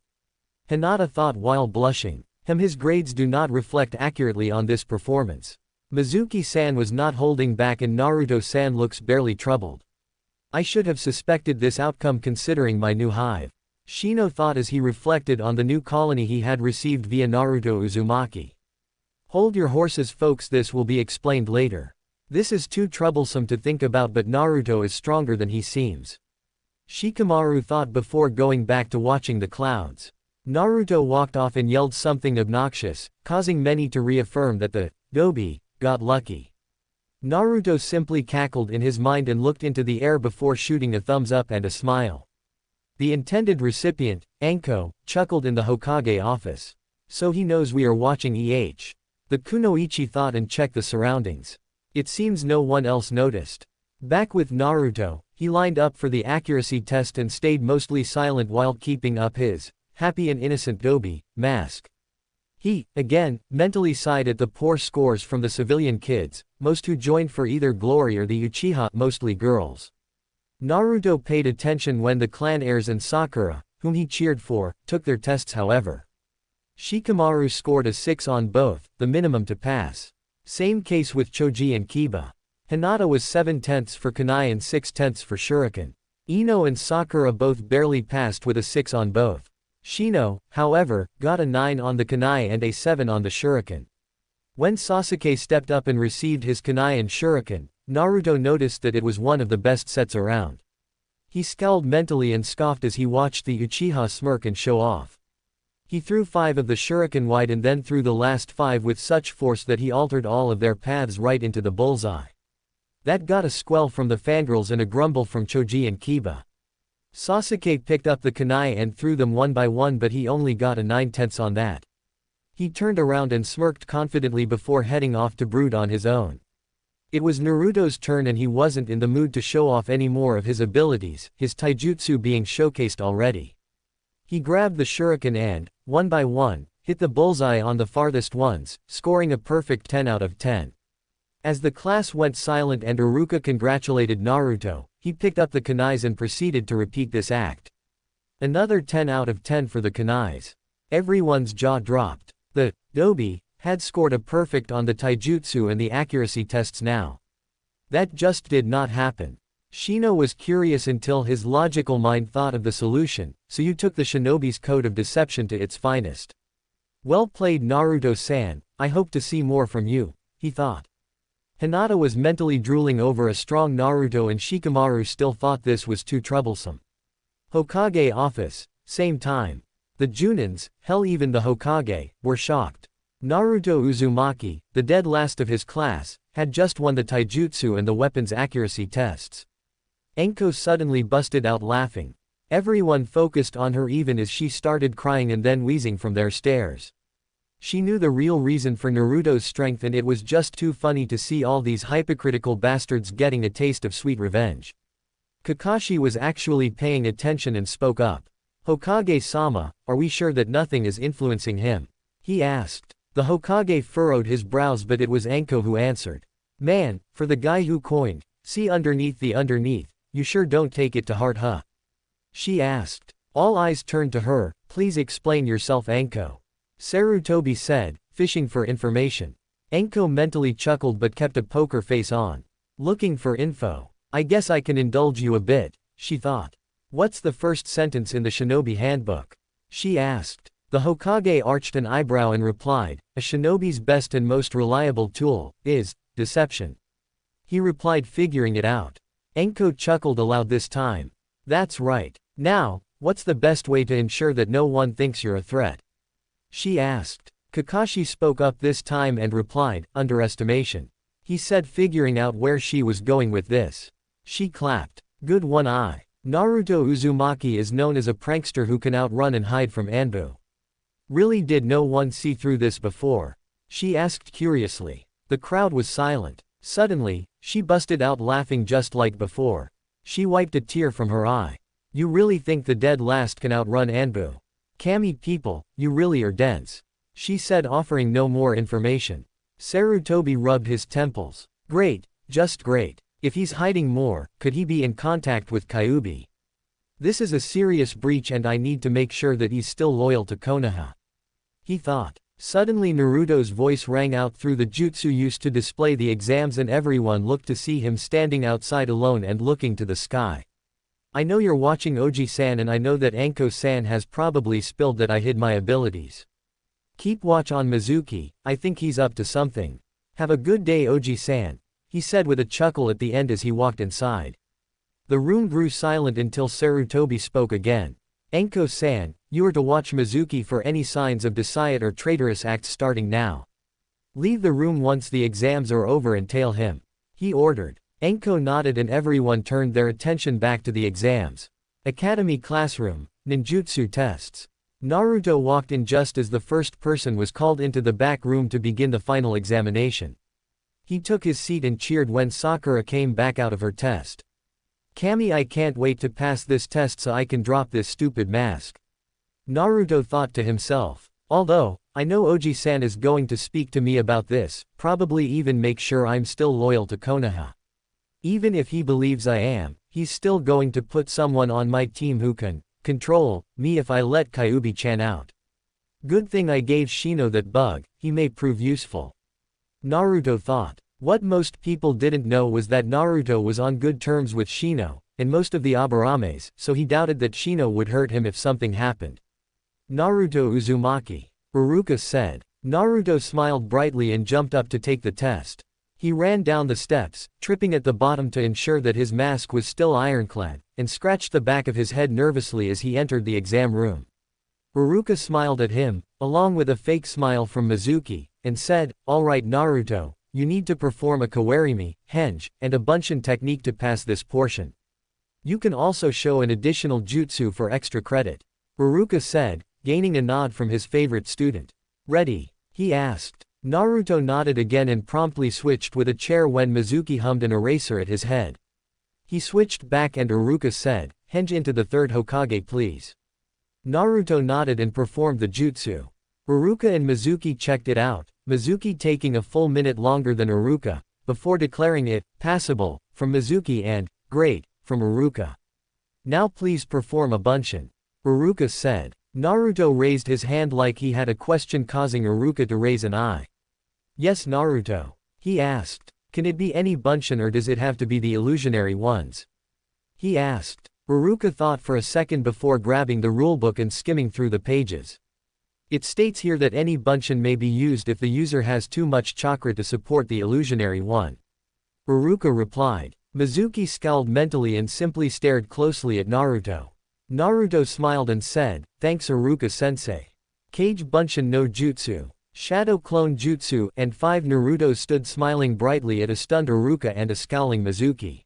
Hinata thought while blushing. His grades do not reflect accurately on this performance. Mizuki-san was not holding back and Naruto-san looks barely troubled. I should have suspected this outcome considering my new hive. Shino thought as he reflected on the new colony he had received via Naruto Uzumaki. Hold your horses folks, this will be explained later. This is too troublesome to think about but Naruto is stronger than he seems. Shikamaru thought before going back to watching the clouds. Naruto walked off and yelled something obnoxious, causing many to reaffirm that the Dobi got lucky. Naruto simply cackled in his mind and looked into the air before shooting a thumbs up and a smile. The intended recipient, Anko, chuckled in the Hokage office. So he knows we are watching The kunoichi thought and checked the surroundings. It seems no one else noticed. Back with Naruto, he lined up for the accuracy test and stayed mostly silent while keeping up his happy and innocent Dobi mask. He, again, mentally sighed at the poor scores from the civilian kids, most who joined for either glory or the Uchiha, mostly girls. Naruto paid attention when the clan heirs and Sakura, whom he cheered for, took their tests however. Shikamaru scored a 6 on both, the minimum to pass. Same case with Choji and Kiba. Hinata was 7/10 for kunai and 6/10 for shuriken. Ino and Sakura both barely passed with a 6 on both. Shino, however, got a 9 on the kunai and a 7 on the shuriken. When Sasuke stepped up and received his kunai and shuriken, Naruto noticed that it was one of the best sets around. He scowled mentally and scoffed as he watched the Uchiha smirk and show off. He threw 5 of the shuriken wide and then threw the last 5 with such force that he altered all of their paths right into the bullseye. That got a squeal from the fangirls and a grumble from Choji and Kiba. Sasuke picked up the kunai and threw them one by one but he only got a 9/10 on that. He turned around and smirked confidently before heading off to brood on his own. It was Naruto's turn and he wasn't in the mood to show off any more of his abilities, his taijutsu being showcased already. He grabbed the shuriken and, one by one, hit the bullseye on the farthest ones, scoring a perfect 10 out of 10. As the class went silent and Iruka congratulated Naruto, he picked up the kunais and proceeded to repeat this act. Another 10 out of 10 for the kunais. Everyone's jaw dropped. The Dobi had scored a perfect on the taijutsu and the accuracy tests now. That just did not happen. Shino was curious until his logical mind thought of the solution, so you took the shinobi's code of deception to its finest. Well played Naruto-san, I hope to see more from you, he thought. Hinata was mentally drooling over a strong Naruto and Shikamaru still thought this was too troublesome. Hokage office, same time. The Junins, hell even the Hokage, were shocked. Naruto Uzumaki, the dead last of his class, had just won the taijutsu and the weapons accuracy tests. Anko suddenly busted out laughing. Everyone focused on her even as she started crying and then wheezing from their stares. She knew the real reason for Naruto's strength and it was just too funny to see all these hypocritical bastards getting a taste of sweet revenge. Kakashi was actually paying attention and spoke up. Hokage-sama, are we sure that nothing is influencing him? He asked. The Hokage furrowed his brows but it was Anko who answered. Man, for the guy who coined, see underneath the underneath, you sure don't take it to heart huh? She asked. All eyes turned to her, please explain yourself Anko. Sarutobi said, fishing for information. Anko mentally chuckled but kept a poker face on. Looking for info. I guess I can indulge you a bit, she thought. What's the first sentence in the shinobi handbook? She asked. The Hokage arched an eyebrow and replied, a shinobi's best and most reliable tool is deception. He replied figuring it out. Anko chuckled aloud this time. That's right. Now, what's the best way to ensure that no one thinks you're a threat? She asked. Kakashi spoke up this time and replied, underestimation. He said figuring out where she was going with this. She clapped. Good one eye. Naruto Uzumaki is known as a prankster who can outrun and hide from Anbu. Really, did no one see through this before? She asked curiously. The crowd was silent. Suddenly, she busted out laughing just like before. She wiped a tear from her eye. You really think the dead last can outrun Anbu? Kami people, you really are dense. She said, offering no more information. Sarutobi rubbed his temples. Great, just great. If he's hiding more, could he be in contact with Kyuubi? This is a serious breach and I need to make sure that he's still loyal to Konoha. He thought. Suddenly Naruto's voice rang out through the jutsu used to display the exams and everyone looked to see him standing outside alone and looking to the sky. I know you're watching Oji-san and I know that Anko-san has probably spilled that I hid my abilities. Keep watch on Mizuki, I think he's up to something. Have a good day Oji-san, he said with a chuckle at the end as he walked inside. The room grew silent until Sarutobi spoke again. Anko-san, you are to watch Mizuki for any signs of dissent or traitorous acts starting now. Leave the room once the exams are over and tail him. He ordered. Anko nodded and everyone turned their attention back to the exams. Academy classroom, ninjutsu tests. Naruto walked in just as the first person was called into the back room to begin the final examination. He took his seat and cheered when Sakura came back out of her test. Kami, I can't wait to pass this test so I can drop this stupid mask. Naruto thought to himself. Although, I know Oji-san is going to speak to me about this, probably even make sure I'm still loyal to Konoha. Even if he believes I am, he's still going to put someone on my team who can control me if I let Kyuubi-chan out. Good thing I gave Shino that bug, he may prove useful. Naruto thought. What most people didn't know was that Naruto was on good terms with Shino, and most of the Abarames, so he doubted that Shino would hurt him if something happened. Naruto Uzumaki. Iruka said. Naruto smiled brightly and jumped up to take the test. He ran down the steps, tripping at the bottom to ensure that his mask was still ironclad, and scratched the back of his head nervously as he entered the exam room. Iruka smiled at him, along with a fake smile from Mizuki, and said, "Alright Naruto, you need to perform a kawarimi, henge, and a bunshin technique to pass this portion. You can also show an additional jutsu for extra credit." Iruka said, gaining a nod from his favorite student. Ready? He asked. Naruto nodded again and promptly switched with a chair when Mizuki hummed an eraser at his head. He switched back and Iruka said, "Henge into the third Hokage please." Naruto nodded and performed the jutsu. Iruka and Mizuki checked it out, Mizuki taking a full minute longer than Iruka, before declaring it passable from Mizuki and great from Iruka. Now please perform a bunshin. Iruka said. Naruto raised his hand like he had a question, causing Iruka to raise an eye. Yes Naruto. He asked. Can it be any bunshin or does it have to be the illusionary ones? He asked. Iruka thought for a second before grabbing the rulebook and skimming through the pages. It states here that any bunshin may be used if the user has too much chakra to support the illusionary one. Iruka replied. Mizuki scowled mentally and simply stared closely at Naruto. Naruto smiled and said, "Thanks Iruka-sensei." Kage Bunshin no Jutsu, Shadow Clone Jutsu, and 5 Naruto stood smiling brightly at a stunned Iruka and a scowling Mizuki.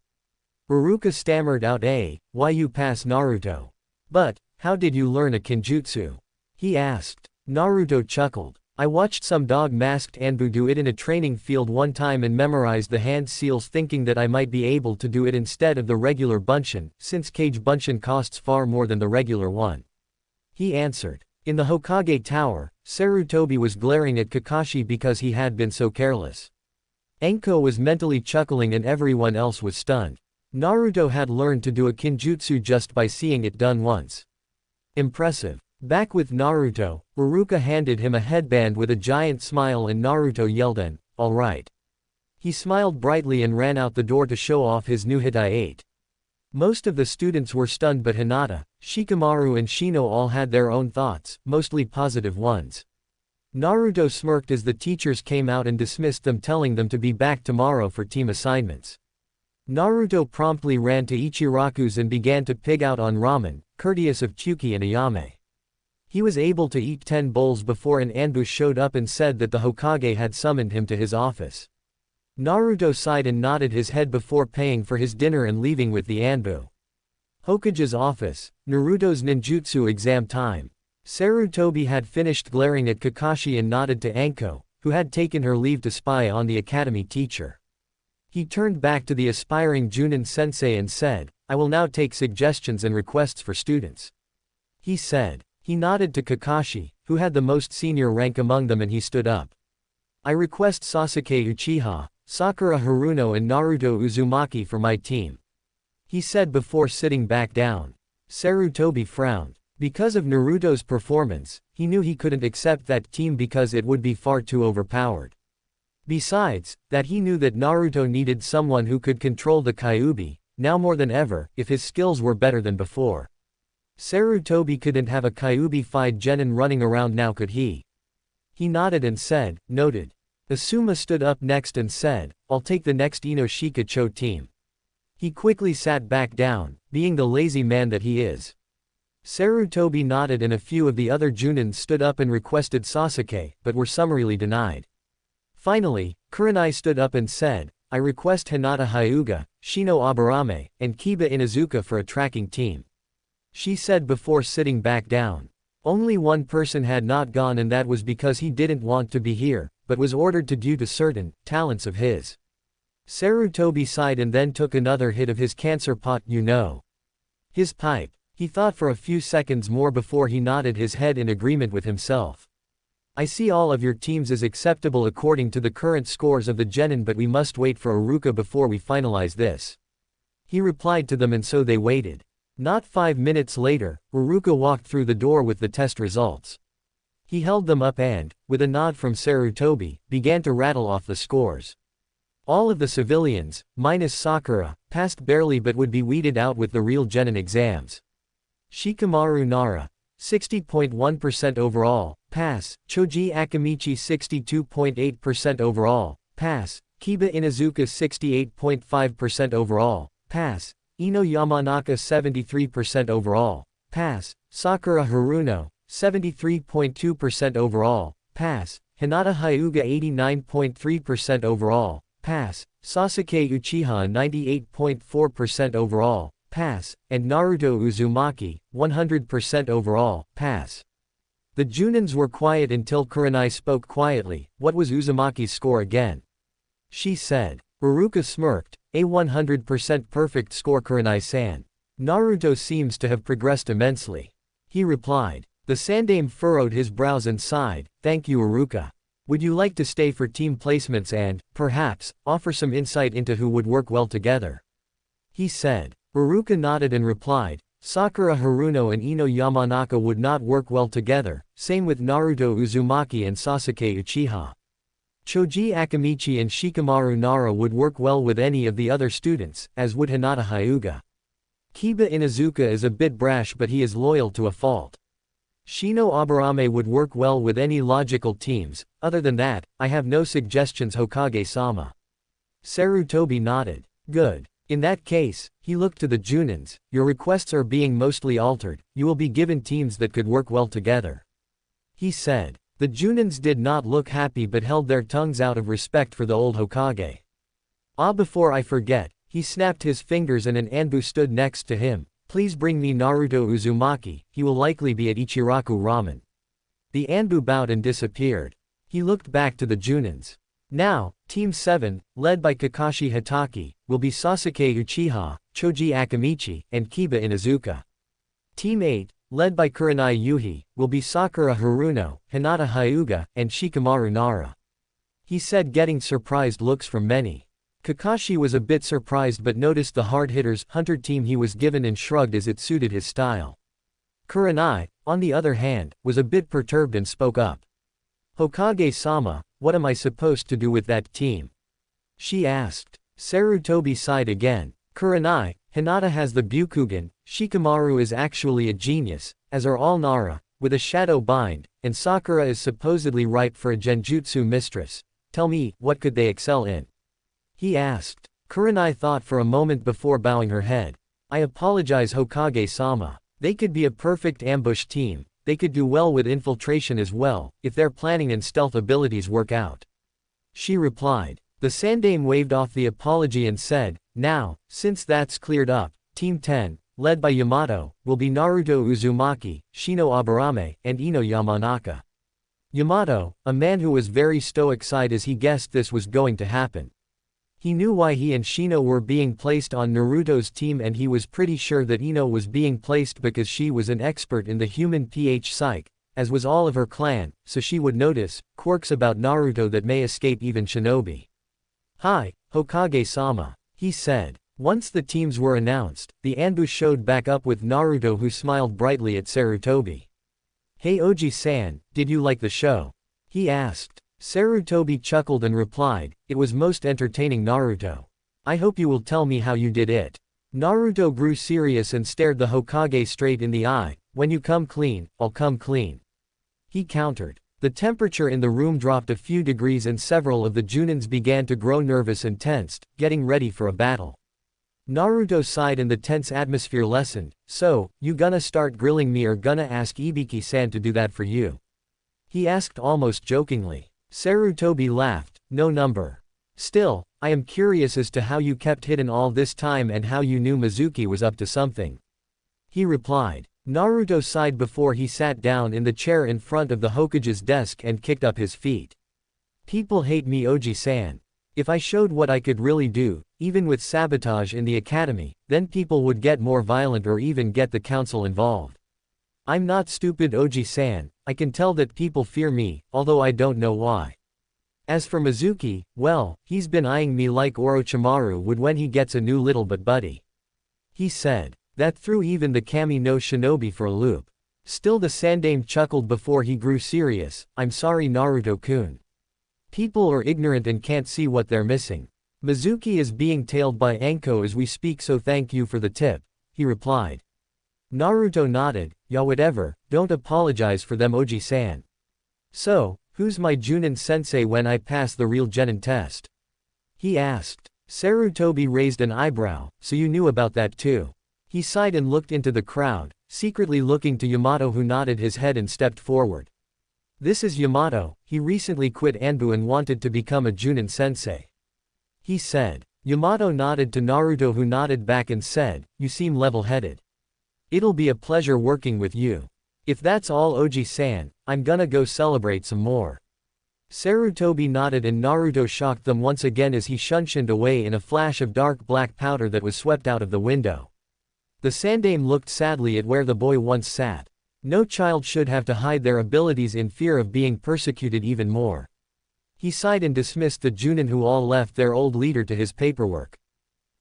Iruka stammered out, "Why you pass Naruto? But, how did you learn a kinjutsu?" He asked. Naruto chuckled. I watched some dog-masked Anbu do it in a training field one time and memorized the hand seals thinking that I might be able to do it instead of the regular bunshin, since Kage Bunshin costs far more than the regular one. He answered. In the Hokage Tower, Sarutobi was glaring at Kakashi because he had been so careless. Anko was mentally chuckling and everyone else was stunned. Naruto had learned to do a kinjutsu just by seeing it done once. Impressive. Back with Naruto, Iruka handed him a headband with a giant smile and Naruto yelled an, "Alright." He smiled brightly and ran out the door to show off his new Hitai-8. Most of the students were stunned but Hinata, Shikamaru and Shino all had their own thoughts, mostly positive ones. Naruto smirked as the teachers came out and dismissed them, telling them to be back tomorrow for team assignments. Naruto promptly ran to Ichiraku's and began to pig out on ramen, courteous of Kyuki and Ayame. He was able to eat 10 bowls before an Anbu showed up and said that the Hokage had summoned him to his office. Naruto sighed and nodded his head before paying for his dinner and leaving with the Anbu. Hokage's office, Naruto's ninjutsu exam time. Sarutobi had finished glaring at Kakashi and nodded to Anko, who had taken her leave to spy on the academy teacher. He turned back to the aspiring Junin sensei and said, I will now take suggestions and requests for students. He said. He nodded to Kakashi, who had the most senior rank among them, and he stood up. I request Sasuke Uchiha, Sakura Haruno and Naruto Uzumaki for my team. He said before sitting back down. Sarutobi frowned. Because of Naruto's performance, he knew he couldn't accept that team because it would be far too overpowered. Besides, that he knew that Naruto needed someone who could control the Kyuubi, now more than ever, if his skills were better than before. Sarutobi couldn't have a Kyuubi-fied genin running around now, could he? He nodded and said, noted. Asuma stood up next and said, I'll take the next Inoshika Cho team. He quickly sat back down, being the lazy man that he is. Sarutobi nodded and a few of the other Junins stood up and requested Sasuke, but were summarily denied. Finally, Kurenai stood up and said, I request Hinata Hyuga, Shino Aburame, and Kiba Inuzuka for a tracking team. She said before sitting back down. Only one person had not gone, and that was because he didn't want to be here, but was ordered to due to certain talents of his. Sarutobi sighed and then took another hit of his cancer pot, his pipe. He thought for a few seconds more before he nodded his head in agreement with himself. I see all of your teams as acceptable according to the current scores of the genin, but we must wait for Iruka before we finalize this. He replied to them, and so they waited. Not 5 minutes later, Iruka walked through the door with the test results. He held them up and, with a nod from Sarutobi, began to rattle off the scores. All of the civilians, minus Sakura, passed barely but would be weeded out with the real genin exams. Shikamaru Nara, 60.1% overall, pass. Choji Akamichi 62.8% overall, pass. Kiba Inuzuka 68.5% overall, pass. Ino Yamanaka 73% overall, pass. Sakura Haruno, 73.2% overall, pass. Hinata Hyuga 89.3% overall, pass. Sasuke Uchiha 98.4% overall, pass. And Naruto Uzumaki, 100% overall, pass. The Junins were quiet until Kurenai spoke quietly. What was Uzumaki's score again? She said. Iruka smirked. A 100% perfect score, Kurenai-san. Naruto seems to have progressed immensely. He replied. The Sandame furrowed his brows and sighed. Thank you, Iruka. Would you like to stay for team placements and, perhaps, offer some insight into who would work well together? He said. Iruka nodded and replied. Sakura Haruno and Ino Yamanaka would not work well together, same with Naruto Uzumaki and Sasuke Uchiha. Choji Akamichi and Shikamaru Nara would work well with any of the other students, as would Hinata Hyuga. Kiba Inuzuka is a bit brash, but he is loyal to a fault. Shino Aburame would work well with any logical teams. Other than that, I have no suggestions, Hokage-sama. Sarutobi nodded. Good. In that case, he looked to the Junins. Your requests are being mostly altered. You will be given teams that could work well together. He said. The Junins did not look happy but held their tongues out of respect for the old Hokage. Before I forget, he snapped his fingers and an Anbu stood next to him. Please bring me Naruto Uzumaki, he will likely be at Ichiraku Ramen. The Anbu bowed and disappeared. He looked back to the Junins. Now, Team 7, led by Kakashi Hatake, will be Sasuke Uchiha, Choji Akamichi, and Kiba Inuzuka. Team 8, led by Kurenai Yuhi, will be Sakura Haruno, Hinata Hyuga, and Shikamaru Nara. He said, getting surprised looks from many. Kakashi was a bit surprised but noticed the hard-hitters hunter team he was given and shrugged as it suited his style. Kurenai, on the other hand, was a bit perturbed and spoke up. Hokage-sama, what am I supposed to do with that team? She asked. Sarutobi sighed again. Kurenai, Hinata has the Byukugen, Shikamaru is actually a genius, as are all Nara, with a shadow bind, and Sakura is supposedly ripe for a genjutsu mistress. Tell me, what could they excel in? He asked. Kurenai thought for a moment before bowing her head. I apologize, Hokage-sama. They could be a perfect ambush team. They could do well with infiltration as well, if their planning and stealth abilities work out. She replied. The Sandame waved off the apology and said, now, since that's cleared up, Team 10, led by Yamato, will be Naruto Uzumaki, Shino Aburame, and Ino Yamanaka. Yamato, a man who was very stoic-eyed as he guessed this was going to happen. He knew why he and Shino were being placed on Naruto's team, and he was pretty sure that Ino was being placed because she was an expert in the human psyche, as was all of her clan, so she would notice quirks about Naruto that may escape even shinobi. "Hi, Hokage-sama," he said. Once the teams were announced, the Anbu showed back up with Naruto, who smiled brightly at Sarutobi. "Hey Oji-san, did you like the show?" he asked. Sarutobi chuckled and replied, "It was most entertaining, Naruto. I hope you will tell me how you did it." Naruto grew serious and stared the Hokage straight in the eye. "When you come clean, I'll come clean," he countered. The temperature in the room dropped a few degrees and several of the Junins began to grow nervous and tensed, getting ready for a battle. Naruto sighed and the tense atmosphere lessened. "So, you gonna start grilling me or gonna ask Ibiki-san to do that for you?" he asked almost jokingly. Sarutobi laughed. "No number. Still, I am curious as to how you kept hidden all this time and how you knew Mizuki was up to something," he replied. Naruto sighed before he sat down in the chair in front of the Hokage's desk and kicked up his feet. "People hate me, Oji-san. If I showed what I could really do, even with sabotage in the academy, then people would get more violent or even get the council involved. I'm not stupid, Oji-san. I can tell that people fear me, although I don't know why. As for Mizuki, well, he's been eyeing me like Orochimaru would when he gets a new little buddy," he said. That threw even the Kami no Shinobi for a loop. Still the Sandaime chuckled before he grew serious. "I'm sorry, Naruto-kun. People are ignorant and can't see what they're missing. Mizuki is being tailed by Anko as we speak, so thank you for the tip," he replied. Naruto nodded. "Yeah, whatever, don't apologize for them, Oji-san. So, who's my Junin sensei when I pass the real Genin test?" he asked. Sarutobi raised an eyebrow. "So you knew about that too?" He sighed and looked into the crowd, secretly looking to Yamato, who nodded his head and stepped forward. "This is Yamato. He recently quit Anbu and wanted to become a Junin sensei," he said. Yamato nodded to Naruto, who nodded back and said, "You seem level-headed. It'll be a pleasure working with you. If that's all, Oji-san, I'm gonna go celebrate some more." Sarutobi nodded and Naruto shocked them once again as he shunshined away in a flash of dark black powder that was swept out of the window. The Sandaime looked sadly at where the boy once sat. No child should have to hide their abilities in fear of being persecuted even more. He sighed and dismissed the Junin, who all left their old leader to his paperwork.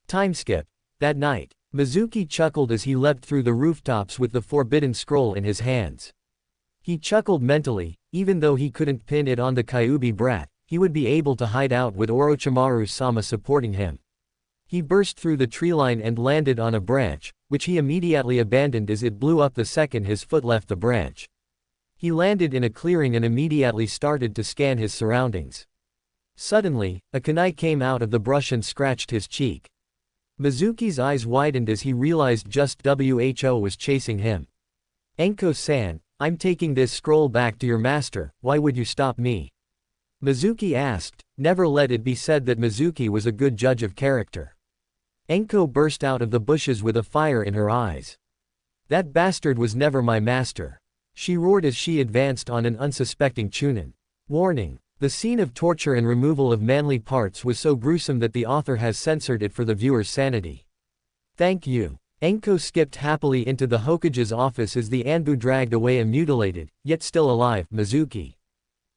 Timeskip. That night, Mizuki chuckled as he leapt through the rooftops with the forbidden scroll in his hands. He chuckled mentally. Even though he couldn't pin it on the Kyuubi brat, he would be able to hide out with Orochimaru-sama supporting him. He burst through the treeline and landed on a branch, which he immediately abandoned as it blew up the second his foot left the branch. He landed in a clearing and immediately started to scan his surroundings. Suddenly, a kunai came out of the brush and scratched his cheek. Mizuki's eyes widened as he realized just who was chasing him. "Anko-san, I'm taking this scroll back to your master, why would you stop me?" Mizuki asked. Never let it be said that Mizuki was a good judge of character. Anko burst out of the bushes with a fire in her eyes. "That bastard was never my master," she roared as she advanced on an unsuspecting Chunin. Warning. The scene of torture and removal of manly parts was so gruesome that the author has censored it for the viewer's sanity. "Thank you." Anko skipped happily into the Hokage's office as the Anbu dragged away a mutilated, yet still alive, Mizuki.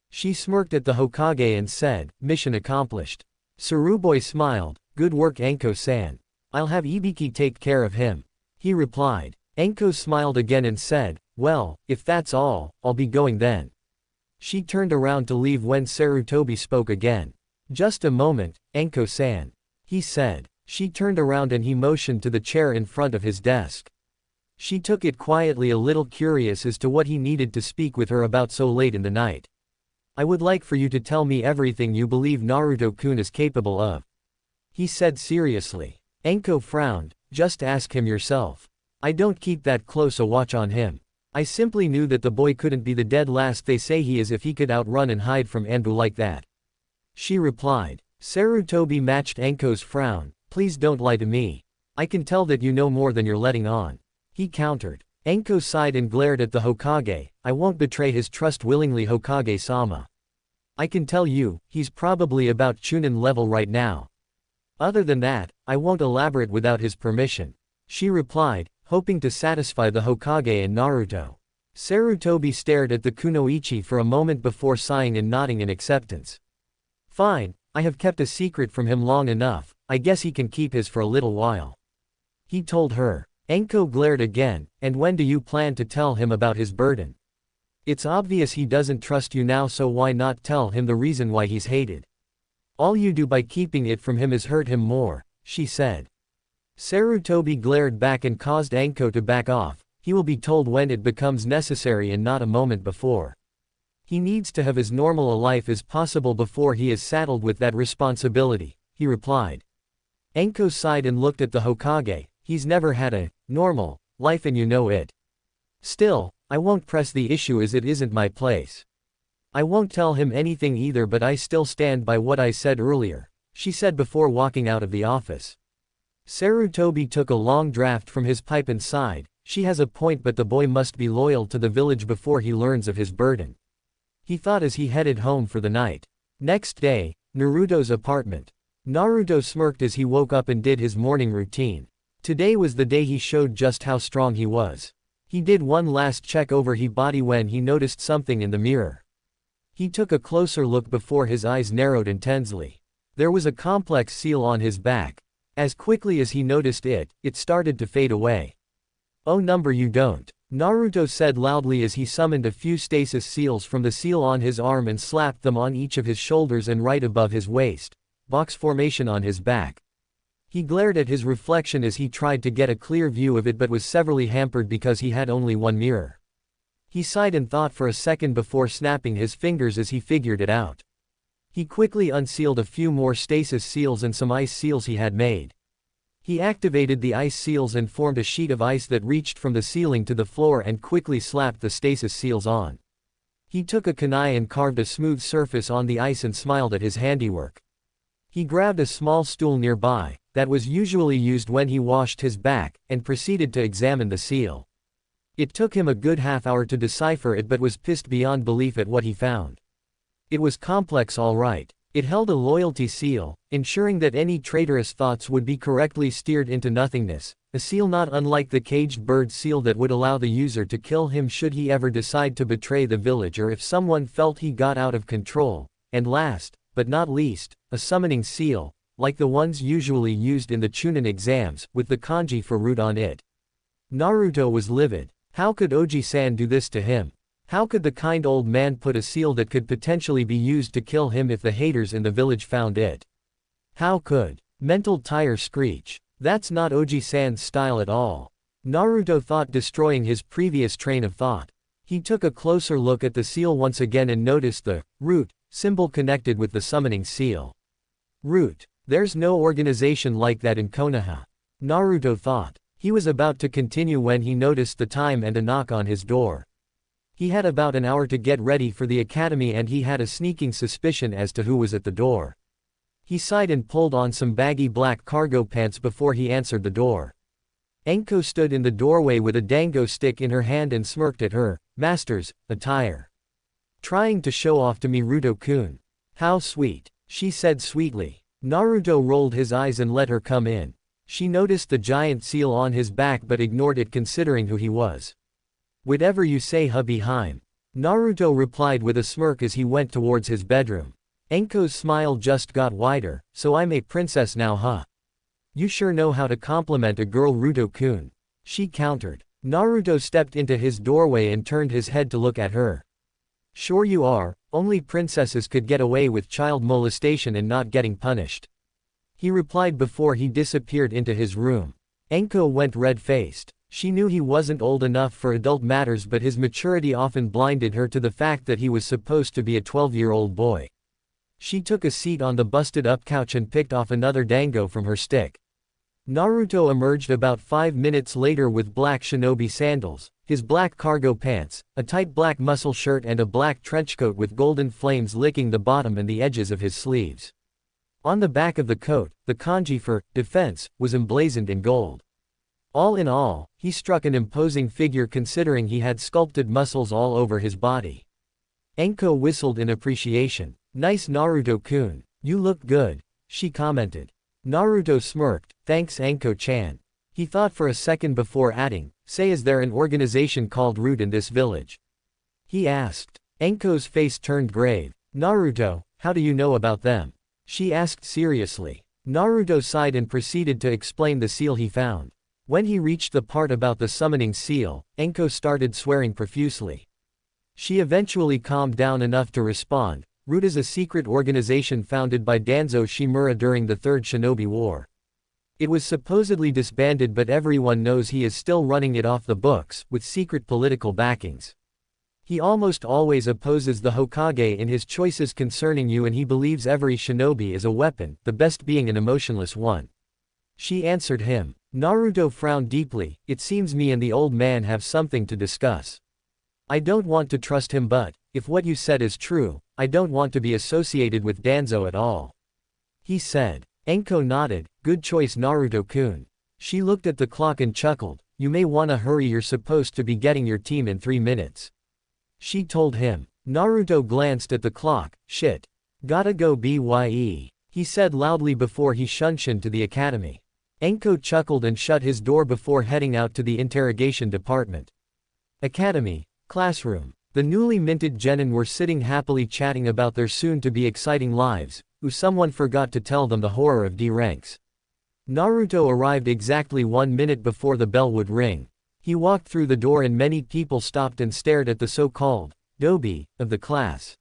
She smirked at the Hokage and said, "Mission accomplished." Tsuruboy smiled. "Good work, Anko-san. I'll have Ibiki take care of him," he replied. Anko smiled again and said, "Well, if that's all, I'll be going then." She turned around to leave when Sarutobi spoke again. "Just a moment, Anko-san," he said. She turned around and he motioned to the chair in front of his desk. She took it quietly, a little curious as to what he needed to speak with her about so late in the night. "I would like for you to tell me everything you believe Naruto-kun is capable of," he said seriously. Anko frowned. "Just ask him yourself. I don't keep that close a watch on him. I simply knew that the boy couldn't be the dead last they say he is if he could outrun and hide from Anbu like that," she replied. Sarutobi matched Anko's frown. "Please don't lie to me. I can tell that you know more than you're letting on. He countered. Enko sighed and glared at the Hokage. I won't betray his trust willingly, Hokage-sama. I can tell you, he's probably about Chunin level right now. Other than that, I won't elaborate without his permission. She replied, hoping to satisfy the Hokage and Naruto. Sarutobi stared at the kunoichi for a moment before sighing and nodding in acceptance. Fine, I have kept a secret from him long enough, I guess he can keep his for a little while. He told her. Enko glared again, and when do you plan to tell him about his burden? It's obvious he doesn't trust you now, so why not tell him the reason why he's hated? All you do by keeping it from him is hurt him more, she said. Sarutobi glared back and caused Enko to back off. He will be told when it becomes necessary and not a moment before. He needs to have as normal a life as possible before he is saddled with that responsibility, he replied. Enko sighed and looked at the Hokage. He's never had a normal life and you know it. Still, I won't press the issue as it isn't my place. I won't tell him anything either, but I still stand by what I said earlier, she said before walking out of the office. Sarutobi took a long draft from his pipe and sighed. She has a point, but the boy must be loyal to the village before he learns of his burden. He thought as he headed home for the night. Next day, Naruto's apartment. Naruto smirked as he woke up and did his morning routine. Today was the day he showed just how strong he was. He did one last check over his body when he noticed something in the mirror. He took a closer look before his eyes narrowed intensely. There was a complex seal on his back. As quickly as he noticed it, it started to fade away. Oh number you don't, Naruto said loudly as he summoned a few stasis seals from the seal on his arm and slapped them on each of his shoulders and right above his waist, box formation on his back. He glared at his reflection as he tried to get a clear view of it, but was severely hampered because he had only one mirror. He sighed and thought for a second before snapping his fingers as he figured it out. He quickly unsealed a few more stasis seals and some ice seals he had made. He activated the ice seals and formed a sheet of ice that reached from the ceiling to the floor and quickly slapped the stasis seals on. He took a kunai and carved a smooth surface on the ice and smiled at his handiwork. He grabbed a small stool nearby, that was usually used when he washed his back, and proceeded to examine the seal. It took him a good half hour to decipher it, but was pissed beyond belief at what he found. It was complex all right. It held a loyalty seal, ensuring that any traitorous thoughts would be correctly steered into nothingness, a seal not unlike the caged bird seal that would allow the user to kill him should he ever decide to betray the village or if someone felt he got out of control, and last, but not least, a summoning seal, like the ones usually used in the Chunin exams, with the kanji for root on it. Naruto was livid. How could Oji-san do this to him? How could the kind old man put a seal that could potentially be used to kill him if the haters in the village found it? How could? Mental tire screech. That's not Oji-san's style at all. Naruto thought, destroying his previous train of thought. He took a closer look at the seal once again and noticed the root symbol connected with the summoning seal. Root. There's no organization like that in Konoha. Naruto thought. He was about to continue when he noticed the time and a knock on his door. He had about an hour to get ready for the academy and he had a sneaking suspicion as to who was at the door. He sighed and pulled on some baggy black cargo pants before he answered the door. Enko stood in the doorway with a dango stick in her hand and smirked at her master's attire. Trying to show off to Naruto-kun. How sweet, she said sweetly. Naruto rolled his eyes and let her come in. She noticed the giant seal on his back but ignored it considering who he was. Whatever you say, hubby Haim. Naruto replied with a smirk as he went towards his bedroom. Enko's smile just got wider. So I'm a princess now, huh? You sure know how to compliment a girl, Naruto-kun. She countered. Naruto stepped into his doorway and turned his head to look at her. Sure you are, only princesses could get away with child molestation and not getting punished. He replied before he disappeared into his room. Enko went red-faced. She knew he wasn't old enough for adult matters, but his maturity often blinded her to the fact that he was supposed to be a 12-year-old boy. She took a seat on the busted-up couch and picked off another dango from her stick. Naruto emerged about 5 minutes later with black shinobi sandals, his black cargo pants, a tight black muscle shirt and a black trenchcoat with golden flames licking the bottom and the edges of his sleeves. On the back of the coat, the kanji for defense was emblazoned in gold. All in all, he struck an imposing figure considering he had sculpted muscles all over his body. Enko whistled in appreciation. Nice Naruto-kun. You look good, she commented. Naruto smirked, thanks Enko-chan. He thought for a second before adding, say is there an organization called Root in this village? He asked. Enko's face turned grave. Naruto, how do you know about them? She asked seriously. Naruto sighed and proceeded to explain the seal he found. When he reached the part about the summoning seal, Enko started swearing profusely. She eventually calmed down enough to respond. Root is a secret organization founded by Danzo Shimura during the Third Shinobi War. It was supposedly disbanded, but everyone knows he is still running it off the books, with secret political backings. He almost always opposes the Hokage in his choices concerning you, and he believes every shinobi is a weapon, the best being an emotionless one. She answered him. Naruto frowned deeply. It seems me and the old man have something to discuss. I don't want to trust him, but if what you said is true, I don't want to be associated with Danzo at all. He said. Enko nodded. Good choice, Naruto-kun. She looked at the clock and chuckled. You may wanna hurry, you're supposed to be getting your team in 3 minutes. She told him. Naruto glanced at the clock. Shit. Gotta go bye, he said loudly before he shunshined to the academy. Enko chuckled and shut his door before heading out to the interrogation department. Academy. Classroom. The newly minted genin were sitting happily chatting about their soon-to-be exciting lives, who someone forgot to tell them the horror of D ranks. Naruto arrived exactly 1 minute before the bell would ring. He walked through the door and many people stopped and stared at the so-called dobi of the class.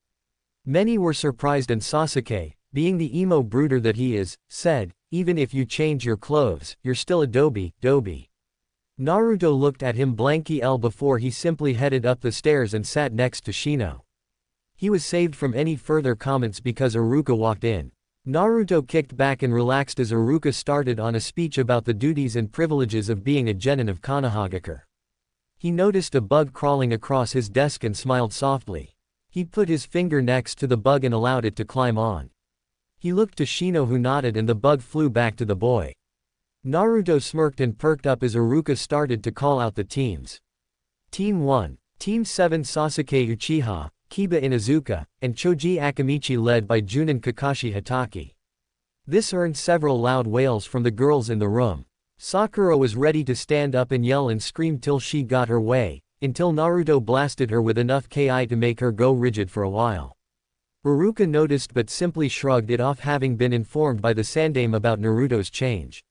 Many were surprised, and Sasuke, being the emo brooder that he is, said, even if you change your clothes, you're still a dobi. Naruto looked at him blankly before he simply headed up the stairs and sat next to Shino. He was saved from any further comments because Iruka walked in. Naruto kicked back and relaxed as Iruka started on a speech about the duties and privileges of being a genin of Konohagakure. He noticed a bug crawling across his desk and smiled softly. He put his finger next to the bug and allowed it to climb on. He looked to Shino, who nodded, and the bug flew back to the boy. Naruto smirked and perked up as Iruka started to call out the teams. Team 1. Team 7 Sasuke Uchiha, Kiba Inuzuka, and Choji Akamichi led by Junin Kakashi Hatake. This earned several loud wails from the girls in the room. Sakura was ready to stand up and yell and scream till she got her way, until Naruto blasted her with enough ki to make her go rigid for a while. Iruka noticed but simply shrugged it off, having been informed by the Sandaime about Naruto's change.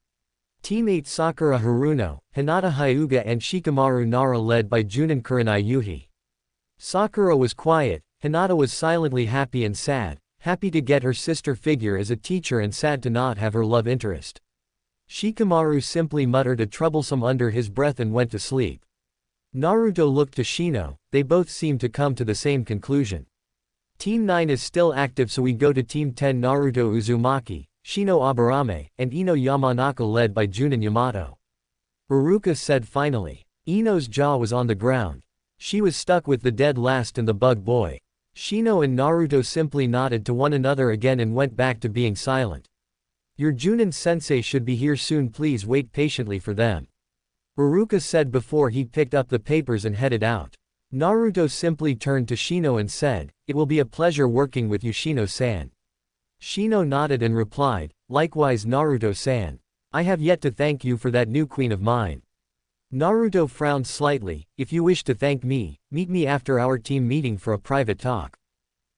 Team 8 Sakura Haruno, Hinata Hyuga and Shikamaru Nara led by Junin Kurenai Yuhi. Sakura was quiet, Hinata was silently happy and sad, happy to get her sister figure as a teacher and sad to not have her love interest. Shikamaru simply muttered a troublesome under his breath and went to sleep. Naruto looked to Shino. They both seemed to come to the same conclusion. Team 9 is still active, so we go to Team 10 Naruto Uzumaki, Shino Aburame, and Ino Yamanaka led by Junin Yamato. Iruka said finally. Ino's jaw was on the ground. She was stuck with the dead last and the bug boy. Shino and Naruto simply nodded to one another again and went back to being silent. Your Junin sensei should be here soon, please wait patiently for them. Iruka said before he picked up the papers and headed out. Naruto simply turned to Shino and said, it will be a pleasure working with you, Shino-san. Shino nodded and replied, likewise Naruto-san. I have yet to thank you for that new queen of mine. Naruto frowned slightly. If you wish to thank me, meet me after our team meeting for a private talk.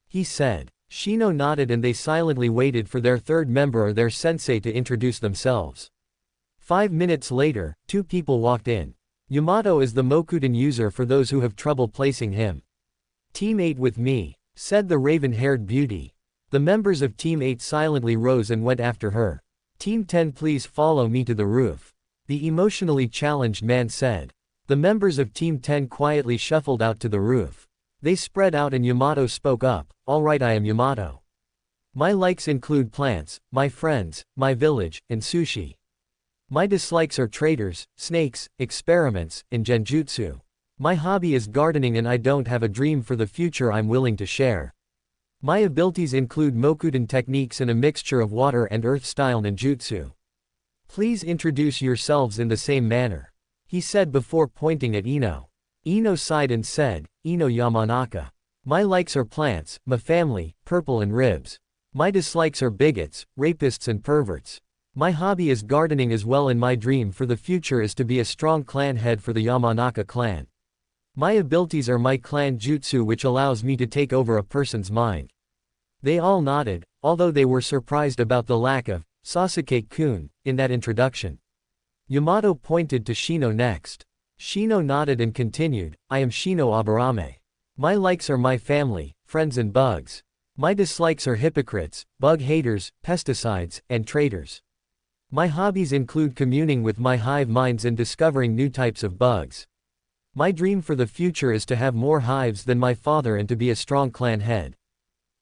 He said. Shino nodded and they silently waited for their third member or their sensei to introduce themselves. 5 minutes later, 2 people walked in. Yamato is the Mokuden user for those who have trouble placing him. Team 8 with me, said the raven-haired beauty. The members of Team 8 silently rose and went after her. Team 10 please follow me to the roof. The emotionally challenged man said. The members of Team 10 quietly shuffled out to the roof. They spread out and Yamato spoke up, alright, I am Yamato. My likes include plants, my friends, my village, and sushi. My dislikes are traitors, snakes, experiments, and genjutsu. My hobby is gardening and I don't have a dream for the future I'm willing to share. My abilities include Mokuden techniques and a mixture of water and earth style ninjutsu. Please introduce yourselves in the same manner, he said before pointing at Ino. Ino sighed and said, Ino Yamanaka. My likes are plants, my family, purple and ribs. My dislikes are bigots, rapists and perverts. My hobby is gardening as well, and my dream for the future is to be a strong clan head for the Yamanaka clan. My abilities are my clan jutsu, which allows me to take over a person's mind. They all nodded, although they were surprised about the lack of Sasuke-kun in that introduction. Yamato pointed to Shino next. Shino nodded and continued, I am Shino Aburame. My likes are my family, friends and bugs. My dislikes are hypocrites, bug haters, pesticides, and traitors. My hobbies include communing with my hive minds and discovering new types of bugs. My dream for the future is to have more hives than my father and to be a strong clan head.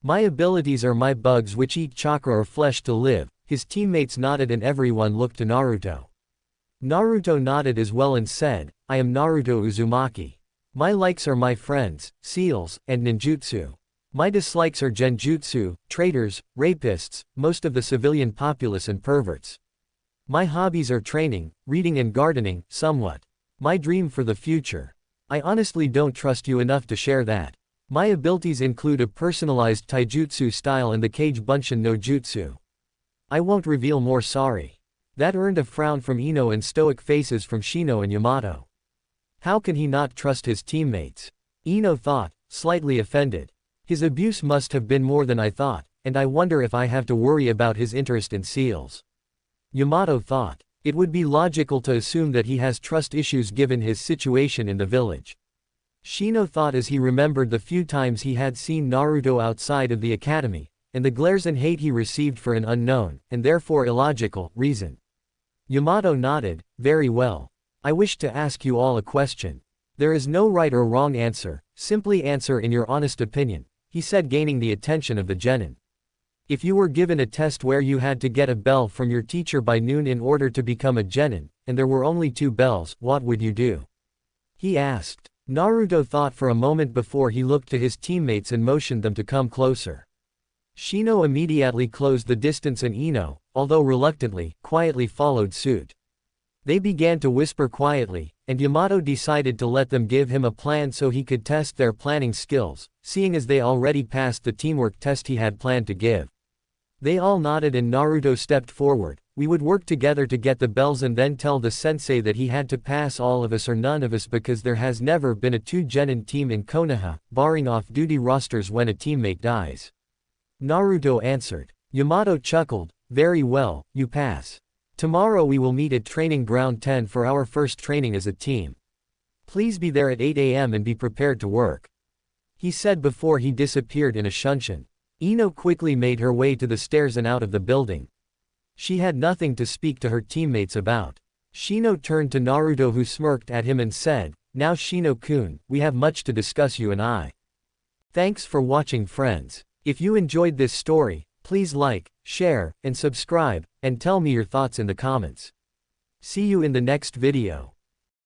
My abilities are my bugs which eat chakra or flesh to live. His teammates nodded and everyone looked to Naruto. Naruto nodded as well and said, I am Naruto Uzumaki. My likes are my friends, seals, and ninjutsu. My dislikes are genjutsu, traitors, rapists, most of the civilian populace and perverts. My hobbies are training, reading and gardening, somewhat. My dream for the future. I honestly don't trust you enough to share that. My abilities include a personalized taijutsu style and the Kage Bunshin no Jutsu. I won't reveal more, sorry. That earned a frown from Ino and stoic faces from Shino and Yamato. How can he not trust his teammates? Ino thought, slightly offended. His abuse must have been more than I thought, and I wonder if I have to worry about his interest in seals. Yamato thought. It would be logical to assume that he has trust issues given his situation in the village. Shino thought as he remembered the few times he had seen Naruto outside of the academy, and the glares and hate he received for an unknown, and therefore illogical, reason. Yamato nodded, very well. I wish to ask you all a question. There is no right or wrong answer, simply answer in your honest opinion, he said, gaining the attention of the genin. If you were given a test where you had to get a bell from your teacher by noon in order to become a genin, and there were only 2 bells, what would you do? He asked. Naruto thought for a moment before he looked to his teammates and motioned them to come closer. Shino immediately closed the distance and Ino, although reluctantly, quietly followed suit. They began to whisper quietly, and Yamato decided to let them give him a plan so he could test their planning skills, seeing as they already passed the teamwork test he had planned to give. They all nodded and Naruto stepped forward. We would work together to get the bells and then tell the sensei that he had to pass all of us or none of us, because there has never been a 2-genin team in Konoha, barring off-duty rosters when a teammate dies. Naruto answered. Yamato chuckled, very well, you pass. Tomorrow we will meet at Training Ground 10 for our first training as a team. Please be there at 8 a.m. and be prepared to work, he said before he disappeared in a shunshin. Ino quickly made her way to the stairs and out of the building. She had nothing to speak to her teammates about. Shino turned to Naruto, who smirked at him and said, now Shino-kun, we have much to discuss, you and I. Thanks for watching, friends. If you enjoyed this story, please like, share, and subscribe, and tell me your thoughts in the comments. See you in the next video.